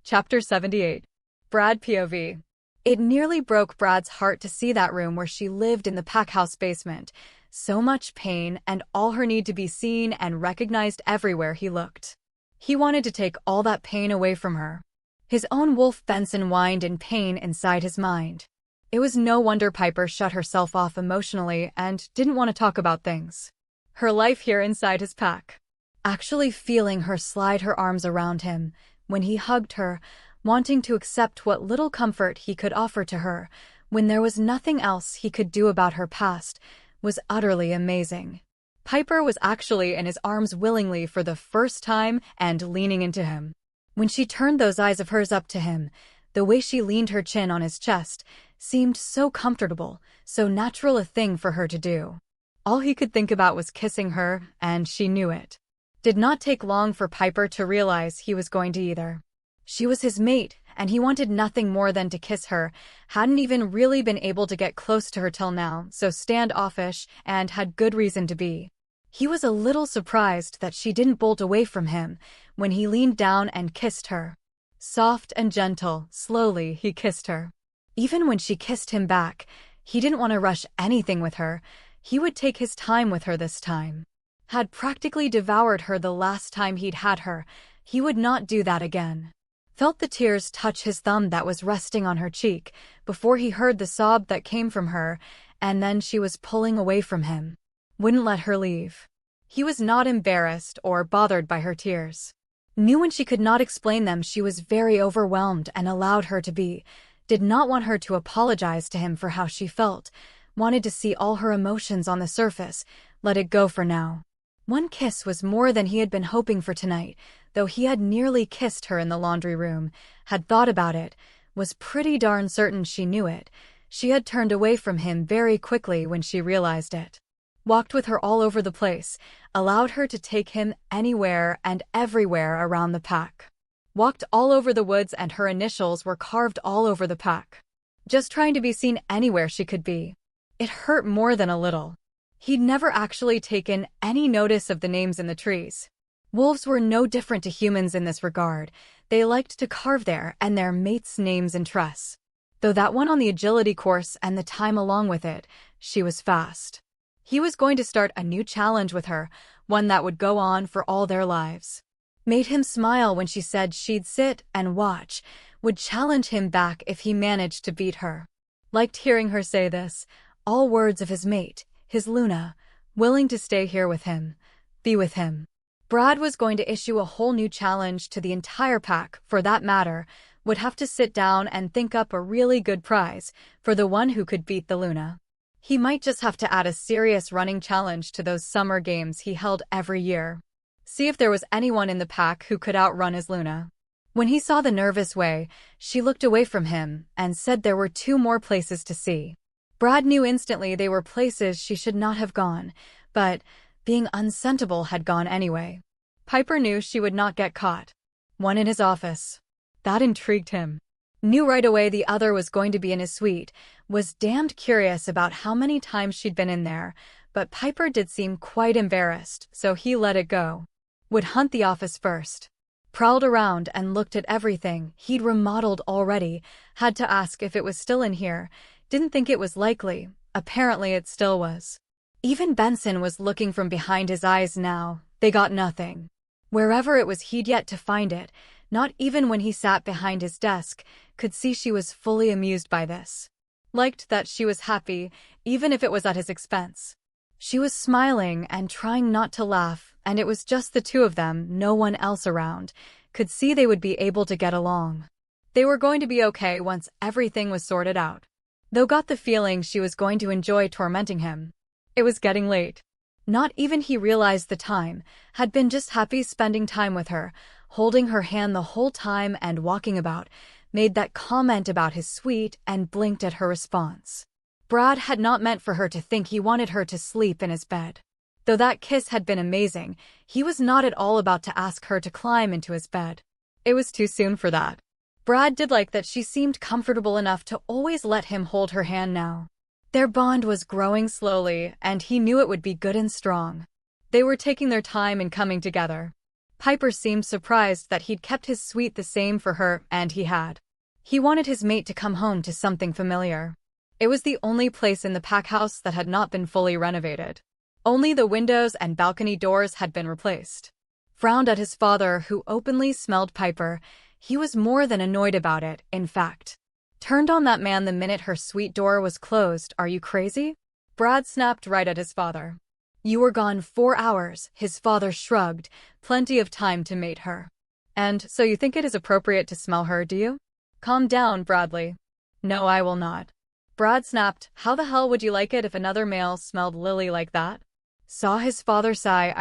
Chapter 78. Brad POV. It nearly broke Brad's heart to see that room where she lived in the packhouse basement. So much pain and all her need to be seen and recognized everywhere he looked. He wanted to take all that pain away from her. His own Wolf Benson whined in pain inside his mind. It was no wonder Piper shut herself off emotionally and didn't want to talk about things. Her life here inside his pack. Actually feeling her slide her arms around him when he hugged her, wanting to accept what little comfort he could offer to her when there was nothing else he could do about her past, was utterly amazing. Piper was actually in his arms willingly for the first time and leaning into him. When she turned those eyes of hers up to him, the way she leaned her chin on his chest seemed so comfortable, so natural a thing for her to do. All he could think about was kissing her, and she knew it. Did not take long for Piper to realize he was going to either. She was his mate, and he wanted nothing more than to kiss her, hadn't even really been able to get close to her till now, so standoffish, and had good reason to be. He was a little surprised that she didn't bolt away from him when he leaned down and kissed her. Soft and gentle, slowly he kissed her. Even when she kissed him back, he didn't want to rush anything with her. He would take his time with her this time. Had practically devoured her the last time he'd had her. He would not do that again. Felt the tears touch his thumb that was resting on her cheek before he heard the sob that came from her, and then she was pulling away from him. Wouldn't let her leave. He was not embarrassed or bothered by her tears. Knew when she could not explain them she was very overwhelmed and allowed her to be. Did not want her to apologize to him for how she felt. Wanted to see all her emotions on the surface. Let it go for now. One kiss was more than he had been hoping for tonight, though he had nearly kissed her in the laundry room, had thought about it, was pretty darn certain she knew it. She had turned away from him very quickly when she realized it. Walked with her all over the place, allowed her to take him anywhere and everywhere around the pack. Walked all over the woods and her initials were carved all over the pack. Just trying to be seen anywhere she could be. It hurt more than a little. He'd never actually taken any notice of the names in the trees. Wolves were no different to humans in this regard. They liked to carve their and their mates' names in tress. Though that one on the agility course and the time along with it, she was fast. He was going to start a new challenge with her, one that would go on for all their lives. Made him smile when she said she'd sit and watch, would challenge him back if he managed to beat her. Liked hearing her say this, all words of his mate, his Luna, willing to stay here with him, be with him. Brad was going to issue a whole new challenge to the entire pack, for that matter, would have to sit down and think up a really good prize for the one who could beat the Luna. He might just have to add a serious running challenge to those summer games he held every year. See if there was anyone in the pack who could outrun his Luna. When he saw the nervous way, she looked away from him and said there were 2 more places to see. Brad knew instantly they were places she should not have gone, but, being unsentible, had gone anyway. Piper knew she would not get caught. One in his office. That intrigued him. Knew right away the other was going to be in his suite, was damned curious about how many times she'd been in there, but Piper did seem quite embarrassed, so he let it go. Would hunt the office first. Prowled around and looked at everything he'd remodeled already, had to ask if it was still in here, didn't think it was likely, apparently it still was. Even Benson was looking from behind his eyes now, they got nothing. Wherever it was he'd yet to find it, not even when he sat behind his desk, could see she was fully amused by this. Liked that she was happy, even if it was at his expense. She was smiling and trying not to laugh, and it was just the 2 of them, no one else around. Could see they would be able to get along. They were going to be okay once everything was sorted out. Though got the feeling she was going to enjoy tormenting him. It was getting late. Not even he realized the time, had been just happy spending time with her, holding her hand the whole time and walking about, made that comment about his suite and blinked at her response. Brad had not meant for her to think he wanted her to sleep in his bed. Though that kiss had been amazing, he was not at all about to ask her to climb into his bed. It was too soon for that. Brad did like that she seemed comfortable enough to always let him hold her hand now. Their bond was growing slowly, and he knew it would be good and strong. They were taking their time in coming together. Piper seemed surprised that he'd kept his suite the same for her, and he had. He wanted his mate to come home to something familiar. It was the only place in the pack house that had not been fully renovated. Only the windows and balcony doors had been replaced. Frowned at his father, who openly smelled Piper. He was more than annoyed about it, in fact. Turned on that man the minute her suite door was closed. Are you crazy? Brad snapped right at his father. You were gone 4 hours, his father shrugged. Plenty of time to mate her. And so you think it is appropriate to smell her, do you? Calm down, Bradley. No, I will not. Brad snapped. How the hell would you like it if another male smelled Lily like that? Saw his father sigh.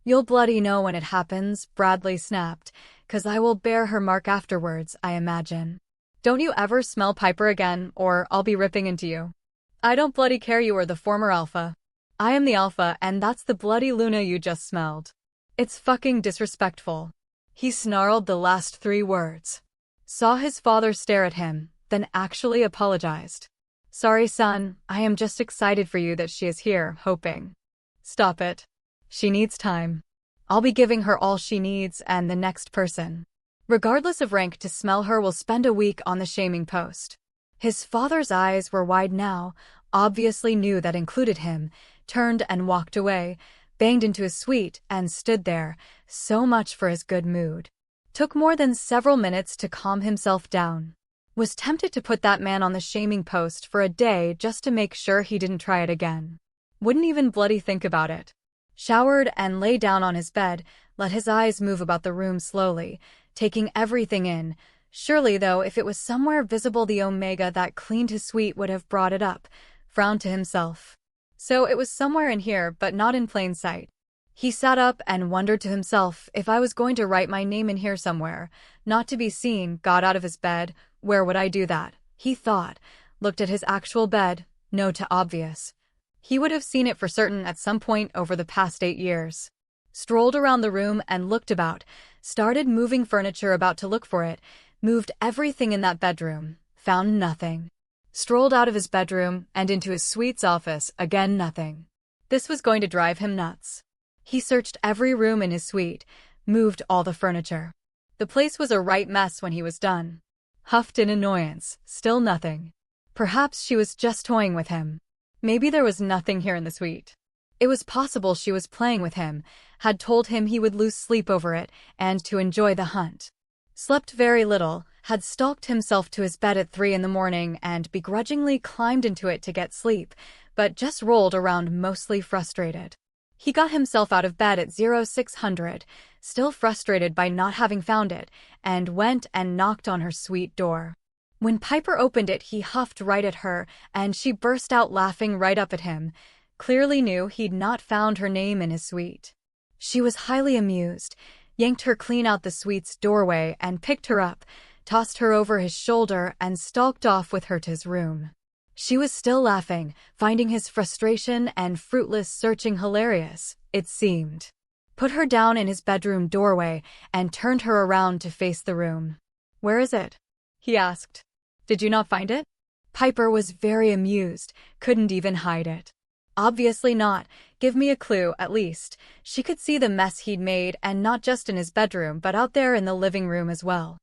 You'll bloody know when it happens, Bradley snapped, 'cause I will bear her mark afterwards, I imagine. Don't you ever smell Piper again, or I'll be ripping into you. I don't bloody care, you are the former alpha. I am the alpha, and that's the bloody Luna you just smelled. It's fucking disrespectful. He snarled the last 3 words. Saw his father stare at him, then actually apologized. Sorry, son, I am just excited for you that she is here, hoping. Stop it. She needs time. I'll be giving her all she needs, and the next person, regardless of rank, to smell her will spend a week on the shaming post. His father's eyes were wide now, obviously knew that included him, turned and walked away, banged into his suite, and stood there. So much for his good mood. Took more than several minutes to calm himself down. Was tempted to put that man on the shaming post for a day just to make sure he didn't try it again. Wouldn't even bloody think about it. Showered and lay down on his bed, let his eyes move about the room slowly, taking everything in. Surely, though, if it was somewhere visible, the Omega that cleaned his suite would have brought it up. Frowned to himself. So it was somewhere in here, but not in plain sight. He sat up and wondered to himself, if I was going to write my name in here somewhere, not to be seen, got out of his bed, where would I do that? He thought. Looked at his actual bed. No to obvious. He would have seen it for certain at some point over the past 8 years. Strolled around the room and looked about. Started moving furniture about to look for it. Moved everything in that bedroom. Found nothing. Strolled out of his bedroom and into his suite's office. Again, nothing. This was going to drive him nuts. He searched every room in his suite. Moved all the furniture. The place was a right mess when he was done. Huffed in annoyance. Still nothing. Perhaps she was just toying with him. Maybe there was nothing here in the suite. It was possible she was playing with him, had told him he would lose sleep over it, and to enjoy the hunt. Slept very little, had stalked himself to his bed at 3 in the morning and begrudgingly climbed into it to get sleep, but just rolled around mostly frustrated. He got himself out of bed at 0600, still frustrated by not having found it, and went and knocked on her suite door. When Piper opened it, he huffed right at her, and she burst out laughing right up at him. Clearly knew he'd not found her name in his suite. She was highly amused, yanked her clean out the suite's doorway and picked her up, tossed her over his shoulder and stalked off with her to his room. She was still laughing, finding his frustration and fruitless searching hilarious, it seemed. Put her down in his bedroom doorway and turned her around to face the room. Where is it? He asked. Did you not find it? Piper was very amused, couldn't even hide it. Obviously not. Give me a clue, at least. She could see the mess he'd made, and not just in his bedroom but out there in the living room as well.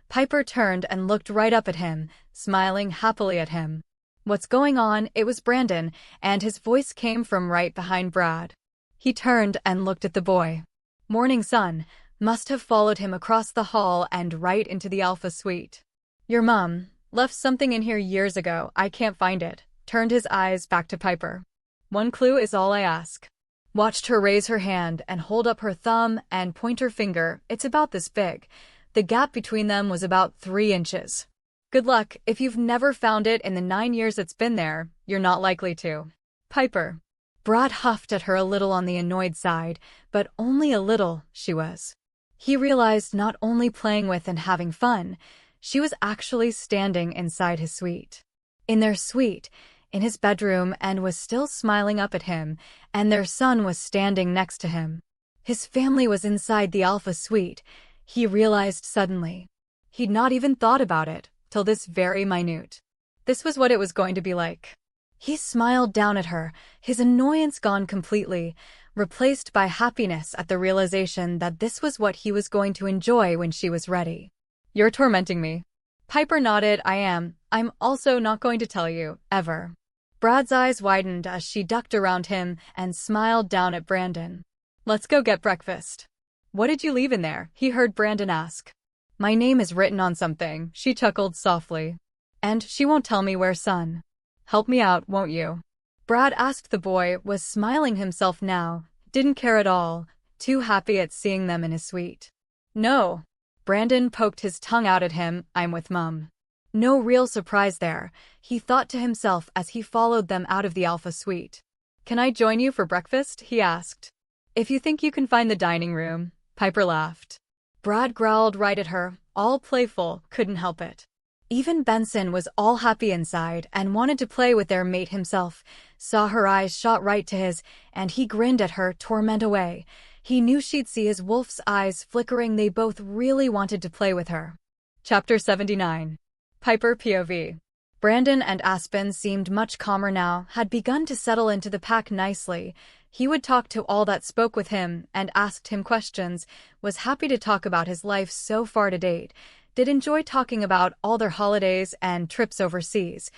Piper turned and looked right up at him, smiling happily at him. What's going on? It was Brandon, and his voice came from right behind Brad. He turned and looked at the boy. Morning sun. Must have followed him across the hall and right into the Alpha suite. Your mom left something in here years ago. I can't find it. Turned his eyes back to Piper. One clue is all I ask. Watched her raise her hand and hold up her thumb and pointer finger. It's about this big. The gap between them was about 3 inches. Good luck. If you've never found it in the 9 years it's been there, you're not likely to. Piper. Brad huffed at her a little on the annoyed side, but only a little, she was. He realized not only playing with and having fun, she was actually standing inside his suite. In their suite, in his bedroom, and was still smiling up at him, and their son was standing next to him. His family was inside the Alpha suite. He realized suddenly. He'd not even thought about it, till this very minute. This was what it was going to be like. He smiled down at her, his annoyance gone completely, replaced by happiness at the realization that this was what he was going to enjoy when she was ready. "You're tormenting me." Piper nodded. "I am. I'm also not going to tell you, ever." Brad's eyes widened as she ducked around him and smiled down at Brandon. "Let's go get breakfast." "What did you leave in there?" he heard Brandon ask. "My name is written on something," she chuckled softly. "And she won't tell me where, son. Help me out, won't you?" Brad asked. The boy was smiling himself now, didn't care at all, too happy at seeing them in his suite. "No." Brandon poked his tongue out at him. "I'm with Mum." No real surprise there, he thought to himself as he followed them out of the Alpha suite. "Can I join you for breakfast?" he asked. "If you think you can find the dining room." Piper laughed. Brad growled right at her, all playful, couldn't help it. Even Benson was all happy inside and wanted to play with their mate himself, saw her eyes shot right to his, and he grinned at her, torment away. He knew she'd see his wolf's eyes flickering. They both really wanted to play with her. Chapter 79. Piper POV. Brandon and Aspen seemed much calmer now, had begun to settle into the pack nicely. He would talk to all that spoke with him and asked him questions, was happy to talk about his life so far to date, did enjoy talking about all their holidays and trips overseas.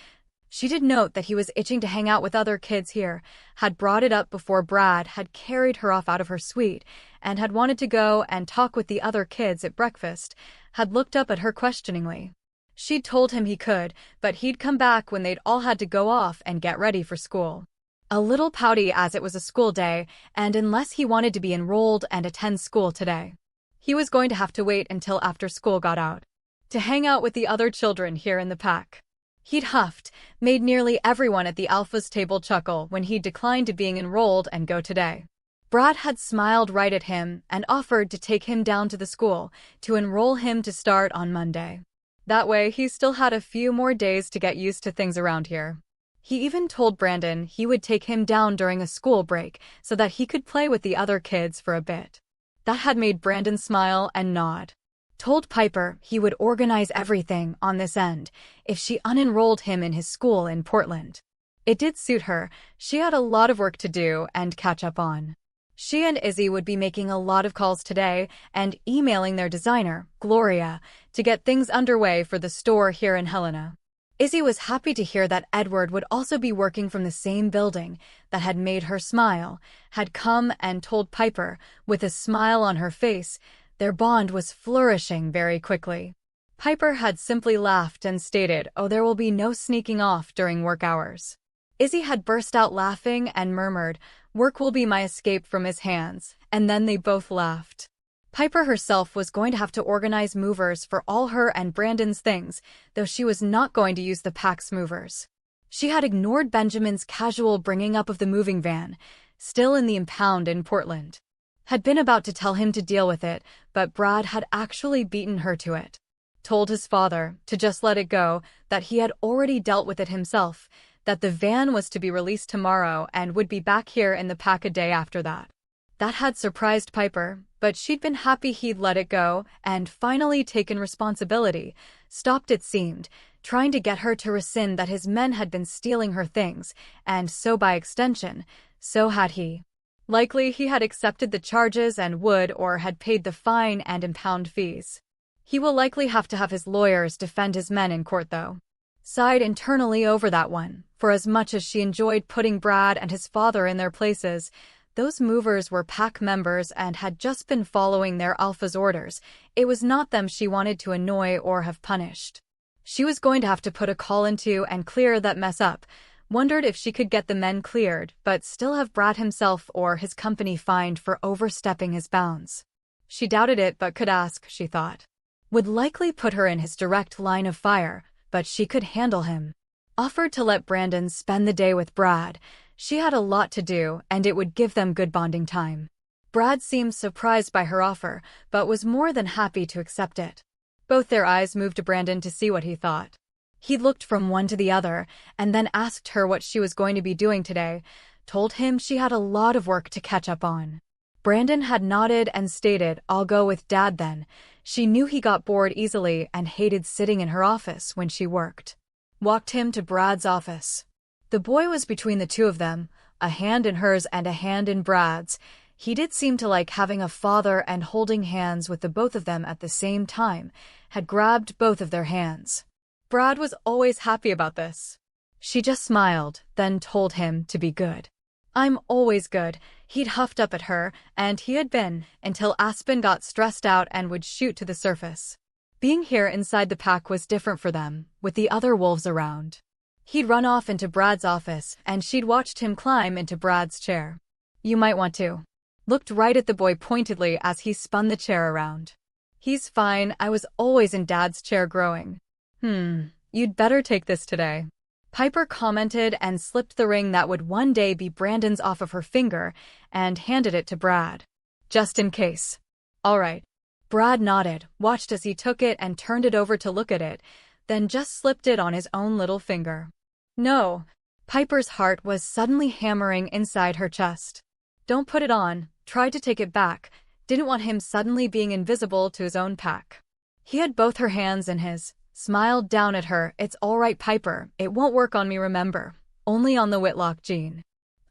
She did note that he was itching to hang out with other kids here, had brought it up before Brad had carried her off out of her suite, and had wanted to go and talk with the other kids at breakfast, had looked up at her questioningly. She'd told him he could, but he'd come back when they'd all had to go off and get ready for school. A little pouty as it was a school day, and unless he wanted to be enrolled and attend school today, he was going to have to wait until after school got out to hang out with the other children here in the pack. He'd huffed, made nearly everyone at the Alpha's table chuckle when he declined to being enrolled and go today. Brad had smiled right at him and offered to take him down to the school to enroll him to start on Monday. That way he still had a few more days to get used to things around here. He even told Brandon he would take him down during a school break so that he could play with the other kids for a bit. That had made Brandon smile and nod. Told Piper he would organize everything on this end if she unenrolled him in his school in Portland. It did suit her. She had a lot of work to do and catch up on. She and Izzy would be making a lot of calls today and emailing their designer, Gloria, to get things underway for the store here in Helena. Izzy was happy to hear that Edward would also be working from the same building that had made her smile, had come and told Piper, with a smile on her face, their bond was flourishing very quickly. Piper had simply laughed and stated, "Oh, there will be no sneaking off during work hours." Izzy had burst out laughing and murmured, "Work will be my escape from his hands," and then they both laughed. Piper herself was going to have to organize movers for all her and Brandon's things, though she was not going to use the pack's movers. She had ignored Benjamin's casual bringing up of the moving van, still in the impound in Portland. Had been about to tell him to deal with it, but Brad had actually beaten her to it. Told his father to just let it go, that he had already dealt with it himself, that the van was to be released tomorrow and would be back here in the pack a day after that. That had surprised Piper, but she'd been happy he'd let it go and finally taken responsibility, stopped it seemed, trying to get her to rescind that his men had been stealing her things, and so by extension, so had he. Likely he had accepted the charges and would or had paid the fine and impound fees. He will likely have to have his lawyers defend his men in court though. Sighed internally over that one, for as much as she enjoyed putting Brad and his father in their places, those movers were pack members and had just been following their Alpha's orders. It was not them she wanted to annoy or have punished. She was going to have to put a call into and clear that mess up, wondered if she could get the men cleared but still have Brad himself or his company fined for overstepping his bounds. She doubted it but could ask, she thought. Would likely put her in his direct line of fire, but she could handle him. Offered to let Brandon spend the day with Brad. She had a lot to do, and it would give them good bonding time. Brad seemed surprised by her offer, but was more than happy to accept it. Both their eyes moved to Brandon to see what he thought. He looked from one to the other, and then asked her what she was going to be doing today, told him she had a lot of work to catch up on. Brandon had nodded and stated, "I'll go with Dad then." She knew he got bored easily and hated sitting in her office when she worked. Walked him to Brad's office. The boy was between the two of them, a hand in hers and a hand in Brad's. He did seem to like having a father, and holding hands with the both of them at the same time, had grabbed both of their hands. Brad was always happy about this. She just smiled, then told him to be good. I'm always good, he'd huffed up at her, and he had been, until Aspen got stressed out and would shoot to the surface. Being here inside the pack was different for them, with the other wolves around. He'd run off into Brad's office, and she'd watched him climb into Brad's chair. You might want to. Looked right at the boy pointedly as he spun the chair around. He's fine, I was always in Dad's chair growing. You'd better take this today. Piper commented and slipped the ring that would one day be Brandon's off of her finger and handed it to Brad. Just in case. All right. Brad nodded, watched as he took it and turned it over to look at it, then just slipped it on his own little finger. No. Piper's heart was suddenly hammering inside her chest. Don't put it on, tried to take it back, didn't want him suddenly being invisible to his own pack. He had both her hands in his, smiled down at her. It's all right, Piper, it won't work on me, remember. Only on the Whitlock gene.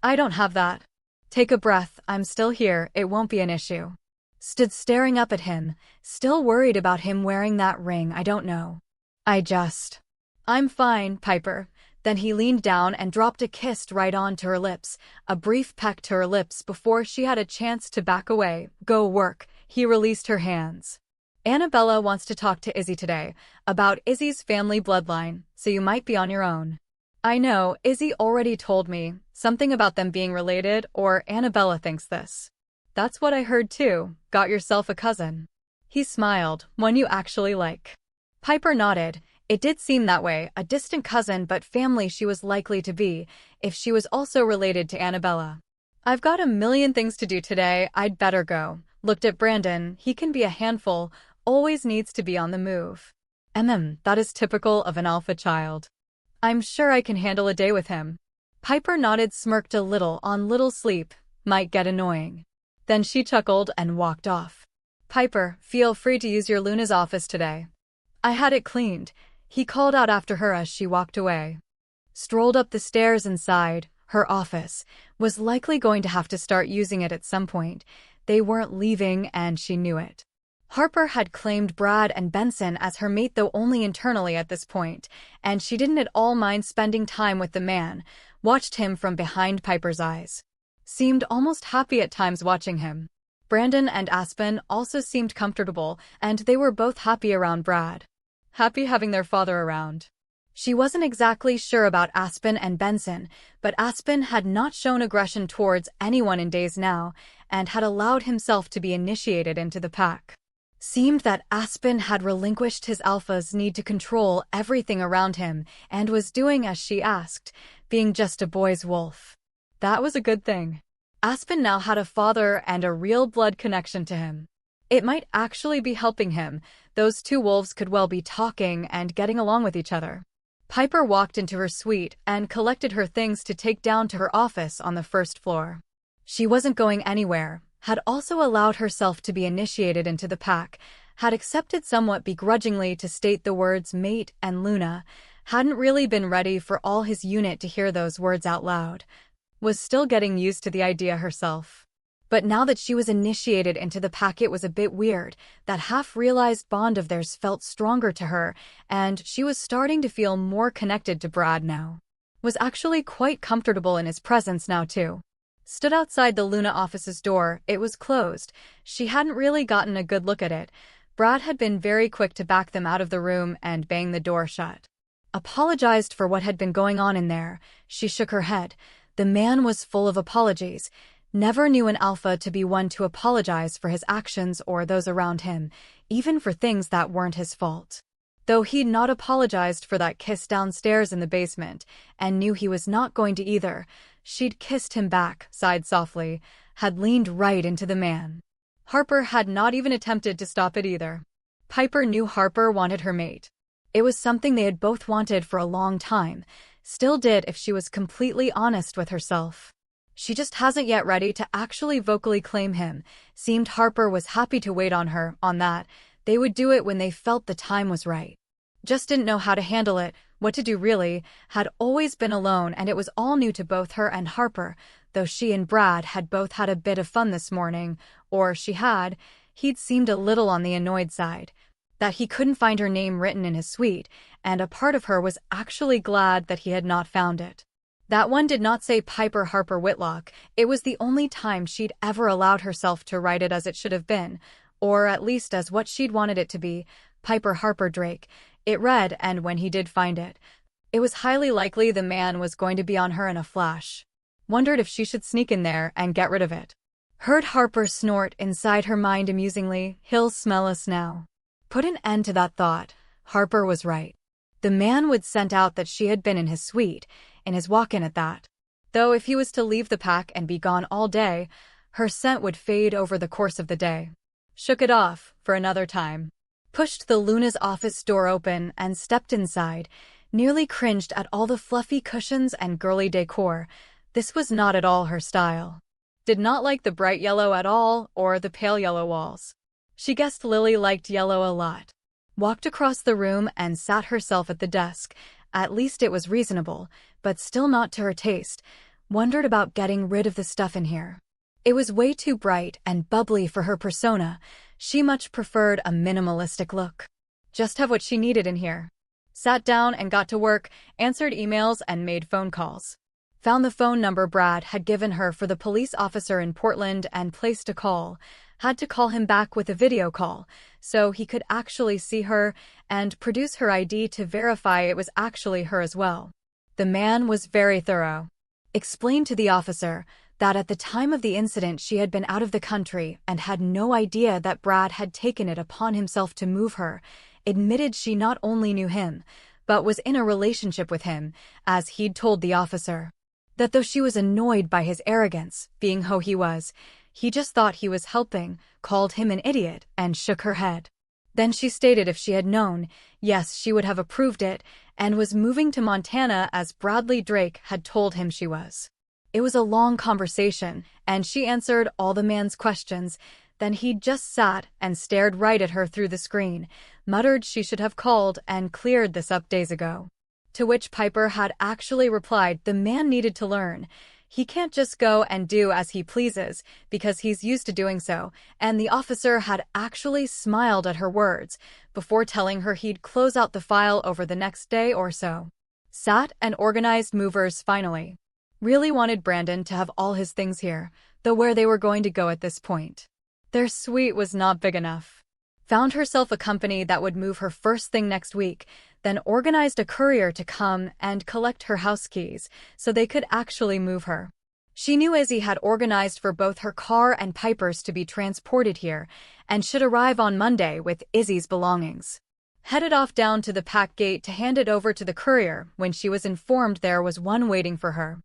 I don't have that. Take a breath, I'm still here, it won't be an issue. Stood staring up at him, still worried about him wearing that ring. I don't know. I'm fine, Piper. Then he leaned down and dropped a kiss right onto her lips, a brief peck to her lips before she had a chance to back away. Go work. He released her hands. Annabella wants to talk to Izzy today, about Izzy's family bloodline, so you might be on your own. I know, Izzy already told me, something about them being related, or Annabella thinks this. That's what I heard too. Got yourself a cousin. He smiled, one you actually like. Piper nodded. It did seem that way, a distant cousin, but family she was likely to be, if she was also related to Annabella. I've got a million things to do today, I'd better go. Looked at Brandon, he can be a handful, always needs to be on the move. That is typical of an alpha child. I'm sure I can handle a day with him. Piper nodded, smirked a little on little sleep, might get annoying. Then she chuckled and walked off. Piper, feel free to use your Luna's office today. I had it cleaned, he called out after her as she walked away. Strolled up the stairs inside, her office, was likely going to have to start using it at some point. They weren't leaving and she knew it. Harper had claimed Brad and Benson as her mate, though only internally at this point, and she didn't at all mind spending time with the man, watched him from behind Piper's eyes. Seemed almost happy at times watching him. Brandon and Aspen also seemed comfortable, and they were both happy around Brad. Happy having their father around. She wasn't exactly sure about Aspen and Benson, but Aspen had not shown aggression towards anyone in days now, and had allowed himself to be initiated into the pack. Seemed that Aspen had relinquished his alpha's need to control everything around him, and was doing as she asked, being just a boy's wolf. That was a good thing. Aspen now had a father and a real blood connection to him. It might actually be helping him. Those two wolves could well be talking and getting along with each other. Piper walked into her suite and collected her things to take down to her office on the first floor. She wasn't going anywhere, had also allowed herself to be initiated into the pack, had accepted somewhat begrudgingly to state the words mate and Luna, hadn't really been ready for all his unit to hear those words out loud, was still getting used to the idea herself. But now that she was initiated into the pack, it was a bit weird. That half-realized bond of theirs felt stronger to her, and she was starting to feel more connected to Brad now. Was actually quite comfortable in his presence now too. Stood outside the Luna office's door. It was closed. She hadn't really gotten a good look at it. Brad had been very quick to back them out of the room and bang the door shut. Apologized for what had been going on in there. She shook her head. The man was full of apologies. Never knew an alpha to be one to apologize for his actions or those around him, even for things that weren't his fault. Though he'd not apologized for that kiss downstairs in the basement, and knew he was not going to either, she'd kissed him back, sighed softly, had leaned right into the man. Harper had not even attempted to stop it either. Piper knew Harper wanted her mate. It was something they had both wanted for a long time, still did if she was completely honest with herself. She just hasn't yet ready to actually vocally claim him. Seemed Harper was happy to wait on her, on that. They would do it when they felt the time was right. Just didn't know how to handle it, what to do really, had always been alone, and it was all new to both her and Harper, though she and Brad had both had a bit of fun this morning, or he'd seemed a little on the annoyed side. That he couldn't find her name written in his suite, and a part of her was actually glad that he had not found it. That one did not say Piper Harper Whitlock. It was the only time she'd ever allowed herself to write it as it should have been, or at least as what she'd wanted it to be, Piper Harper Drake. It read, and when he did find it, it was highly likely the man was going to be on her in a flash. Wondered if she should sneak in there and get rid of it. Heard Harper snort inside her mind amusingly. He'll smell us now. Put an end to that thought. Harper was right. The man would scent out that she had been in his suite, in his walk-in at that. Though if he was to leave the pack and be gone all day, her scent would fade over the course of the day. Shook it off, for another time. Pushed the Luna's office door open and stepped inside, nearly cringed at all the fluffy cushions and girly decor. This was not at all her style. Did not like the bright yellow at all, or the pale yellow walls. She guessed Lily liked yellow a lot. Walked across the room and sat herself at the desk. At least it was reasonable, but still not to her taste. Wondered about getting rid of the stuff in here. It was way too bright and bubbly for her persona. She much preferred a minimalistic look. Just have what she needed in here. Sat down and got to work, answered emails and made phone calls. Found the phone number Brad had given her for the police officer in Portland and placed a call. Had to call him back with a video call, so he could actually see her and produce her ID to verify it was actually her as well. The man was very thorough. Explained to the officer that at the time of the incident she had been out of the country and had no idea that Brad had taken it upon himself to move her. Admitted she not only knew him, but was in a relationship with him, as he'd told the officer. That though she was annoyed by his arrogance, being who he was, he just thought he was helping, called him an idiot, and shook her head. Then she stated if she had known, yes, she would have approved it, and was moving to Montana as Bradley Drake had told him she was. It was a long conversation, and she answered all the man's questions. Then he just sat and stared right at her through the screen, muttered she should have called and cleared this up days ago. To which Piper had actually replied the man needed to learn. He can't just go and do as he pleases, because he's used to doing so, and the officer had actually smiled at her words, before telling her he'd close out the file over the next day or so. Sat and organized movers finally. Really wanted Brandon to have all his things here, though where they were going to go at this point. Their suite was not big enough. Found herself a company that would move her first thing next week, then organized a courier to come and collect her house keys so they could actually move her. She knew Izzy had organized for both her car and Piper's to be transported here and should arrive on Monday with Izzy's belongings. Headed off down to the pack gate to hand it over to the courier when she was informed there was one waiting for her.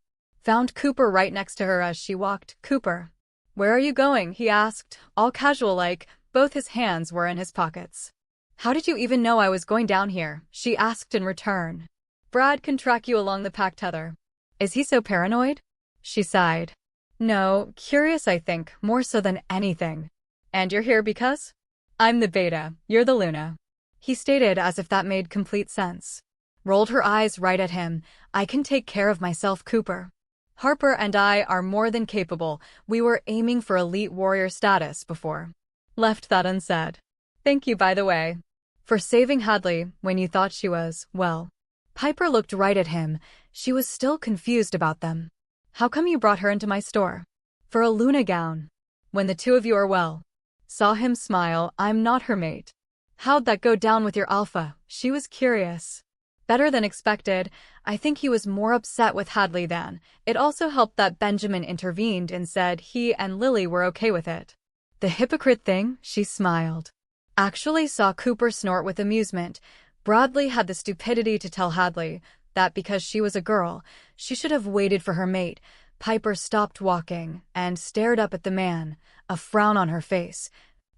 Found Cooper right next to her as she walked. "Cooper, where are you going?" he asked, all casual-like. Both his hands were in his pockets. "How did you even know I was going down here?" she asked in return. "Brad can track you along the pack tether." "Is he so paranoid?" She sighed. "No, curious I think, more so than anything." "And you're here because?" "I'm the Beta, you're the Luna," he stated as if that made complete sense. Rolled her eyes right at him. "I can take care of myself, Cooper. Harper and I are more than capable. We were aiming for elite warrior status before." Left that unsaid. "Thank you, by the way, for saving Hadley when you thought she was, well." Piper looked right at him. She was still confused about them. "How come you brought her into my store?" "For a Luna gown. When the two of you are well." Saw him smile. "I'm not her mate." "How'd that go down with your alpha?" She was curious. "Better than expected. I think he was more upset with Hadley than. It also helped that Benjamin intervened and said he and Lily were okay with it." "The hypocrite thing?" She smiled. Actually saw Cooper snort with amusement. Bradley had the stupidity to tell Hadley that because she was a girl, she should have waited for her mate. Piper stopped walking and stared up at the man, a frown on her face.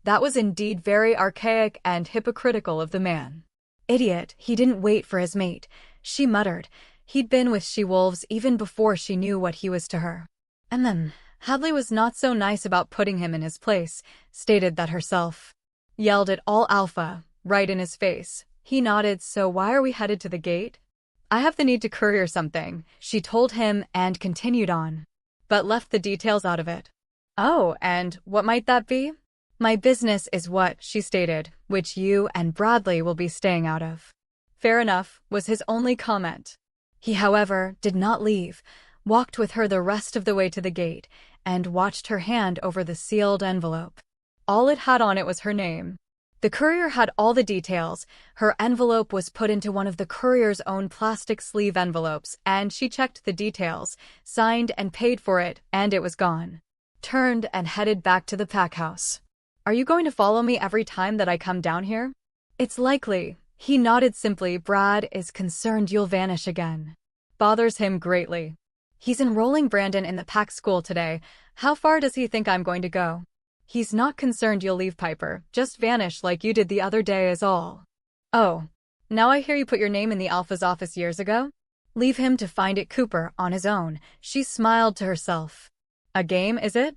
That was indeed very archaic and hypocritical of the man. Idiot, he didn't wait for his mate, she muttered. He'd been with she-wolves even before she knew what he was to her. And then, Hadley was not so nice about putting him in his place, stated that herself. Yelled it all alpha, right in his face. He nodded. So why are we headed to the gate? I have the need to courier something, she told him and continued on, but left the details out of it. Oh, and what might that be? My business is what, she stated, which you and Bradley will be staying out of. Fair enough, was his only comment. He, however, did not leave, walked with her the rest of the way to the gate, and watched her hand over the sealed envelope. All it had on it was her name. The courier had all the details. Her envelope was put into one of the courier's own plastic sleeve envelopes, and she checked the details, signed and paid for it, and it was gone. Turned and headed back to the pack house. Are you going to follow me every time that I come down here? It's likely. He nodded simply. Brad is concerned you'll vanish again. Bothers him greatly. He's enrolling Brandon in the pack school today. How far does he think I'm going to go? He's not concerned you'll leave Piper, just vanish like you did the other day is all. Oh, now I hear you put your name in the Alpha's office years ago? Leave him to find it, Cooper, on his own. She smiled to herself. A game, is it?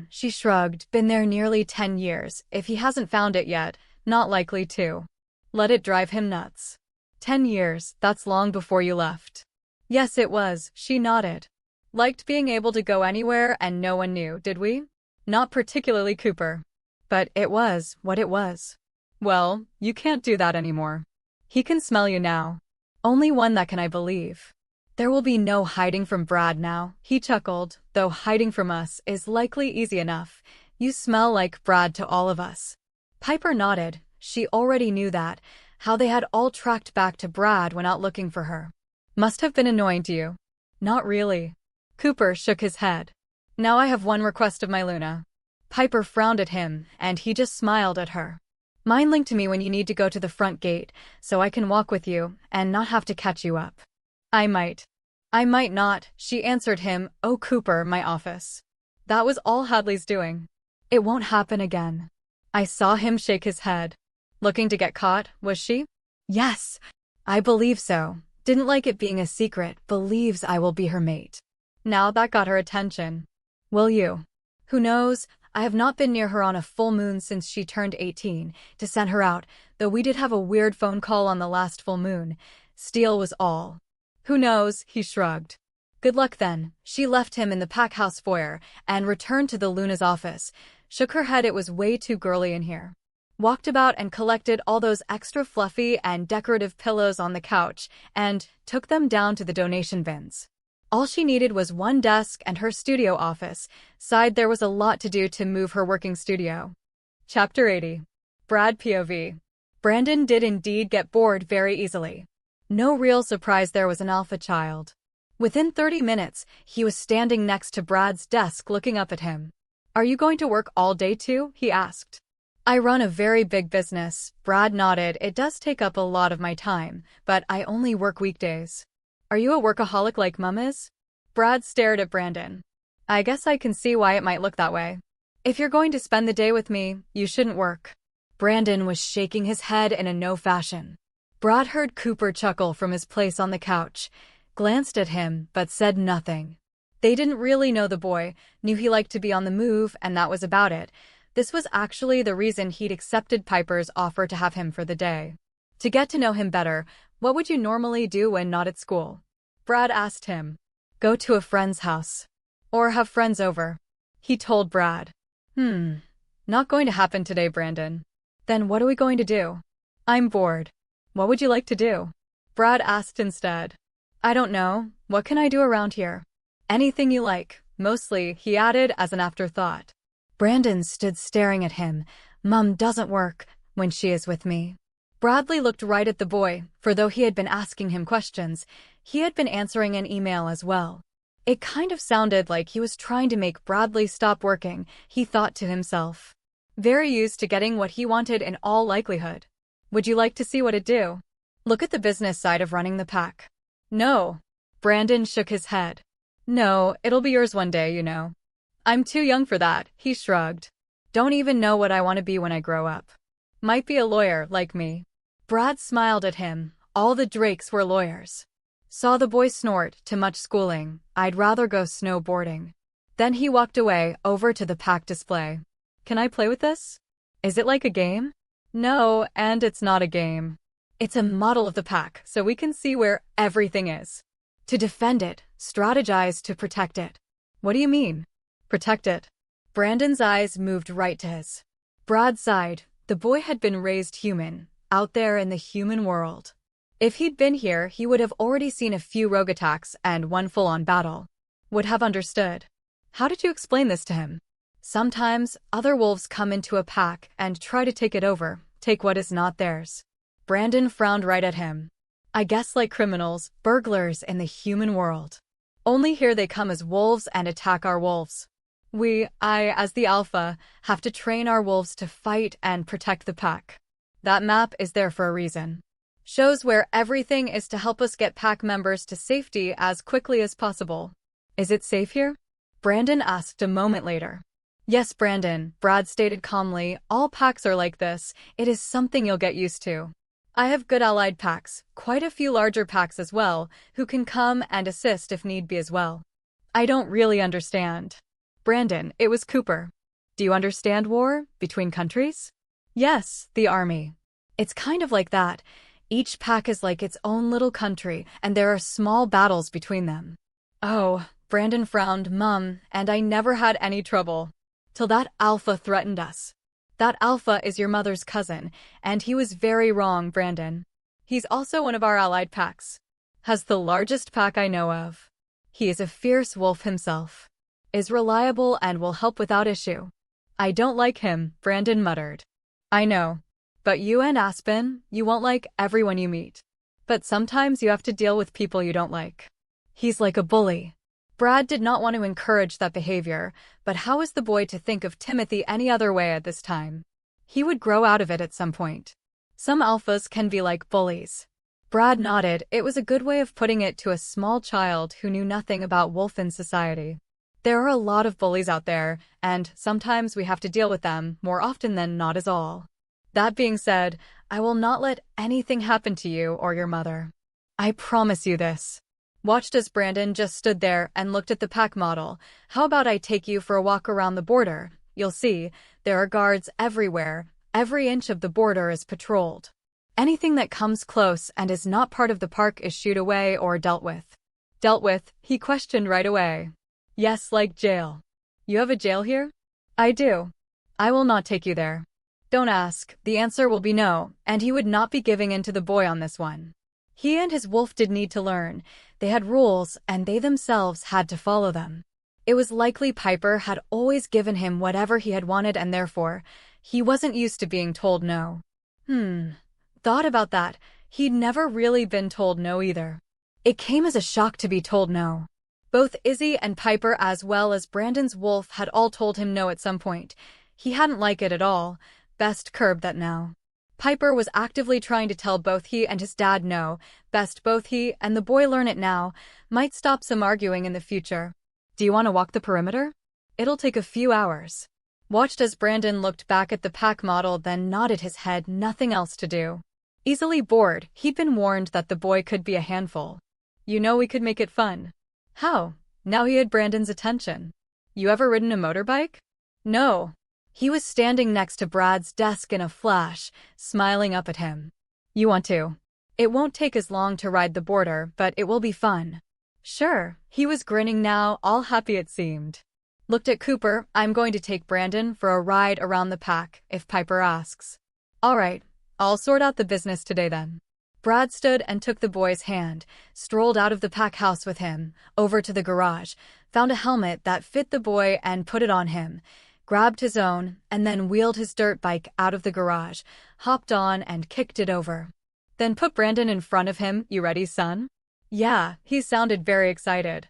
She shrugged. Been there nearly 10 years. If he hasn't found it yet, not likely to. Let it drive him nuts. 10 years, that's long before you left. Yes, it was, she nodded. Liked being able to go anywhere and no one knew, did we? Not particularly, Cooper. But it was what it was. Well, you can't do that anymore. He can smell you now. Only one that can, I believe. There will be no hiding from Brad now, he chuckled, though hiding from us is likely easy enough. You smell like Brad to all of us. Piper nodded. She already knew that, how they had all tracked back to Brad when out looking for her. Must have been annoying to you. Not really. Cooper shook his head. Now I have one request of my Luna. Piper frowned at him, and he just smiled at her. Mind link to me when you need to go to the front gate, so I can walk with you, and not have to catch you up. I might. I might not, she answered him. Oh, Cooper, my office. That was all Hadley's doing. It won't happen again. I saw him shake his head. Looking to get caught, was she? Yes. I believe so. Didn't like it being a secret, believes I will be her mate. Now that got her attention. Will you? Who knows? I have not been near her on a full moon since she turned 18, to send her out, though we did have a weird phone call on the last full moon. Steel was all. Who knows? He shrugged. Good luck then. She left him in the pack house foyer and returned to the Luna's office. Shook her head. It was way too girly in here. Walked about and collected all those extra fluffy and decorative pillows on the couch and took them down to the donation bins. All she needed was one desk and her studio office. Sighed there was a lot to do to move her working studio. Chapter 80. Brad POV. Brandon did indeed get bored very easily. No real surprise, there was an alpha child. Within 30 minutes, he was standing next to Brad's desk looking up at him. Are you going to work all day too? He asked. I run a very big business. Brad nodded. It does take up a lot of my time, but I only work weekdays. Are you a workaholic like Mum is? Brad stared at Brandon. I guess I can see why it might look that way. If you're going to spend the day with me, you shouldn't work. Brandon was shaking his head in a no fashion. Brad heard Cooper chuckle from his place on the couch, glanced at him, but said nothing. They didn't really know the boy, knew he liked to be on the move, and that was about it. This was actually the reason he'd accepted Piper's offer to have him for the day. To get to know him better, what would you normally do when not at school? Brad asked him. Go to a friend's house. Or have friends over. He told Brad. Not going to happen today, Brandon. Then what are we going to do? I'm bored. What would you like to do? Brad asked instead. I don't know. What can I do around here? Anything you like. Mostly, he added as an afterthought. Brandon stood staring at him. Mum doesn't work when she is with me. Bradley looked right at the boy, for though he had been asking him questions, he had been answering an email as well. It kind of sounded like he was trying to make Bradley stop working, he thought to himself. Very used to getting what he wanted in all likelihood. Would you like to see what it do? Look at the business side of running the pack. No. Brandon shook his head. No, it'll be yours one day, you know. I'm too young for that, he shrugged. Don't even know what I want to be when I grow up. Might be a lawyer, like me. Brad smiled at him. All the Drakes were lawyers. Saw the boy snort. Too much schooling. I'd rather go snowboarding. Then he walked away, over to the pack display. Can I play with this? Is it like a game? No, and it's not a game. It's a model of the pack, so we can see where everything is. To defend it, strategize to protect it. What do you mean? Protect it. Brandon's eyes moved right to his. Brad sighed. The boy had been raised human, out there in the human world. If he'd been here, he would have already seen a few rogue attacks and one full-on battle. Would have understood. How did you explain this to him? Sometimes, other wolves come into a pack and try to take it over, take what is not theirs. Brandon frowned right at him. I guess like criminals, burglars in the human world. Only here they come as wolves and attack our wolves. I, as the alpha, have to train our wolves to fight and protect the pack. That map is there for a reason. Shows where everything is to help us get pack members to safety as quickly as possible. Is it safe here? Brandon asked a moment later. Yes, Brandon, Brad stated calmly, all packs are like this. It is something you'll get used to. I have good allied packs, quite a few larger packs as well, who can come and assist if need be as well. I don't really understand. Brandon, it was Cooper. Do you understand war between countries? Yes, the army. It's kind of like that. Each pack is like its own little country, and there are small battles between them. Oh, Brandon frowned, and I never had any trouble. Till that alpha threatened us. That alpha is your mother's cousin, and he was very wrong, Brandon. He's also one of our allied packs. Has the largest pack I know of. He is a fierce wolf himself. Is reliable and will help without issue. I don't like him, Brandon muttered. I know. But you and Aspen, you won't like everyone you meet. But sometimes you have to deal with people you don't like. He's like a bully. Brad did not want to encourage that behavior, but how was the boy to think of Timothy any other way at this time? He would grow out of it at some point. Some alphas can be like bullies. Brad nodded. It was a good way of putting it to a small child who knew nothing about wolfen society. There are a lot of bullies out there, and sometimes we have to deal with them, more often than not is all. That being said, I will not let anything happen to you or your mother. I promise you this. Watched as Brandon just stood there and looked at the pack model. How about I take you for a walk around the border? You'll see, there are guards everywhere. Every inch of the border is patrolled. Anything that comes close and is not part of the park is shooed away or dealt with. Dealt with? He questioned right away. Yes, like jail. You have a jail here? I do. I will not take you there. Don't ask, the answer will be no, and he would not be giving in to the boy on this one. He and his wolf did need to learn. They had rules, and they themselves had to follow them. It was likely Piper had always given him whatever he had wanted, and therefore, he wasn't used to being told no. Thought about that. He'd never really been told no either. It came as a shock to be told no. Both Izzy and Piper, as well as Brandon's wolf, had all told him no at some point. He hadn't liked it at all. Best curb that now. Piper was actively trying to tell both he and his dad no. Best both he and the boy learn it now. Might stop some arguing in the future. Do you want to walk the perimeter? It'll take a few hours. Watched as Brandon looked back at the pack model, then nodded his head, nothing else to do. Easily bored, he'd been warned that the boy could be a handful. You know, we could make it fun. How? Now he had Brandon's attention. You ever ridden a motorbike? No. He was standing next to Brad's desk in a flash, smiling up at him. You want to? It won't take as long to ride the border, but it will be fun. Sure. He was grinning now, all happy it seemed. Looked at Cooper. I'm going to take Brandon for a ride around the pack, if Piper asks. All right. I'll sort out the business today then. Brad stood and took the boy's hand, strolled out of the pack house with him, over to the garage, found a helmet that fit the boy and put it on him, grabbed his own, and then wheeled his dirt bike out of the garage, hopped on and kicked it over. Then put Brandon in front of him. You ready, son? Yeah, he sounded very excited.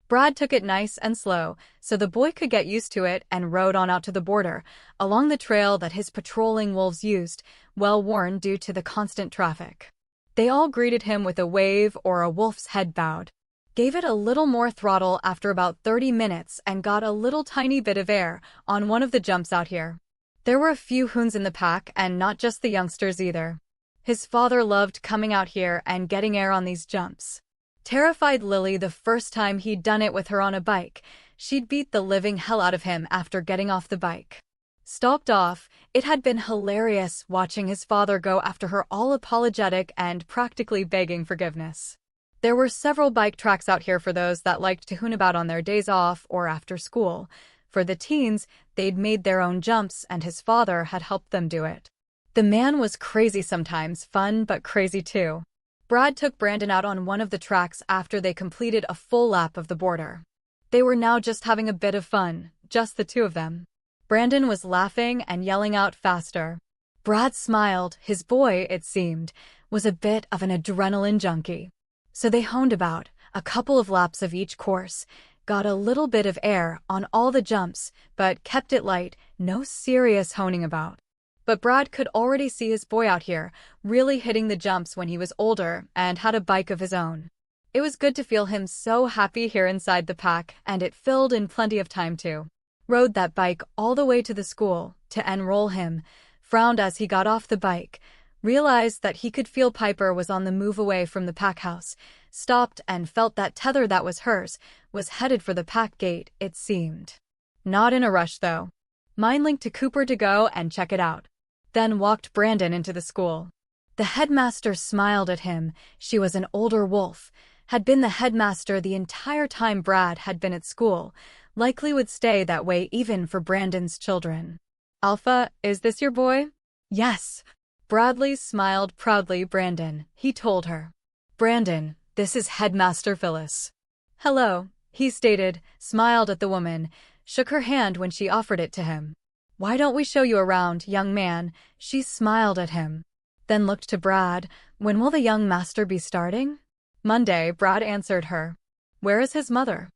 Brad took it nice and slow, so the boy could get used to it, and rode on out to the border, along the trail that his patrolling wolves used, well worn due to the constant traffic. They all greeted him with a wave or a wolf's head bowed. Gave it a little more throttle after about 30 minutes and got a little tiny bit of air on one of the jumps out here. There were a few hoons in the pack, and not just the youngsters either. His father loved coming out here and getting air on these jumps. Terrified Lily the first time he'd done it with her on a bike. She'd beat the living hell out of him after getting off the bike. Stalked off. It had been hilarious watching his father go after her, all apologetic and practically begging forgiveness. There were several bike tracks out here for those that liked to hoon about on their days off or after school. For the teens, they'd made their own jumps and his father had helped them do it. The man was crazy sometimes, fun but crazy too. Brad took Brandon out on one of the tracks after they completed a full lap of the border. They were now just having a bit of fun, just the two of them. Brandon was laughing and yelling out faster. Brad smiled. His boy, it seemed, was a bit of an adrenaline junkie. So they honed about a couple of laps of each course, got a little bit of air on all the jumps, but kept it light, no serious honing about. But Brad could already see his boy out here, really hitting the jumps when he was older and had a bike of his own. It was good to feel him so happy here inside the pack, and it filled in plenty of time too. Rode that bike all the way to the school to enroll him, frowned as he got off the bike, realized that he could feel Piper was on the move away from the pack house, stopped and felt that tether that was hers was headed for the pack gate, it seemed. Not in a rush though. Mind linked to Cooper to go and check it out. Then walked Brandon into the school. The headmaster smiled at him. She was an older wolf, had been the headmaster the entire time Brad had been at school, likely would stay that way even for Brandon's children. Alpha, is this your boy? Yes. Bradley smiled proudly. Brandon, he told her. Brandon, this is Headmaster Phyllis. Hello, he stated, smiled at the woman, shook her hand when she offered it to him. Why don't we show you around, young man? She smiled at him. Then looked to Brad. When will the young master be starting? Monday, Brad answered her. Where is his mother?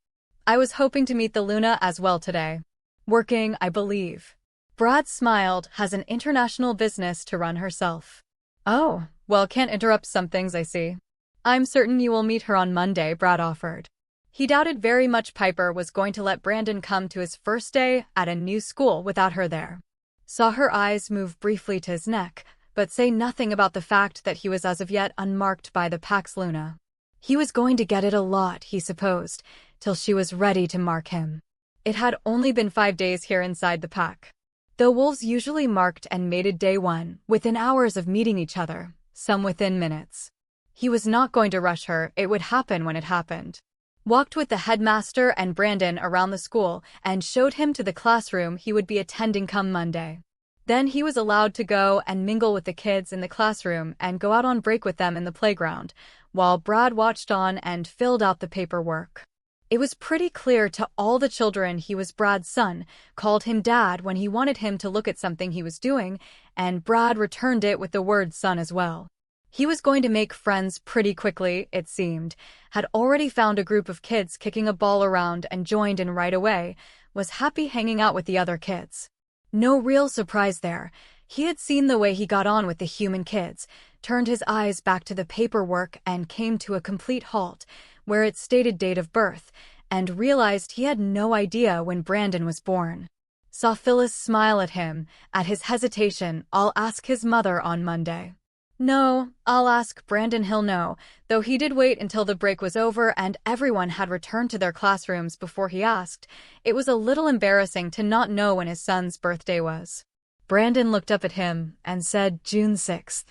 I was hoping to meet the Luna as well today. Working, I believe. Brad smiled, has an international business to run herself. Oh, well, can't interrupt some things I see. I'm certain you will meet her on Monday, Brad offered. He doubted very much Piper was going to let Brandon come to his first day at a new school without her there. Saw her eyes move briefly to his neck, but say nothing about the fact that he was as of yet unmarked by the Pax Luna. He was going to get it a lot, he supposed, till she was ready to mark him. It had only been 5 days here inside the pack. Though wolves usually marked and mated day one, within hours of meeting each other, some within minutes. He was not going to rush her, it would happen when it happened. Walked with the headmaster and Brandon around the school and showed him to the classroom he would be attending come Monday. Then he was allowed to go and mingle with the kids in the classroom and go out on break with them in the playground, while Brad watched on and filled out the paperwork. It was pretty clear to all the children he was Brad's son, called him Dad when he wanted him to look at something he was doing, and Brad returned it with the word son as well. He was going to make friends pretty quickly, it seemed, had already found a group of kids kicking a ball around and joined in right away, was happy hanging out with the other kids. No real surprise there. He had seen the way he got on with the human kids, turned his eyes back to the paperwork and came to a complete halt, where it stated date of birth, and realized he had no idea when Brandon was born. Saw Phyllis smile at him, at his hesitation. I'll ask his mother on Monday. No, I'll ask Brandon, he'll know, though he did wait until the break was over and everyone had returned to their classrooms before he asked. It was a little embarrassing to not know when his son's birthday was. Brandon looked up at him and said June 6th.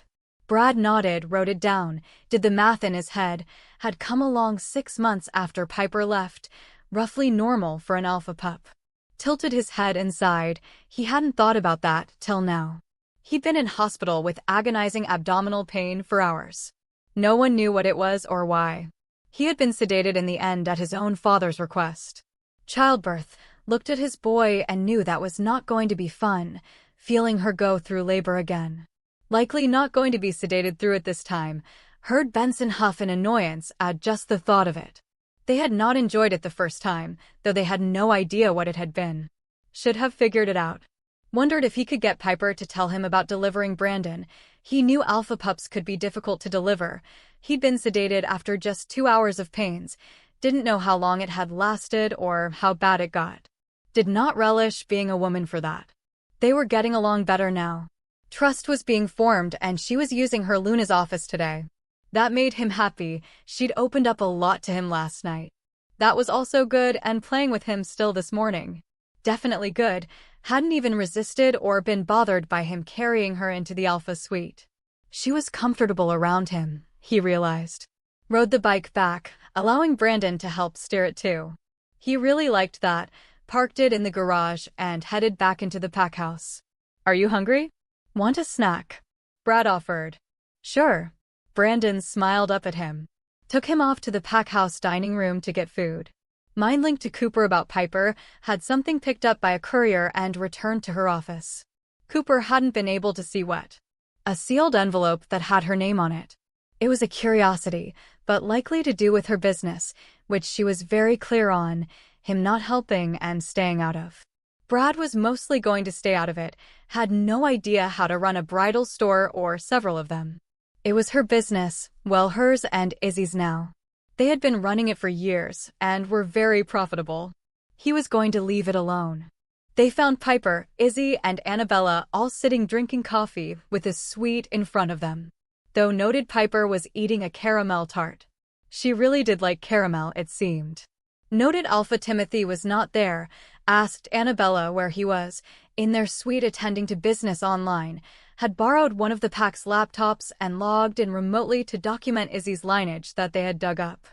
Brad nodded, wrote it down, did the math in his head, had come along 6 months after Piper left, roughly normal for an alpha pup. Tilted his head and sighed. He hadn't thought about that till now. He'd been in hospital with agonizing abdominal pain for hours. No one knew what it was or why. He had been sedated in the end at his own father's request. Childbirth, looked at his boy and knew that was not going to be fun, feeling her go through labor again. Likely not going to be sedated through it this time, heard Benson huff in annoyance at just the thought of it. They had not enjoyed it the first time, though they had no idea what it had been. Should have figured it out. Wondered if he could get Piper to tell him about delivering Brandon. He knew alpha pups could be difficult to deliver. He'd been sedated after just 2 hours of pains. Didn't know how long it had lasted or how bad it got. Did not relish being a woman for that. They were getting along better now. Trust was being formed and she was using her Luna's office today. That made him happy. She'd opened up a lot to him last night. That was also good, and playing with him still this morning. Definitely good. Hadn't even resisted or been bothered by him carrying her into the Alpha suite. She was comfortable around him, he realized. Rode the bike back, allowing Brandon to help steer it too. He really liked that, parked it in the garage, and headed back into the pack house. Are you hungry? Want a snack? Brad offered. Sure. Brandon smiled up at him. Took him off to the pack house dining room to get food. Mind linked to Cooper about Piper, had something picked up by a courier and returned to her office. Cooper hadn't been able to see what. A sealed envelope that had her name on it. It was a curiosity, but likely to do with her business, which she was very clear on, him not helping and staying out of. Brad was mostly going to stay out of it, had no idea how to run a bridal store or several of them. It was her business, well, hers and Izzy's now. They had been running it for years and were very profitable. He was going to leave it alone. They found Piper, Izzy, and Annabella all sitting drinking coffee with a sweet in front of them. Though noted Piper was eating a caramel tart. She really did like caramel, it seemed. Noted Alpha Timothy was not there, asked Annabella where he was, in their suite attending to business online, had borrowed one of the pack's laptops and logged in remotely to document Izzy's lineage that they had dug up.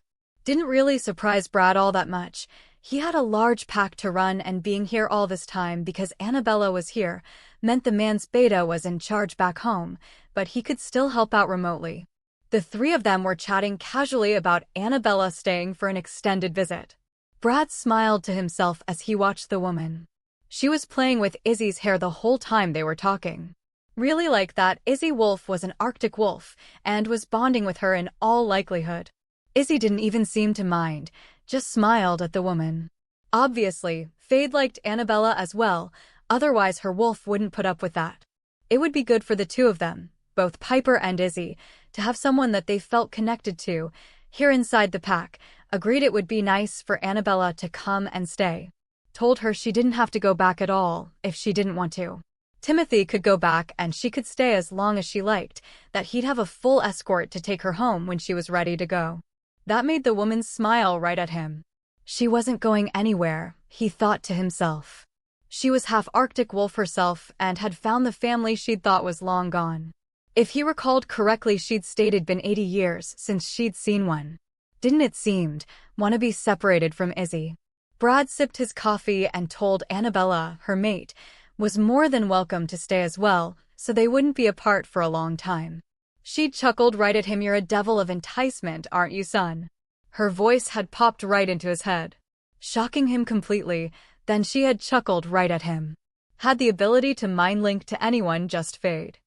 Didn't really surprise Brad all that much. He had a large pack to run, and being here all this time because Annabella was here meant the man's beta was in charge back home, but he could still help out remotely. The three of them were chatting casually about Annabella staying for an extended visit. Brad smiled to himself as he watched the woman. She was playing with Izzy's hair the whole time they were talking. Really like that Izzy Wolf was an Arctic wolf and was bonding with her in all likelihood. Izzy didn't even seem to mind, just smiled at the woman. Obviously, Fade liked Annabella as well, otherwise her wolf wouldn't put up with that. It would be good for the two of them, both Piper and Izzy, to have someone that they felt connected to, here inside the pack. Agreed it would be nice for Annabella to come and stay. Told her she didn't have to go back at all if she didn't want to. Timothy could go back and she could stay as long as she liked, that he'd have a full escort to take her home when she was ready to go. That made the woman smile right at him. She wasn't going anywhere, he thought to himself. She was half Arctic wolf herself and had found the family she'd thought was long gone. If he recalled correctly, she'd stated been 80 years since she'd seen one. Didn't it seemed, want to be separated from Izzy. Brad sipped his coffee and told Annabella, her mate, was more than welcome to stay as well, so they wouldn't be apart for a long time. She chuckled right at him. You're a devil of enticement, aren't you, son? Her voice had popped right into his head, shocking him completely. Then she had chuckled right at him. Had the ability to mind link to anyone, just Fade.